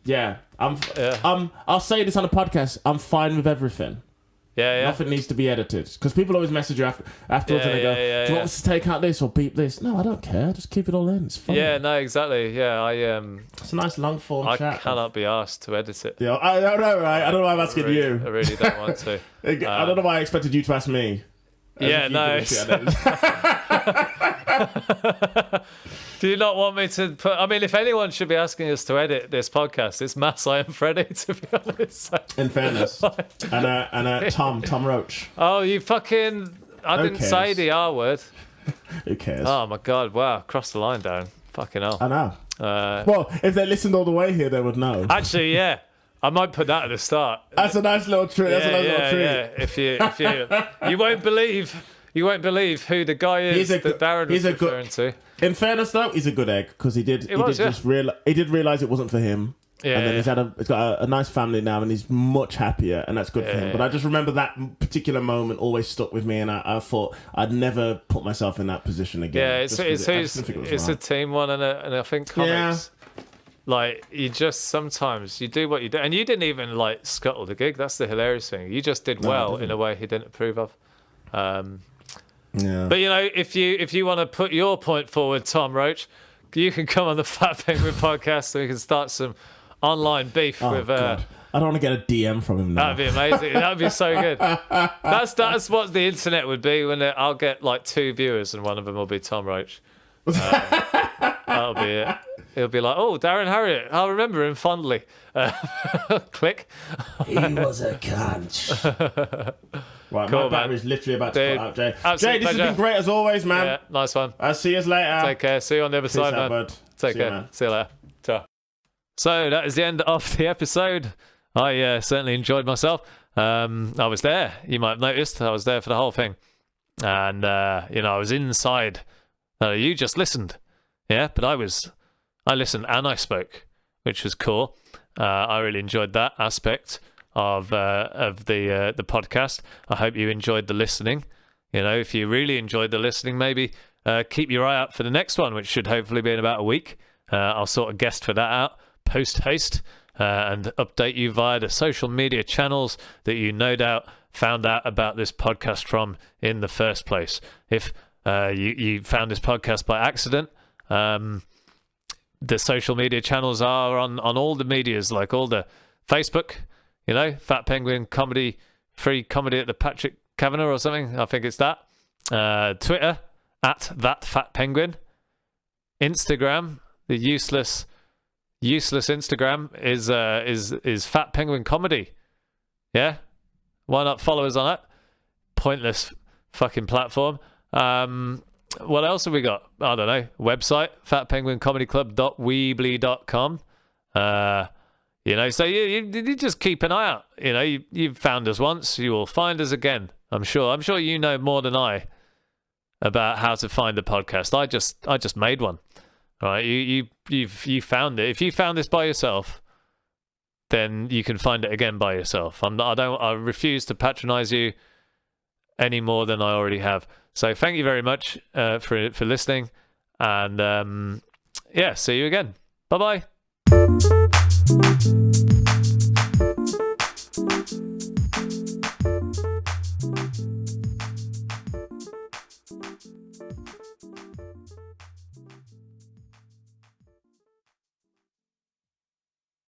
I'll say this on the podcast. I'm fine with everything. Yeah. Nothing needs to be edited because people always message you afterwards and they go, "Do you want us to take out this or beep this?" No, I don't care. Just keep it all in. It's fun. Yeah, no, exactly. Yeah, it's a nice long form chat. I cannot be asked to edit it. Yeah, I don't know, right? I don't know why I'm asking you. I really don't want to. I don't know why I expected you to ask me. Yeah, no. Do you not want me to put... I mean, if anyone should be asking us to edit this podcast, it's Masai and Freddie, to be honest. In fairness. and Tom Roach. Oh, you fucking... I didn't say the R word. Who cares? Oh, my God. Wow. Crossed the line, Darren. Fucking hell. I know. Well, if they listened all the way here, they would know. Actually, yeah. I might put that at the start. That's a nice little treat. Yeah. If you you won't believe who the guy is that Darren was referring to. In fairness, though, he's a good egg because he did realize it wasn't for him. Yeah, and then he's got a nice family now, and he's much happier, and that's good for him. But I just remember that particular moment always stuck with me, and I thought I'd never put myself in that position again. Yeah, it's a team one, and I think comics, like you just sometimes you do what you do, and you didn't even like scuttle the gig. That's the hilarious thing. You just did well in a way he didn't approve of. But you know, if you want to put your point forward, Tom Roach, you can come on the Fat Penguin podcast, and we can start some online beef with. God. I don't want to get a DM from him now. That'd be amazing. That'd be so good. That's what the internet would be when I'll get like 2 viewers, and one of them will be Tom Roach. That'll be it. He'll be like, "Oh, Darren Harriott, I'll remember him fondly." Click. He was a cunt. Right, cool, my battery's literally about to cut out, Jay. Jay, this has been great as always, man. Yeah, nice one. I'll see you later. Take care. See you on the other side, man. Bud. Take care. Man. See you later. Ciao. So that is the end of the episode. I certainly enjoyed myself. I was there. You might have noticed I was there for the whole thing. And, I was inside. You just listened. Yeah, but I listened and I spoke, which was cool. I really enjoyed that aspect of the podcast. I hope you enjoyed the listening. If you really enjoyed the listening, maybe keep your eye out for the next one, which should hopefully be in about a week. I'll sort a guest for that out post-haste and update you via the social media channels that you no doubt found out about this podcast from in the first place. If you found this podcast by accident, the social media channels are on all the medias, like all the Facebook, Fat Penguin Comedy, free comedy at the Patrick Kavanagh or something. I think it's that. Twitter, @ThatFatPenguin. Instagram, the useless Instagram is Fat Penguin Comedy. Yeah? Why not follow us on that? Pointless fucking platform. What else have we got? I don't know. Website, fatpenguincomedyclub.weebly.com. So you just keep an eye out. You've found us once, you will find us again. I'm sure you know more than I about how to find the podcast. I just made one. All right, you found it. If you found this by yourself, then you can find it again by yourself. I refuse to patronize you any more than I already have. So thank you very much for listening, and see you again. Bye bye.